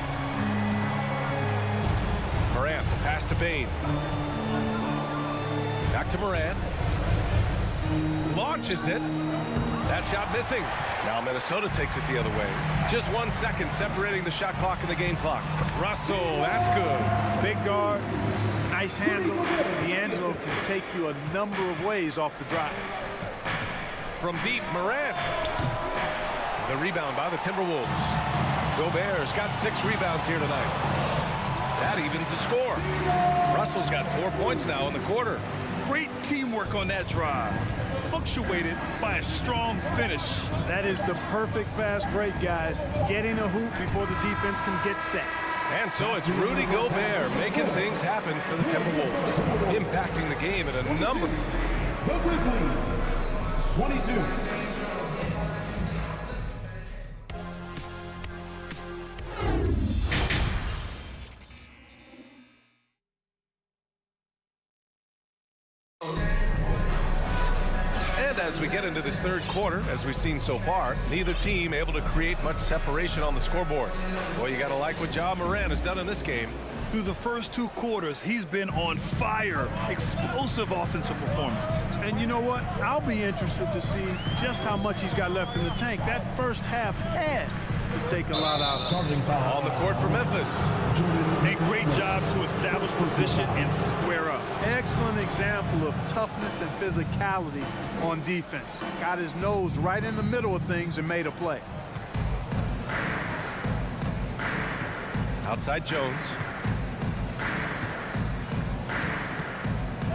Morant, the pass to Bane. Back to Morant. Launches it. That shot missing. Now Minnesota takes it the other way. Just 1 second separating the shot clock and the game clock. Russell, that's good. Big guard, nice handle. D'Angelo can take you a number of ways off the drive. From deep, Morant. The rebound by the Timberwolves. Gobert's got 6 rebounds here tonight. That evens the score. Russell's got 4 points now in the quarter. Great teamwork on that drive. Punctuated by a strong finish. That is the perfect fast break, guys. Getting a hoop before the defense can get set. And so it's Rudy Gobert making things happen for the Timberwolves, impacting the game at a number. The Grizzlies, 22. As we get into this third quarter, as we've seen so far, neither team able to create much separation on the scoreboard. Boy, you got to like what Ja Morant has done in this game. Through the first 2 quarters, he's been on fire. Explosive offensive performance. And you know what? I'll be interested to see just how much he's got left in the tank. That first half had to take a lot out of him. On the court for Memphis. A great job to establish position and square up. Excellent example of toughness and physicality on defense. Got his nose right in the middle of things and made a play. Outside Jones.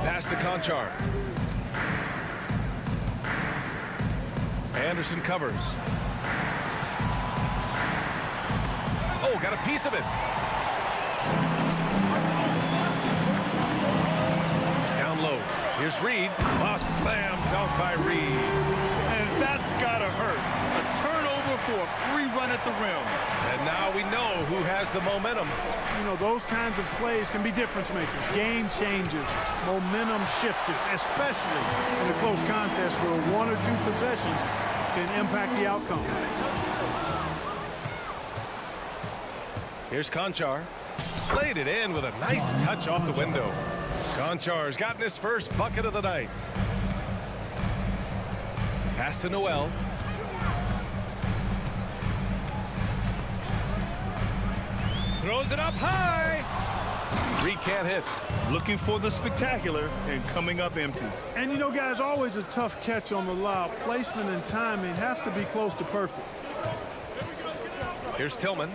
Pass to Conchar. Anderson covers. Oh, got a piece of it. Down low. Here's Reed. A slam dunk by Reed. And that's got to hurt. A turnover for a free run at the rim. And now we know who has the momentum. You know, those kinds of plays can be difference makers, game changers, momentum shifters, especially in a close contest where 1 or 2 possessions can impact the outcome. Here's Conchar. Played it in with a nice touch off the window. Conchar's gotten his first bucket of the night. Pass to Noel. Throws it up high. Reed can't hit. Looking for the spectacular and coming up empty. And you know, guys, always a tough catch on the lob. Placement and timing have to be close to perfect. Here's Tillman.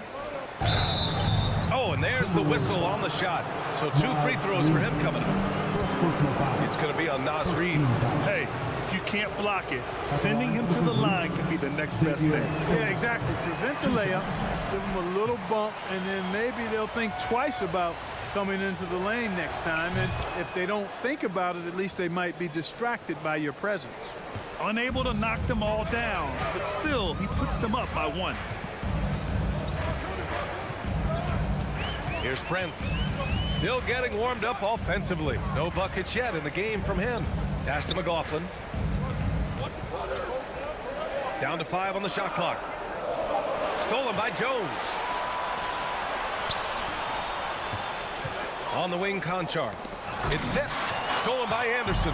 Oh, and there's the whistle on the shot. So 2 free throws for him coming up. It's going to be on Nas Reed. Hey, if you can't block it, sending him to the line can be the next best thing. Yeah, exactly. Prevent the layup, give him a little bump, and then maybe they'll think twice about coming into the lane next time. And if they don't think about it, at least they might be distracted by your presence. Unable to knock them all down, but still, he puts them up by 1. Here's Prince. Still getting warmed up offensively. No buckets yet in the game from him. Pass to McLaughlin. Down to 5 on the shot clock. Stolen by Jones. On the wing, Conchar. It's tipped. Stolen by Anderson.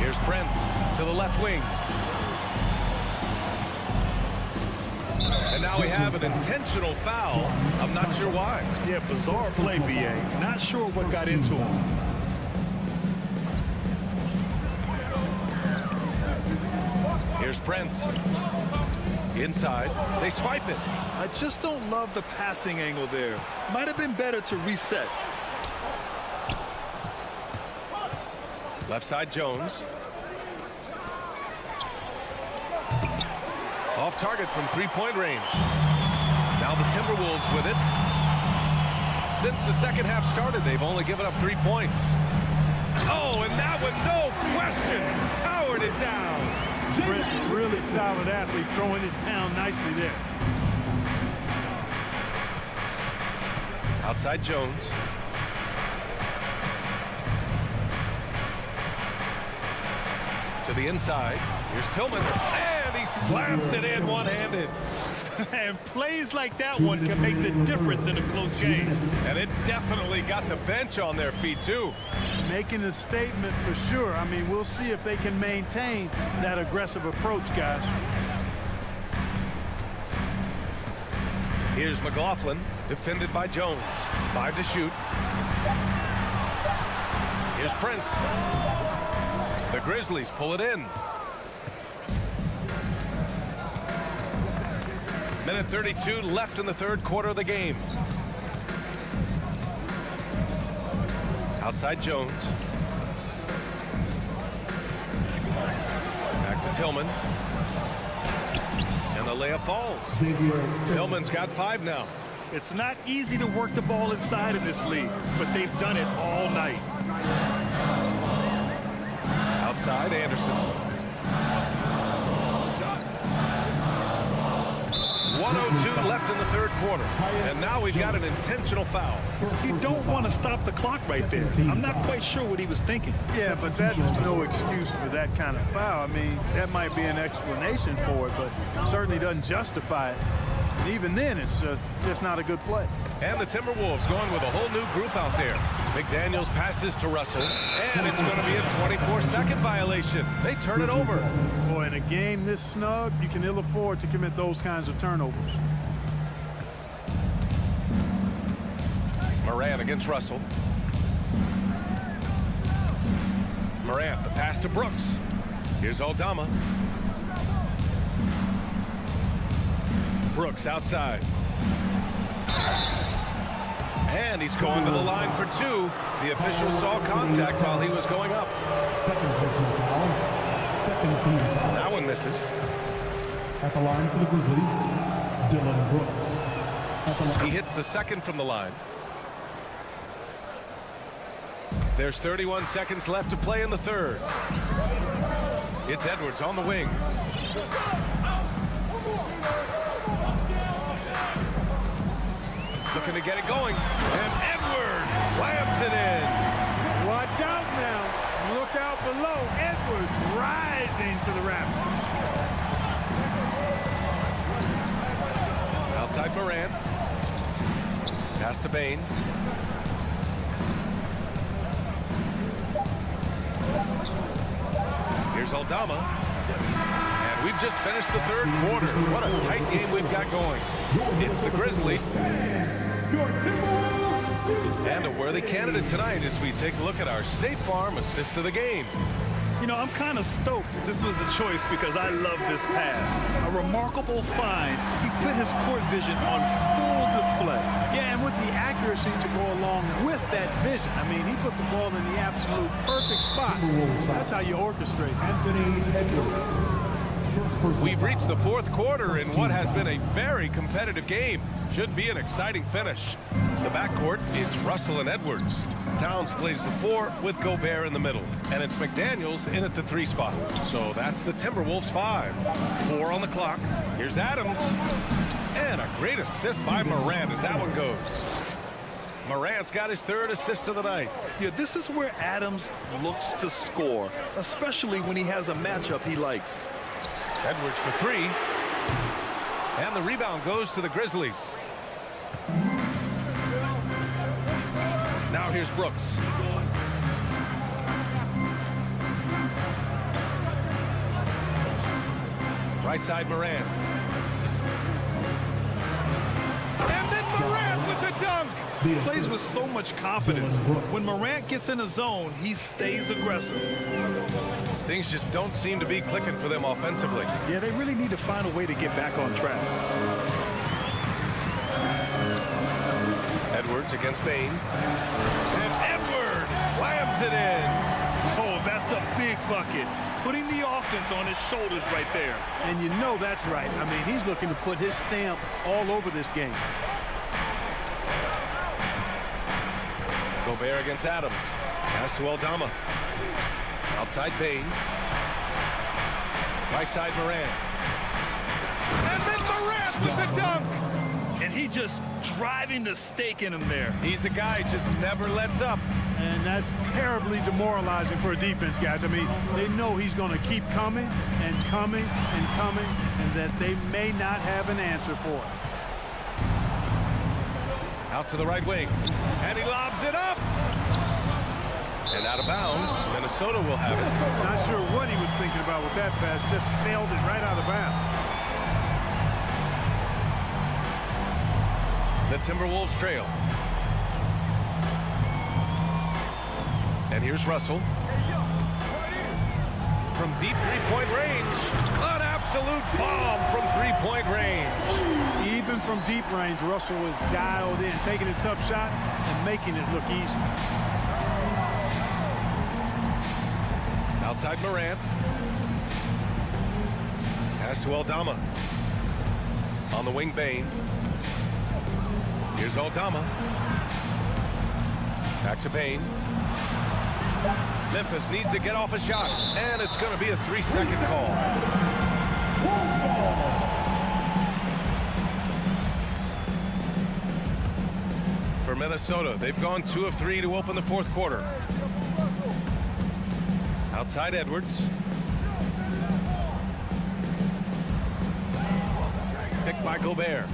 Here's Prince to the left wing. And now we have an intentional foul. I'm not sure why. Yeah, bizarre play, BA. Not sure what got into him. Here's Prince. Inside. They swipe it. I just don't love the passing angle there. Might have been better to reset. Left side Jones. Off target from three-point range. Now the Timberwolves with it. Since the second half started, they've only given up 3 points. Oh, and that one, no question, powered it down. Prince is really solid athlete, throwing it down nicely there. Outside Jones. To the inside. Here's Tillman. And he slams it in one-handed. And plays like that one can make the difference in a close game. And it definitely got the bench on their feet, too. Making a statement for sure. I mean, we'll see if they can maintain that aggressive approach, guys. Here's McLaughlin, defended by Jones. 5 to shoot. Here's Prince. The Grizzlies pull it in. Minute 32 left in the third quarter of the game. Outside Jones. Back to Tillman. And the layup falls. Tillman's got 5 now. It's not easy to work the ball inside in this league, but they've done it all night. Outside Anderson. 1:02 left in the third quarter. And now we've got an intentional foul. You don't want to stop the clock right there. I'm not quite sure what he was thinking. Yeah, but that's no excuse for that kind of foul. I mean, that might be an explanation for it, but certainly doesn't justify it. And even then, it's just not a good play. And the Timberwolves going with a whole new group out there. McDaniels passes to Russell, and it's going to be a 24-second violation. They turn it over. Boy, in a game this snug, you can ill afford to commit those kinds of turnovers. Morant against Russell. Morant, the pass to Brooks. Here's Aldama. Brooks outside. And he's going to the line for 2. The official saw contact while he was going up. Second personal foul. Second team foul. That one misses. At the line for the Grizzlies, Dylan Brooks. He hits the second from the line. There's 31 seconds left to play in the third. It's Edwards on the wing. Looking to get it going. And Edwards slams it in. Watch out now. Look out below. Edwards rising to the rafters. Outside Morant. Pass to Bain. Here's Aldama. And we've just finished the third quarter. What a tight game we've got going. It's the Grizzlies. And a worthy candidate tonight as we take a look at our State Farm assist of the game. You know, I'm kind of stoked this was a choice because I love this pass. A remarkable find. He put his court vision on full display. Yeah, and with the accuracy to go along with that vision. I mean, he put the ball in the absolute perfect spot. That's how you orchestrate. Anthony Edwards. We've reached the fourth quarter in what has been a very competitive game. Should be an exciting finish. The backcourt is Russell and Edwards. Towns plays the 4 with Gobert in the middle. And it's McDaniels in at the 3 spot. So that's the Timberwolves 5. 4 on the clock. Here's Adams. And a great assist by Morant as that one goes. Morant's got his 3rd assist of the night. Yeah, this is where Adams looks to score, especially when he has a matchup he likes. Edwards for 3. And the rebound goes to the Grizzlies. Now here's Brooks. Right side Morant. And then Morant with the dunk. He plays with so much confidence. When Morant gets in a zone, he stays aggressive. Things just don't seem to be clicking for them offensively. Yeah, they really need to find a way to get back on track. Edwards against Bain. And Edwards slams it in. Oh, that's a big bucket. Putting the offense on his shoulders right there. And you know that's right. I mean, he's looking to put his stamp all over this game. Gobert against Adams. Pass to Aldama. Outside Bain. Right side Morant. And then Morant with the dunk. And he just driving the stake in him there. He's a guy who just never lets up. And that's terribly demoralizing for a defense, guys. I mean, they know he's going to keep coming and coming and coming, and that they may not have an answer for it. Out to the right wing. And he lobs it up. And out of bounds. Minnesota will have it. Not sure what he was thinking about with that pass. Just sailed it right out of bounds. The Timberwolves trail. And here's Russell. From deep three-point range. An absolute bomb from three-point range. Even from deep range, Russell is dialed in, taking a tough shot and making it look easy. Outside Morant. Pass to Aldama. On the wing, Bain. Here's Aldama. Back to Bain. Memphis needs to get off a shot, and it's going to be a 3-second call. For Minnesota, they've gone 2 of 3 to open the fourth quarter. Outside Edwards. Picked by Gobert.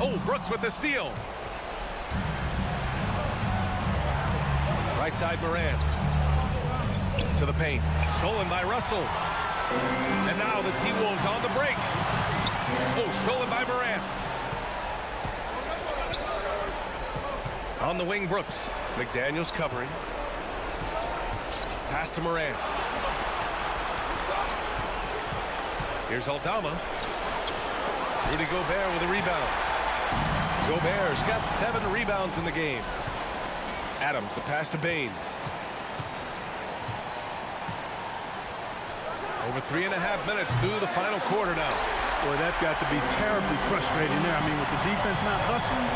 Oh, Brooks with the steal. Right side Morant. To the paint. Stolen by Russell. And now the T-Wolves on the break. Oh, stolen by Morant. On the wing, Brooks. McDaniels covering. Pass to Morant. Here's Aldama. Rudy Gobert with a rebound. Gobert's got 7 rebounds in the game. Adams, the pass to Bain. Over 3.5 minutes through the final quarter now. Boy, that's got to be terribly frustrating there. I mean, with the defense not hustling,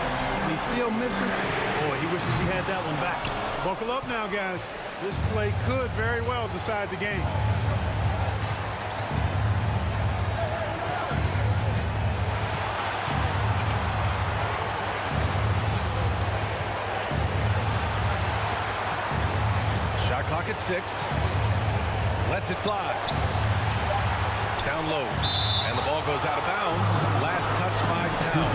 and he still misses. Boy, he wishes he had that one back. Buckle up now, guys. This play could very well decide the game. Shot clock at 6. Lets it fly. Down low. And the ball goes out of bounds. Last touch by Towns.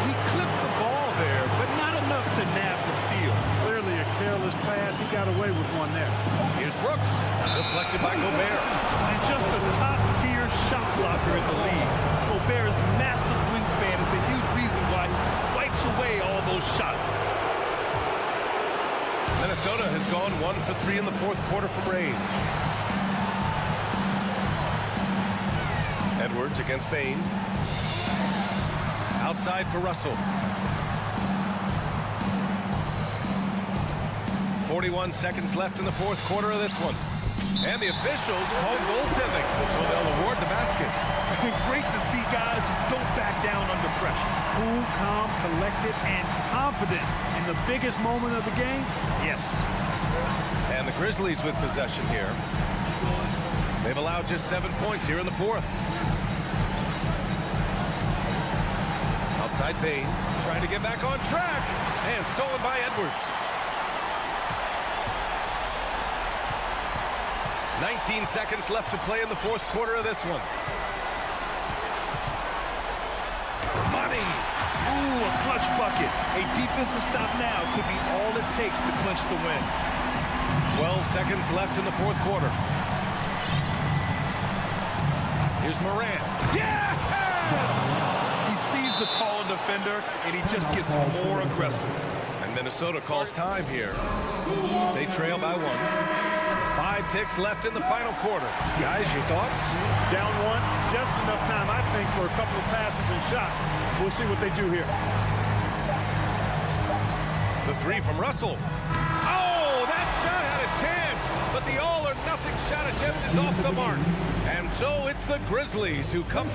He clipped the ball there, but not enough to nab the steal. Clearly a careless pass. He got away with one there. Here's Brooks. Deflected by Gobert. And just a top-tier shot blocker in the league. Gobert's massive wingspan is a huge reason why he wipes away all those shots. Minnesota has gone 1 for 3 in the fourth quarter from range. Edwards against Bain. Outside for Russell. 41 seconds left in the fourth quarter of this one. And the officials call goaltending, so they'll award the basket. Great to see guys who don't back down under pressure. Cool, calm, collected, and confident in the biggest moment of the game. Yes. And the Grizzlies with possession here. They've allowed just 7 points here in the fourth. Outside Bain, trying to get back on track, and stolen by Edwards. 19 seconds left to play in the fourth quarter of this one. Money! Ooh, a clutch bucket. A defensive stop now could be all it takes to clinch the win. 12 seconds left in the fourth quarter. Here's Morant. Yeah! defender, and he just gets more aggressive. And Minnesota calls time here. They trail by 1. 5 ticks left in the final quarter. Guys, your thoughts? Down 1, just enough time, I think, for a couple of passes and shot. We'll see what they do here. The 3 from Russell. Oh, that shot had a chance, but the all-or-nothing shot attempt is off the mark. And so it's the Grizzlies who come...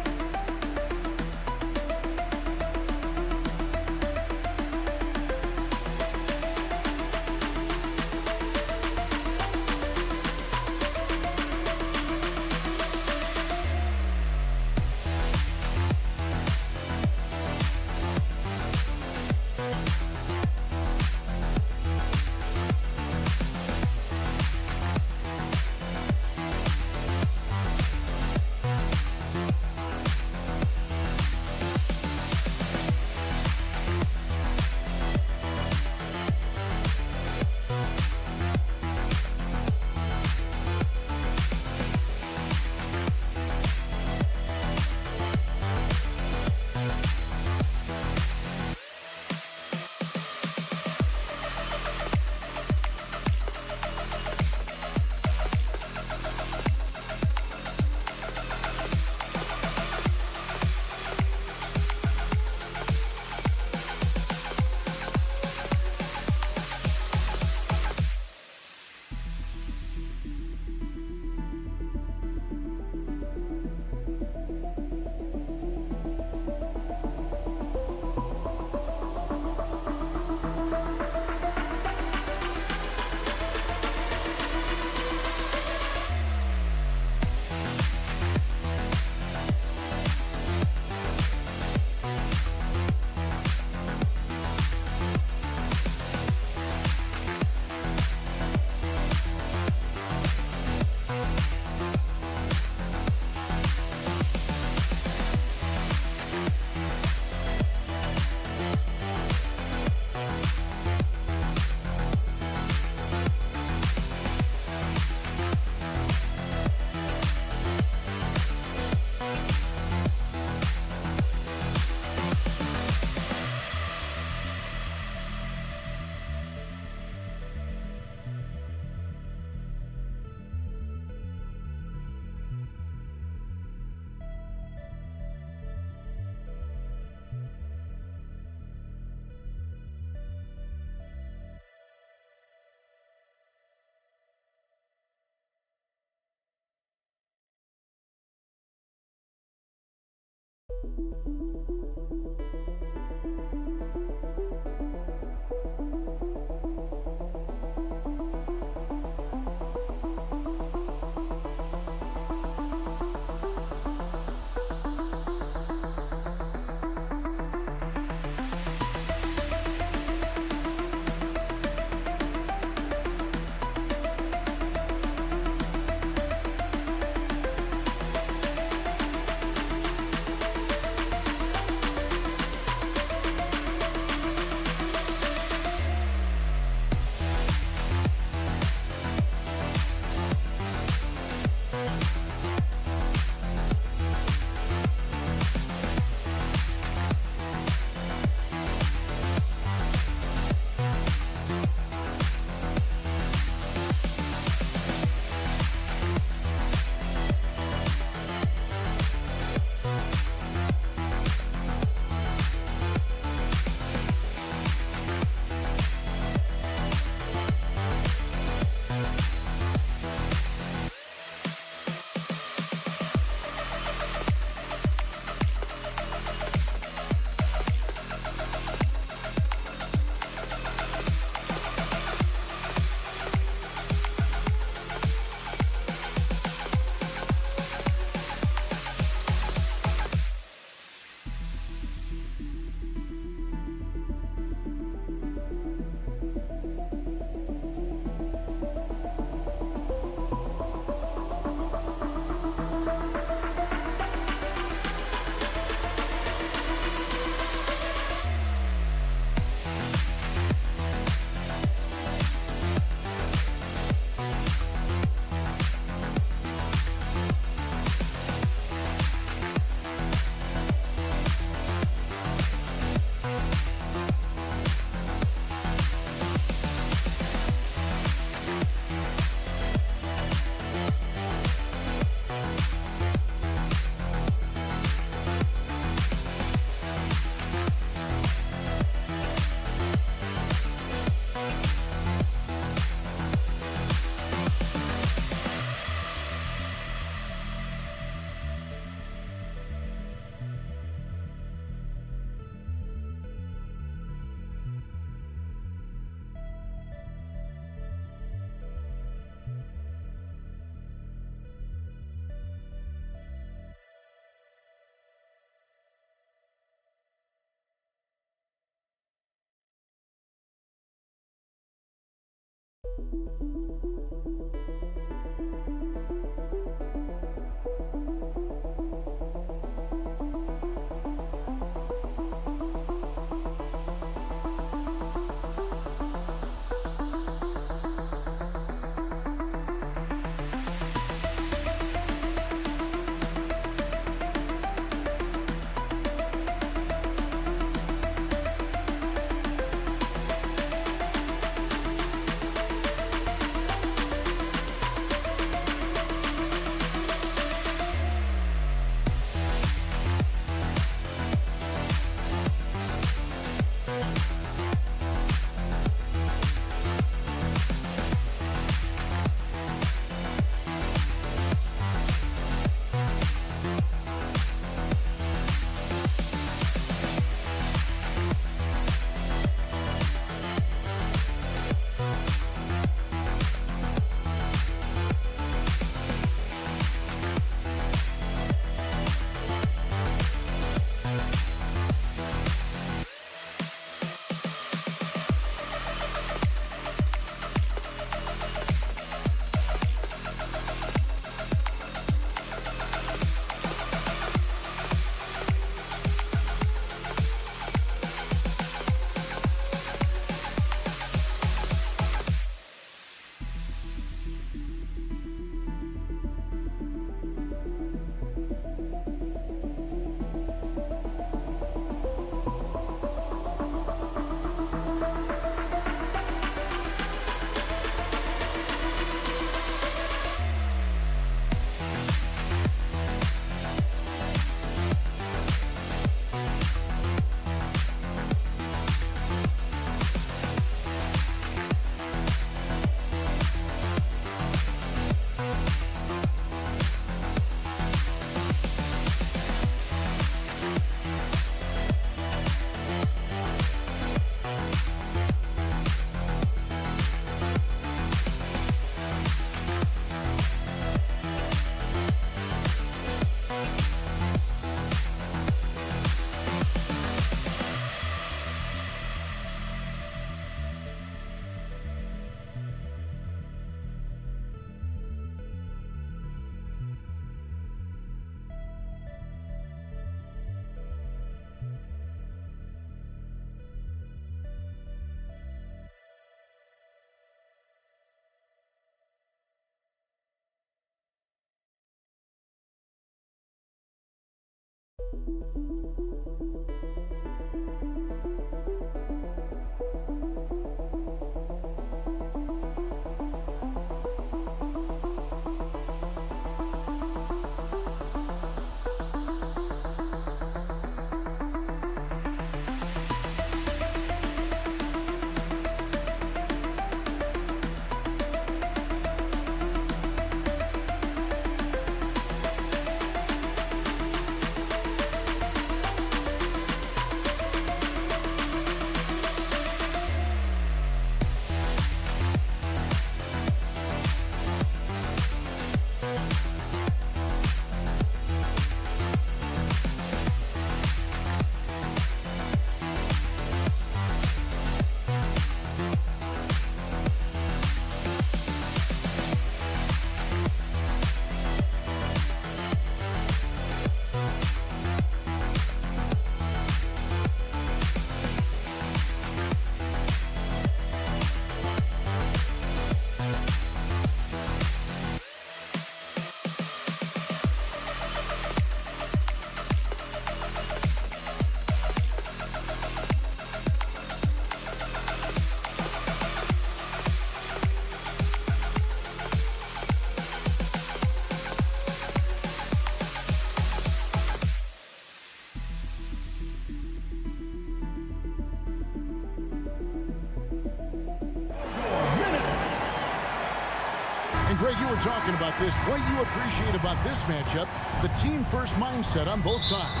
Greg, you were talking about this. What you appreciate about this matchup, the team-first mindset on both sides.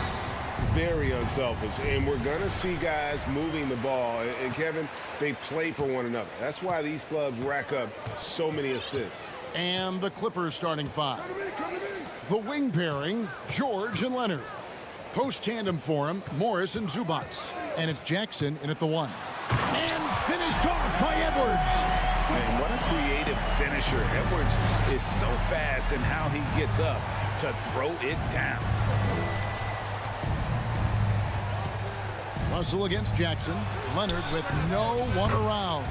Very unselfish, and we're going to see guys moving the ball. And, Kevin, they play for one another. That's why these clubs rack up so many assists. And the Clippers starting five. The wing pairing, George and Leonard. Post tandem for him, Morris and Zubac. And it's Jackson in at the one. And finished off by Edwards. And what a creative finisher. Edwards is so fast in how he gets up to throw it down. Russell against Jackson. Leonard with no one around.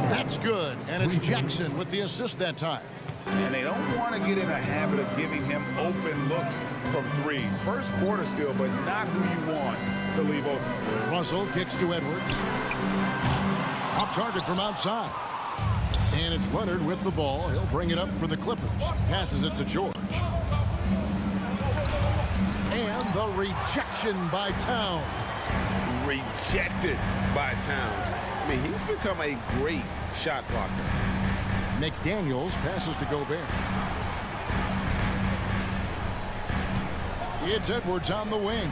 That's good, and it's Jackson with the assist that time. And they don't want to get in a habit of giving him open looks from three. First quarter still, but not who you want to leave open. Russell kicks to Edwards. Off target from outside. And it's Leonard with the ball. He'll bring it up for the Clippers. Passes it to George. And the rejection by Towns. Rejected by Towns. I mean, he's become a great shot blocker. McDaniels passes to Gobert. It's Edwards on the wing.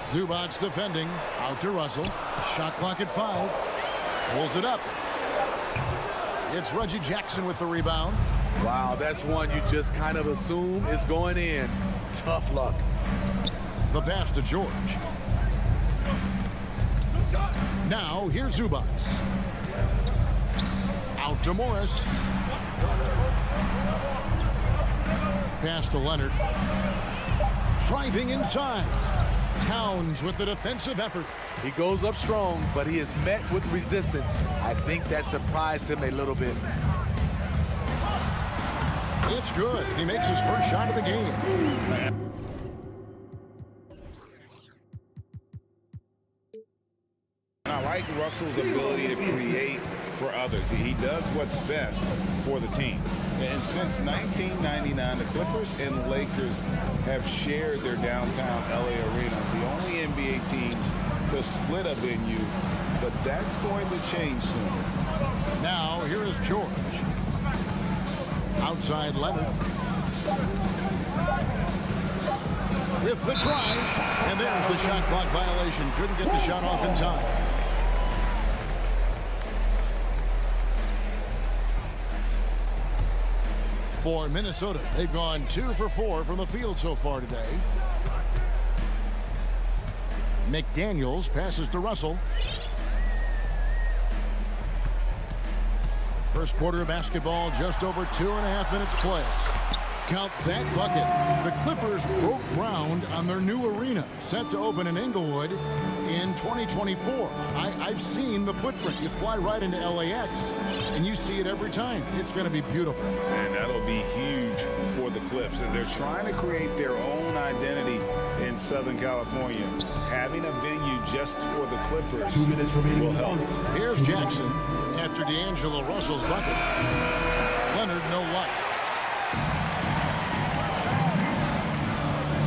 Zubac's defending. Out to Russell. Shot clock at 5. Pulls it up. It's Reggie Jackson with the rebound. Wow, that's one you just kind of assume is going in. Tough luck. The pass to George. Now, here's Zubac. Out to Morris. Pass to Leonard. Driving inside. Towns with the defensive effort. He goes up strong, but he is met with resistance. I think that surprised him a little bit. It's good. He makes his first shot of the game. I like Russell's ability to create for others. He does what's best for the team. And since 1999, the Clippers and Lakers have shared their downtown LA arena, the only NBA team to split a venue, but that's going to change soon. Now, here is George. Outside Leonard. With the drive. And there's the shot clock violation. Couldn't get the shot off in time. For Minnesota, they've gone 2 for 4 from the field so far today. McDaniels passes to Russell. First quarter of basketball, just over 2.5 minutes played. Count that bucket. The Clippers broke ground on their new arena, set to open in Inglewood in 2024. I've seen the footprint. You fly right into LAX, and you see it every time. It's going to be beautiful. And that'll be huge for the Clips. And they're trying to create their own identity in Southern California. Having a venue just for the Clippers will help. Here's Jackson after D'Angelo Russell's bucket. Leonard, no luck.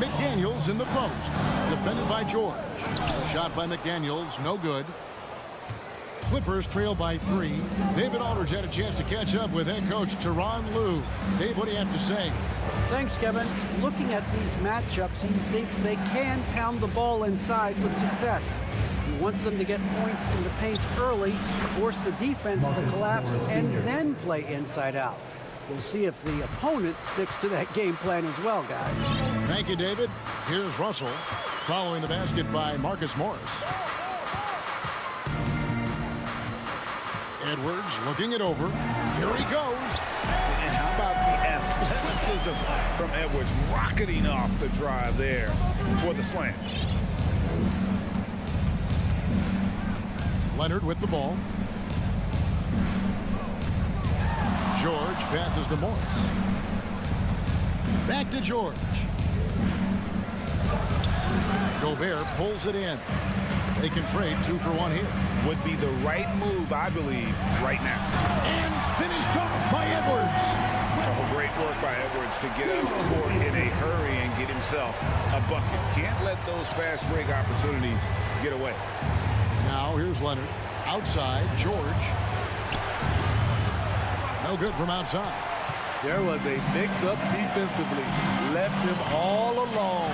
McDaniels in the post. Defended by George. Shot by McDaniels, no good. Clippers trail by 3. David Aldridge had a chance to catch up with head coach Tyronn Lue. Dave, what do you have to say? Thanks, Kevin. Looking at these matchups, he thinks they can pound the ball inside with success. He wants them to get points in the paint early, force the defense to collapse, and then play inside out. We'll see if the opponent sticks to that game plan as well, guys. Thank you, David. Here's Russell, following the basket by Marcus Morris. Edwards looking it over. Here he goes. And how about the athleticism from Edwards rocketing off the drive there for the slam. Leonard with the ball. George passes to Morris. Back to George. Gobert pulls it in. They can trade 2 for 1 here. Would be the right move, I believe, right now. And finished off by Edwards. Oh, great work by Edwards to get up the court in a hurry and get himself a bucket. Can't let those fast break opportunities get away. Now here's Leonard. Outside, George. No good from outside. There was a mix-up defensively. Left him all alone.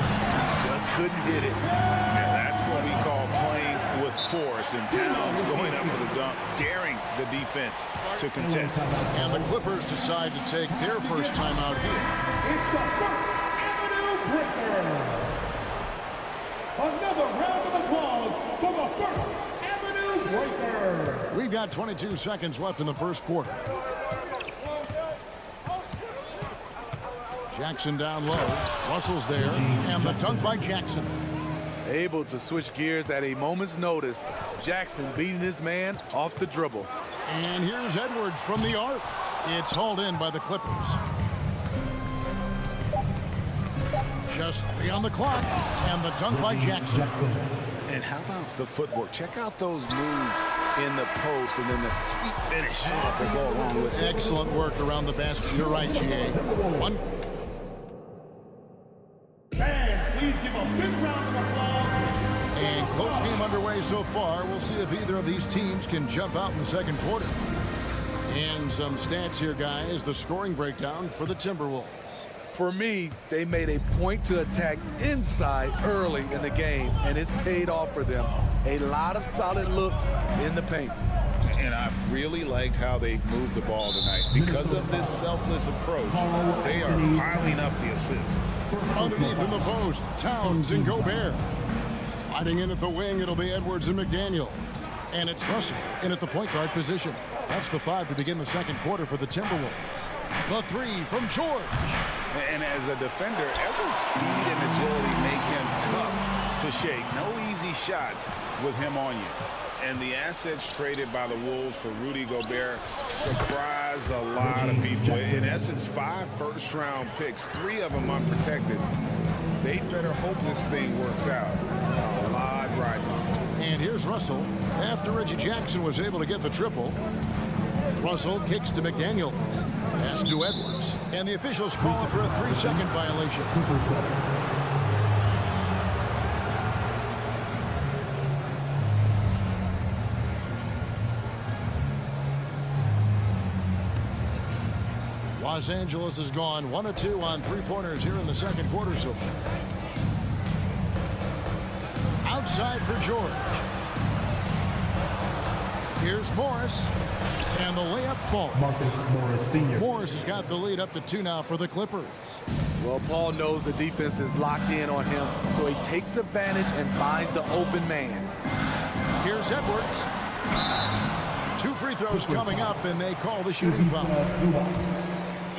Just couldn't hit it. And that's what we call playing with force. And Towns going up for the dunk, daring the defense to contest. And the Clippers decide to take their first time out here. It's the First Avenue Breakers. Another round of applause for the First Avenue We've got 22 seconds left in the first quarter. Jackson down low. Russell's there. And the dunk by Jackson. Able to switch gears at a moment's notice. Jackson beating his man off the dribble. And here's Edwards from the arc. It's hauled in by the Clippers. Just 3 on the clock. And the dunk by Jackson. And how about the footwork? Check out those moves in the post and then the sweet finish to go along with it. Excellent work around the basket. You're right, GA. Please give a big round of applause. And close game underway so far. We'll see if either of these teams can jump out in the second quarter. And some stats here, guys. The scoring breakdown for the Timberwolves. For me, they made a point to attack inside early in the game, and it's paid off for them. A lot of solid looks in the paint. And I really liked how they moved the ball tonight. Because of this selfless approach, they are piling up the assists. Underneath in the post, Towns and Gobert. Sliding in at the wing, it'll be Edwards and McDaniel. And it's Russell in at the point guard position. That's the 5 to begin the second quarter for the Timberwolves. The 3 from George. And as a defender, Edwards' speed and agility make him tough to shake. No easy shots with him on you. And the assets traded by the Wolves for Rudy Gobert surprised a lot of people. In essence, 5 first-round picks, 3 of them unprotected. They better hope this thing works out. A lot right now. And here's Russell. After Reggie Jackson was able to get the triple, Russell kicks to McDaniel. Pass to Edwards. And the officials call for a 3-second violation. Los Angeles has gone 1 of 2 on 3-pointers here in the second quarter so far. Outside for George. Here's Morris. And the layup falls. Marcus Morris Sr. Morris has got the lead up to 2 now for the Clippers. Well, Paul knows the defense is locked in on him, so he takes advantage and finds the open man. Here's Edwards. 2 free throws coming up, and they call the shooting foul.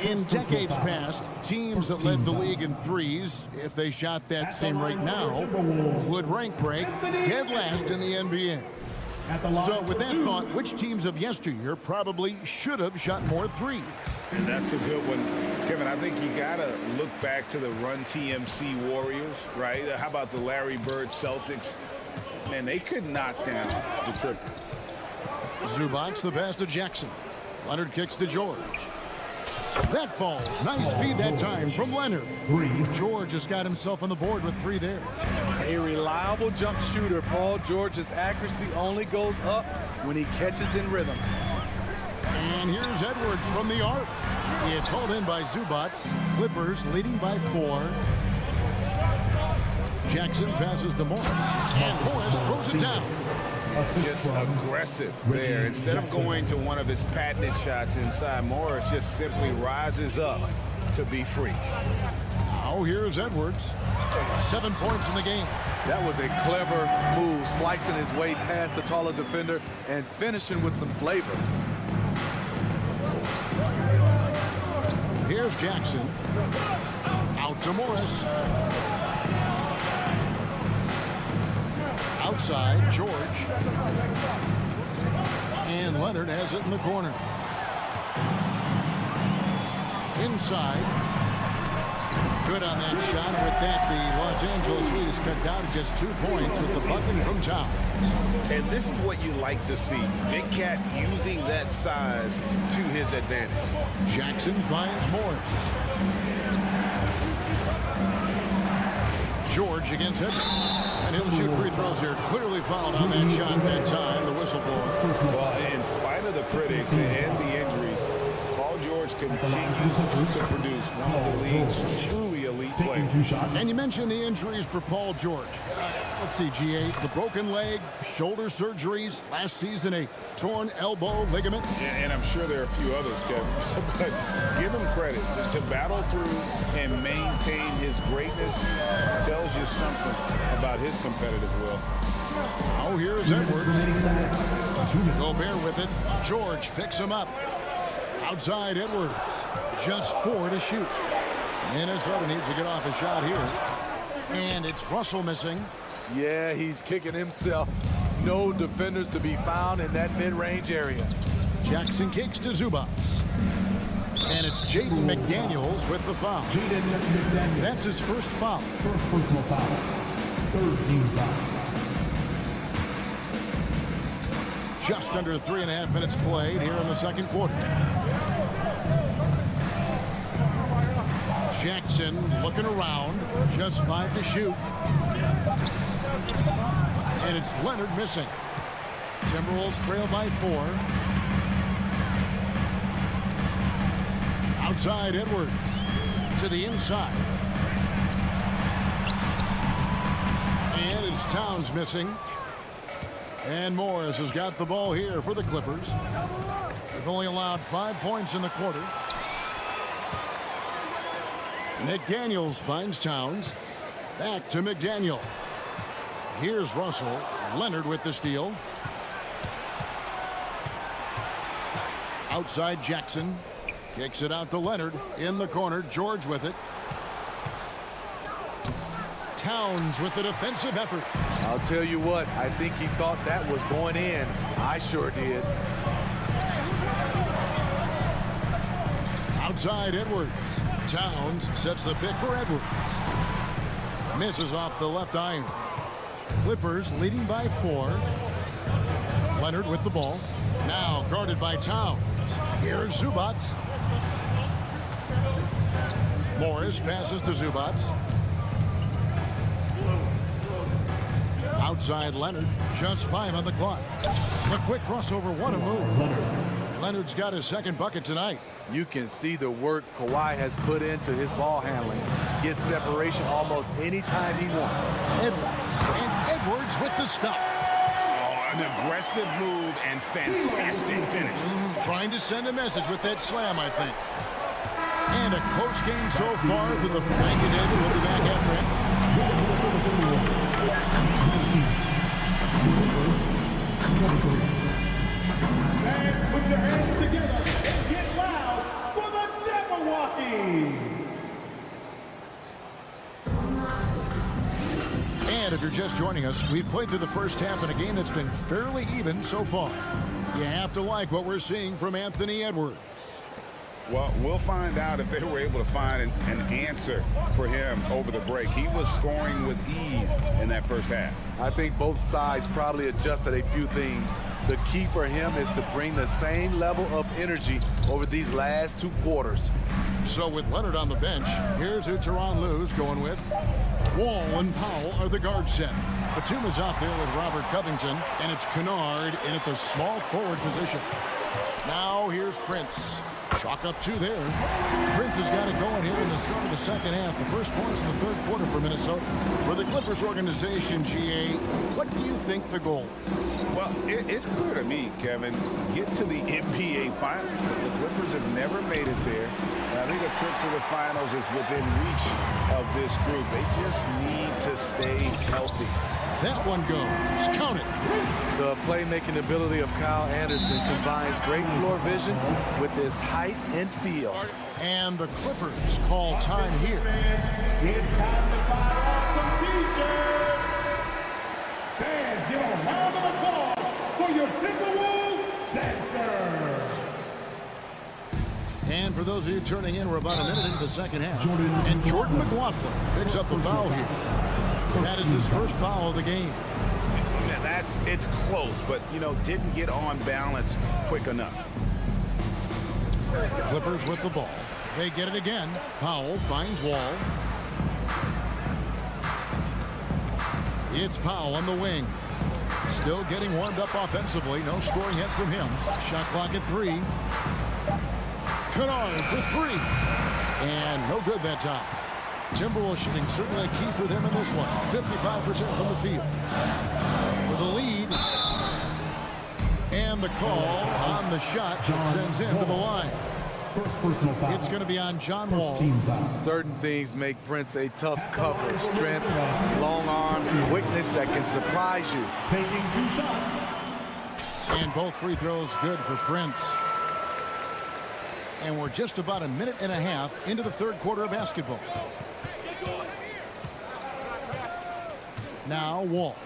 In decades past, teams that led the league in threes, if they shot that same rate now, would rank break dead last in the NBA. So with that thought, which teams of yesteryear probably should have shot more threes? And that's a good one. Kevin, I think you got to look back to the Run TMC Warriors, right? How about the Larry Bird Celtics? Man, they could knock down the triple. Zubac the pass to Jackson. Leonard kicks to George. That falls. Nice feed that time from Leonard. George has got himself on the board with 3 there. A reliable jump shooter. Paul George's accuracy only goes up when he catches in rhythm. And here's Edwards from the arc. It's hauled in by Zubac. Clippers leading by 4. Jackson passes to Morris. And Morris throws it down. Just aggressive there. Instead of going to one of his patented shots inside, Morris just simply rises up to be free. Now here's Edwards. 7 points in the game. That was a clever move, slicing his way past the taller defender and finishing with some flavor. Here's Jackson. Out to Morris. Outside, George. And Leonard has it in the corner. Inside. Good on that shot. With that, the Los Angeles lead is cut down to just 2 points with the bucket from Towns. And this is what you like to see. Big Cat using that size to his advantage. Jackson finds Morris. George against Edwards. And he'll shoot free throws here. Clearly fouled on that shot that time. The whistle blows. Well, in spite of the critics and the injuries, Paul George continues to produce one of the league's truly elite elite player. And you mentioned the injuries for Paul George. Let's see, GA, the broken leg, shoulder surgeries, last season a torn elbow ligament. Yeah, and I'm sure there are a few others, Kevin. But give him credit. Just to battle through and maintain his greatness tells you something about his competitive will. Oh, here's Edwards. Gobert with it. George picks him up. Outside Edwards. Just 4 to shoot. Minnesota needs to get off a shot here. And it's Russell missing. Yeah, he's kicking himself. No defenders to be found in that mid-range area. Jackson kicks to Zubats. And it's Jaden McDaniels with the foul. That's his first foul. First personal foul. Third team foul. Just under 3.5 minutes played here in the second quarter. Jackson looking around. Just 5 to shoot. And it's Leonard missing. Timberwolves trail by 4. Outside Edwards. To the inside. And it's Towns missing. And Morris has got the ball here for the Clippers. They've only allowed 5 points in the quarter. McDaniels finds Towns. Back to McDaniels. Here's Russell. Leonard with the steal. Outside Jackson. Kicks it out to Leonard. In the corner. George with it. Towns with the defensive effort. I'll tell you what, I think he thought that was going in. I sure did. Outside Edwards. Towns sets the pick for Edwards. Misses off the left iron. Clippers leading by 4. Leonard with the ball. Now guarded by Towns. Here's Zubats. Morris passes to Zubats. Outside Leonard. Just 5 on the clock. A quick crossover. What a move. Leonard's got his second bucket tonight. You can see the work Kawhi has put into his ball handling. Gets separation almost anytime he wants. Edwards. And Edwards with the stuff. Oh, an aggressive move and fantastic finish. Trying to send a message with that slam, I think. And a close game so far to the Frank and David will be back after it. And put your hands together and get loud for the Jabberwockies. And if you're just joining us, we've played through the first half in a game that's been fairly even so far. You have to like what we're seeing from Anthony Edwards. Well, we'll find out if they were able to find an answer for him over the break. He was scoring with ease in that first half. I think both sides probably adjusted a few things. The key for him is to bring the same level of energy over these last 2 quarters. So with Leonard on the bench, here's who Tyronn Lue's going with. Wall and Powell are the guard set. Batum is out there with Robert Covington, and it's Kennard in at the small forward position. Now here's Prince. Chalk up 2 there. Prince has got it going here in the start of the second half. The first points in the third quarter for Minnesota. For the Clippers organization, GA, what do you think the goal is? Well, it's clear to me, Kevin, get to the NBA Finals. The Clippers have never made it there. And I think a trip to the Finals is within reach of this group. They just need to stay healthy. That one goes. Count it. The playmaking ability of Kyle Anderson combines great floor vision with his height and feel. And the Clippers call time here. It's time to fire off some t-shirts. Fans, give a round of applause for your Timberwolves dancers. And for those of you turning in, we're about a minute into the second half. And Jordan McLaughlin picks up the foul here. That is his first foul of the game. It's close, but, didn't get on balance quick enough. The Clippers with the ball. They get it again. Powell finds Wall. It's Powell on the wing. Still getting warmed up offensively. No scoring yet from him. Shot clock at 3. Kennard for 3. And no good that time. Timberwolves shooting certainly a key for them in this one. 55% from the field. With a lead. And the call on the shot sends him to the line. First personal foul. It's going to be on John Wall. Certain things make Prince a tough cover. Strength, long arms, quickness that can surprise you. Taking 2 shots. And both free throws good for Prince. And we're just about a minute and a half into the third quarter of basketball. Now Wall.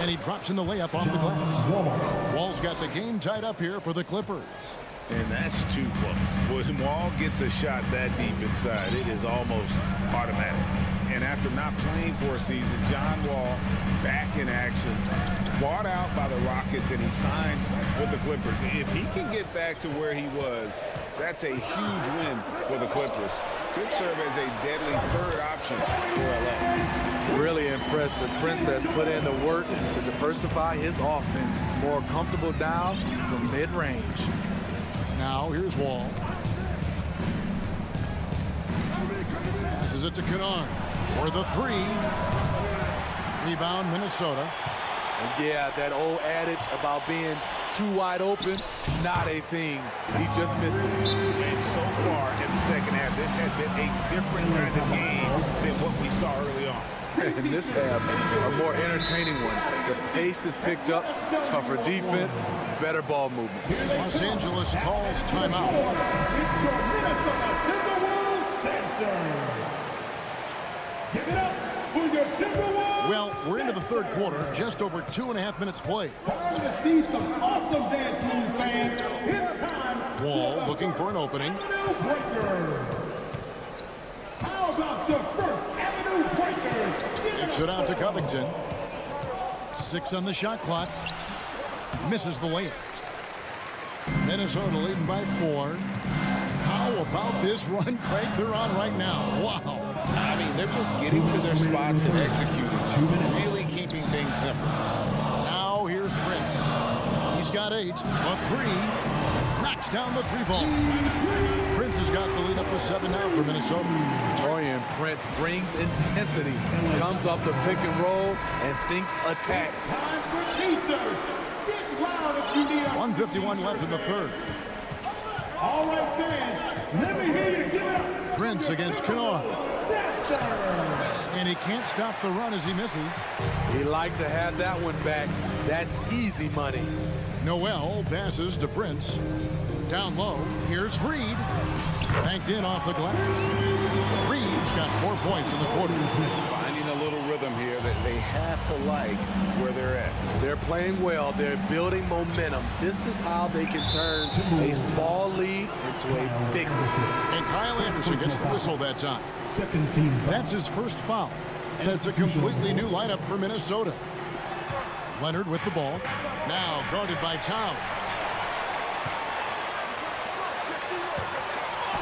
And he drops in the layup off the glass. Wall's got the game tied up here for the Clippers. And that's too close. When Wall gets a shot that deep inside, it is almost automatic. And after not playing for a season, John Wall back in action, bought out by the Rockets, and he signs with the Clippers. If he can get back to where he was, that's a huge win for the Clippers. Could serve as a deadly third option for LA. Really impressive. Prince has put in the work to diversify his offense. More comfortable down from mid-range. Now here's Wall. Passes it to Kennard for the 3. Rebound Minnesota. And yeah, that old adage about being too wide open, not a thing. He just missed it. And so far in the second half, this has been a different kind of game than what we saw early on. And this half, a more entertaining one. The pace is picked up, tougher defense, better ball movement. Los Angeles calls timeout. Give it up for your Timberwolves. Well, we're into the third quarter, just over 2.5 minutes played. Time to see some awesome dance moves, fans. It's time. Wall looking for an opening. Breakers. How about your first Avenue Breakers? Kicks it out to Covington. 6 on the shot clock. Misses the layup. Minnesota leading by 4. How about this run, Craig, they're on right now? Wow. I mean, they're just getting to their spots and executing. Really keeping things simple. Now here's Prince. He's got 8. A 3. Cracks down the 3-ball. Prince has got the lead up to 7 now for Minnesota. Torian Prince brings intensity, comes off the pick and roll, and thinks attack. Time for T-shirts. Get loud if you need a 1:51 left in the third. All right, fans, let me hear you give it up. Prince against Kennard. And he can't stop the run as he misses. He'd like to have that one back. That's easy money. Noel passes to Prince. Down low, here's Reed. Banked in off the glass. Reed's got 4 points in the quarter. Finding a little rhythm here that they have to like where they're at. They're playing well. They're building momentum. This is how they can turn a small lead into a big one. And Kyle Anderson gets the whistle that time. Second team. That's his first foul. And it's a completely new lineup for Minnesota. Leonard with the ball. Now guarded by Towns.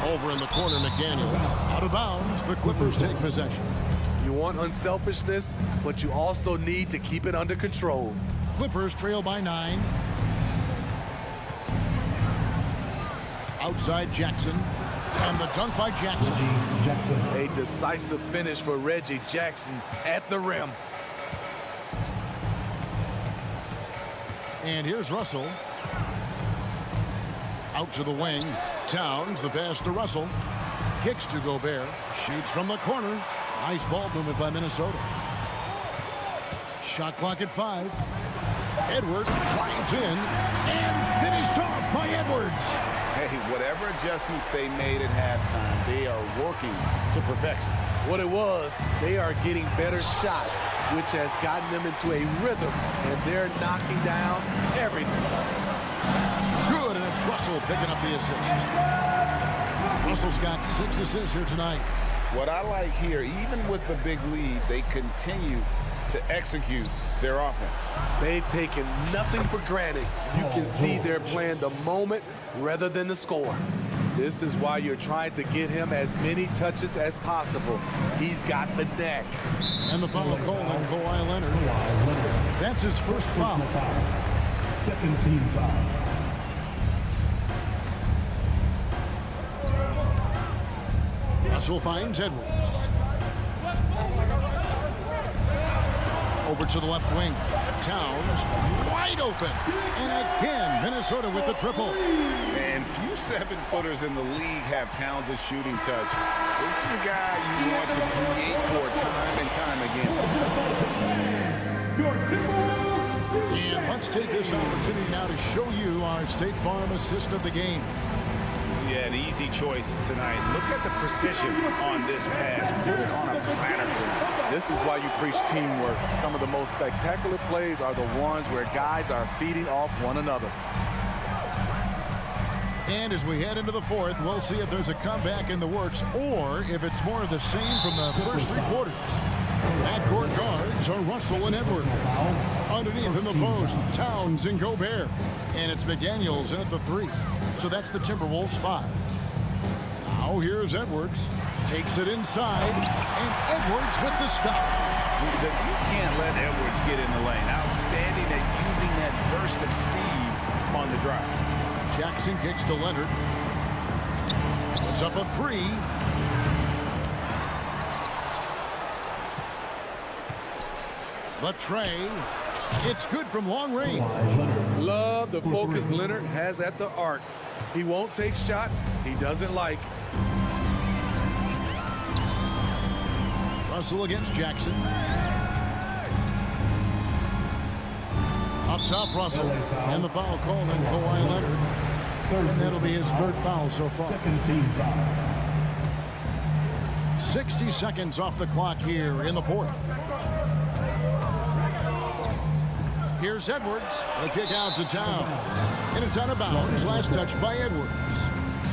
Over in the corner, McDaniels. Out of bounds, the Clippers take possession. You want unselfishness, but you also need to keep it under control. Clippers trail by 9. Outside Jackson. And the dunk by Jackson. A decisive finish for Reggie Jackson at the rim. And here's Russell. Out to the wing. Towns, the pass to Russell. Kicks to Gobert. Shoots from the corner. Nice ball movement by Minnesota. Shot clock at 5. Edwards drives in and finished off by Edwards. Hey, whatever adjustments they made at halftime, they are working to perfection. What it was, they are getting better shots, which has gotten them into a rhythm, and they're knocking down everything. Good, and it's Russell picking up the assist. Russell's got 6 assists here tonight. What I like here, even with the big lead, they continue to execute their offense. They've taken nothing for granted. You can see they're playing the moment rather than the score. This is why you're trying to get him as many touches as possible. He's got the knack. And the foul call on Kawhi Leonard. That's his first foul. Second team foul. Russell finds Edwards. Over to the left wing. Towns wide open. And again, Minnesota with the triple. And few 7-footers in the league have Towns' shooting touch. This is the guy you want to create for time and time again. And let's take this opportunity now to show you our State Farm assist of the game. Yeah, an easy choice tonight. Look at the precision on this pass. Put it on a platter for you. This is why you preach teamwork. Some of the most spectacular plays are the ones where guys are feeding off one another. And as we head into the fourth, we'll see if there's a comeback in the works or if it's more of the same from the first 3 quarters. Backcourt guards are Russell and Edwards. Underneath in the post, Towns and Gobert. And it's McDaniels in at the 3. So that's the Timberwolves 5. Now here's Edwards. Takes it inside. And Edwards with the stop. You can't let Edwards get in the lane. Outstanding at using that burst of speed on the drive. Jackson kicks to Leonard. Puts up a 3. The tray. It's good from long range. Love the focus Leonard has at the arc. He won't take shots he doesn't like. Russell against Jackson. Up top, Russell. And the foul call on Kawhi Leonard. And that'll be his 3rd foul so far. Second team foul. 60 seconds off the clock here in the 4th. Here's Edwards. A kick out to Towns. And it's out of bounds. Last touch by Edwards.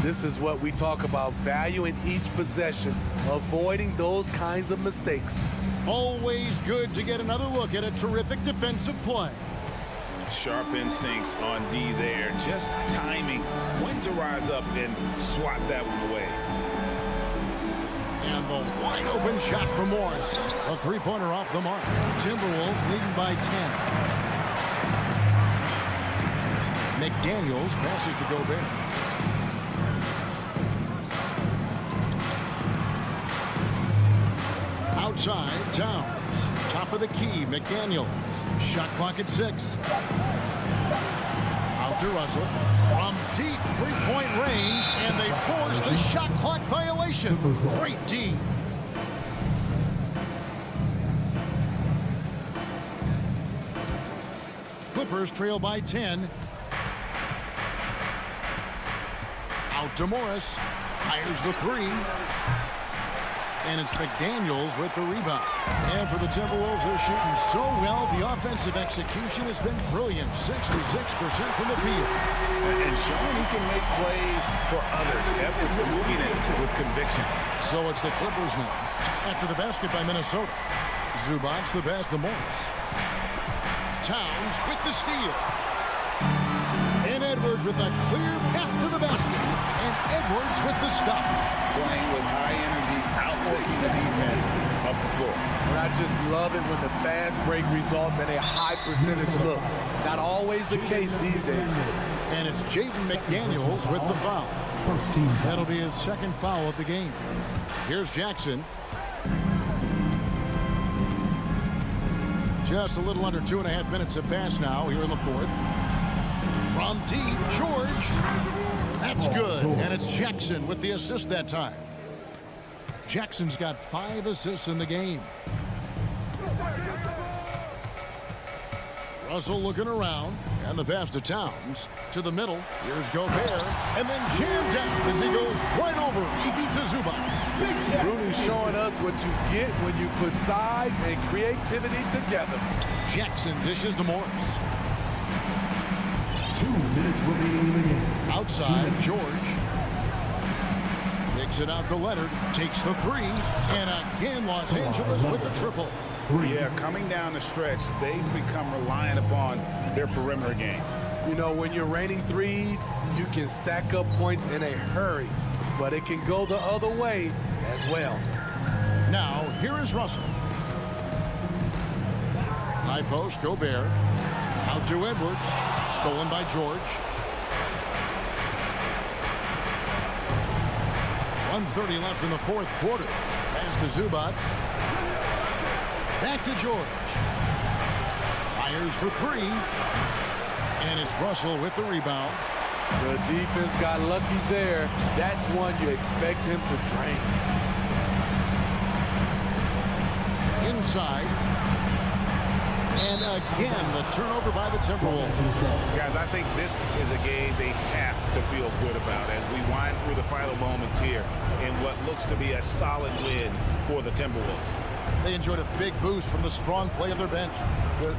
This is what we talk about, valuing each possession, avoiding those kinds of mistakes. Always good to get another look at a terrific defensive play. Sharp instincts on D there. Just timing when to rise up and swat that one away. And the wide open shot from Morris. A 3-pointer off the mark. Timberwolves leading by 10. McDaniels passes to Gobert. Outside, Towns. Top of the key, McDaniels. Shot clock at 6. Out to Russell. From deep 3-point range, and they force the shot clock violation. Great D. Clippers trail by 10. Out to Morris. Fires the 3. And it's McDaniels with the rebound. And for the Timberwolves, they're shooting so well. The offensive execution has been brilliant. 66% from the field. And showing he can make plays for others. Edwards moving it with conviction. So it's the Clippers now. After the basket by Minnesota. Zubac's the pass to Morris. Towns with the steal. And Edwards with a clear path to the basket. And Edwards with the stop. Playing with high energy, outworking the defense up the floor. And I just love it when the fast break results in a high percentage look. Not always the case these days. And it's Jaden McDaniels with the foul. First team. That'll be his 2nd foul of the game. Here's Jackson. Just a little under 2.5 minutes have passed now here in the 4th. From deep, George. That's good. And it's Jackson with the assist that time. Jackson's got 5 assists in the game. Russell looking around. And the pass to Towns. To the middle. Here's Gobert. And then jammed down as he goes right over Iggy to Zubac. Rooney's showing us what you get when you put size and creativity together. Jackson dishes to Morris. 2 minutes remaining in the game. Outside, George. Takes it out to Leonard. Takes the 3. And again, Los Angeles with the triple. Yeah, coming down the stretch, they've become reliant upon their perimeter game. You know, when you're raining threes, you can stack up points in a hurry. But it can go the other way as well. Now, here is Russell. High post, Gobert. Out to Edwards. Stolen by George. 1:30 left in the fourth quarter. Pass to Zubac. Back to George. Fires for three. And it's Russell with the rebound. The defense got lucky there. That's one you expect him to drain. Inside. And again, the turnover by the Timberwolves. Guys, I think this is a game they have to feel good about as we wind through the final moments here in what looks to be a solid win for the Timberwolves. They enjoyed a big boost from the strong play of their bench.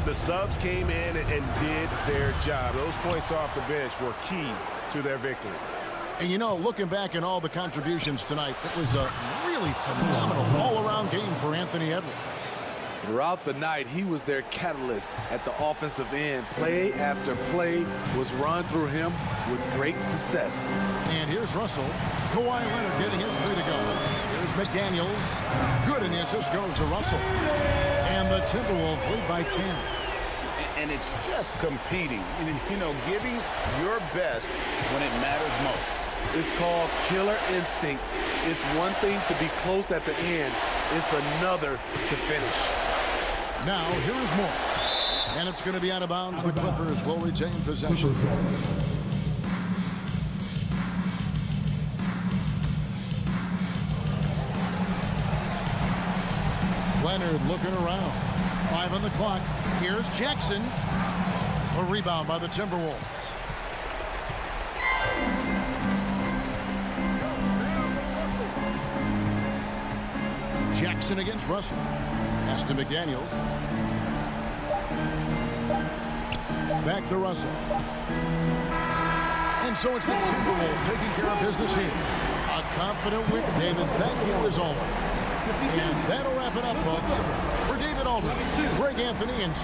The subs came in and did their job. Those points off the bench were key to their victory. And you know, looking back at all the contributions tonight, it was a really phenomenal all-around game for Anthony Edwards. Throughout the night, he was their catalyst at the offensive end. Play after play was run through him with great success. And here's Russell. Kawhi Leonard getting his three to go. Here's McDaniels. Good, and the assist goes to Russell. And the Timberwolves lead by 10. And it's just competing, you know, giving your best when it matters most. It's called killer instinct. It's one thing to be close at the end. It's another to finish. Now, here is Morris. And it's going to be out of bounds. The Clippers will retain possession. Leonard looking around. 5 on the clock. Here's Jackson. A rebound by the Timberwolves. Jackson against Russell. Pass to McDaniels. Back to Russell. And so it's the Timberwolves taking care of business here. A confident win. David, thank you as always. And that'll wrap it up, folks. For David Aldridge, Greg Anthony, and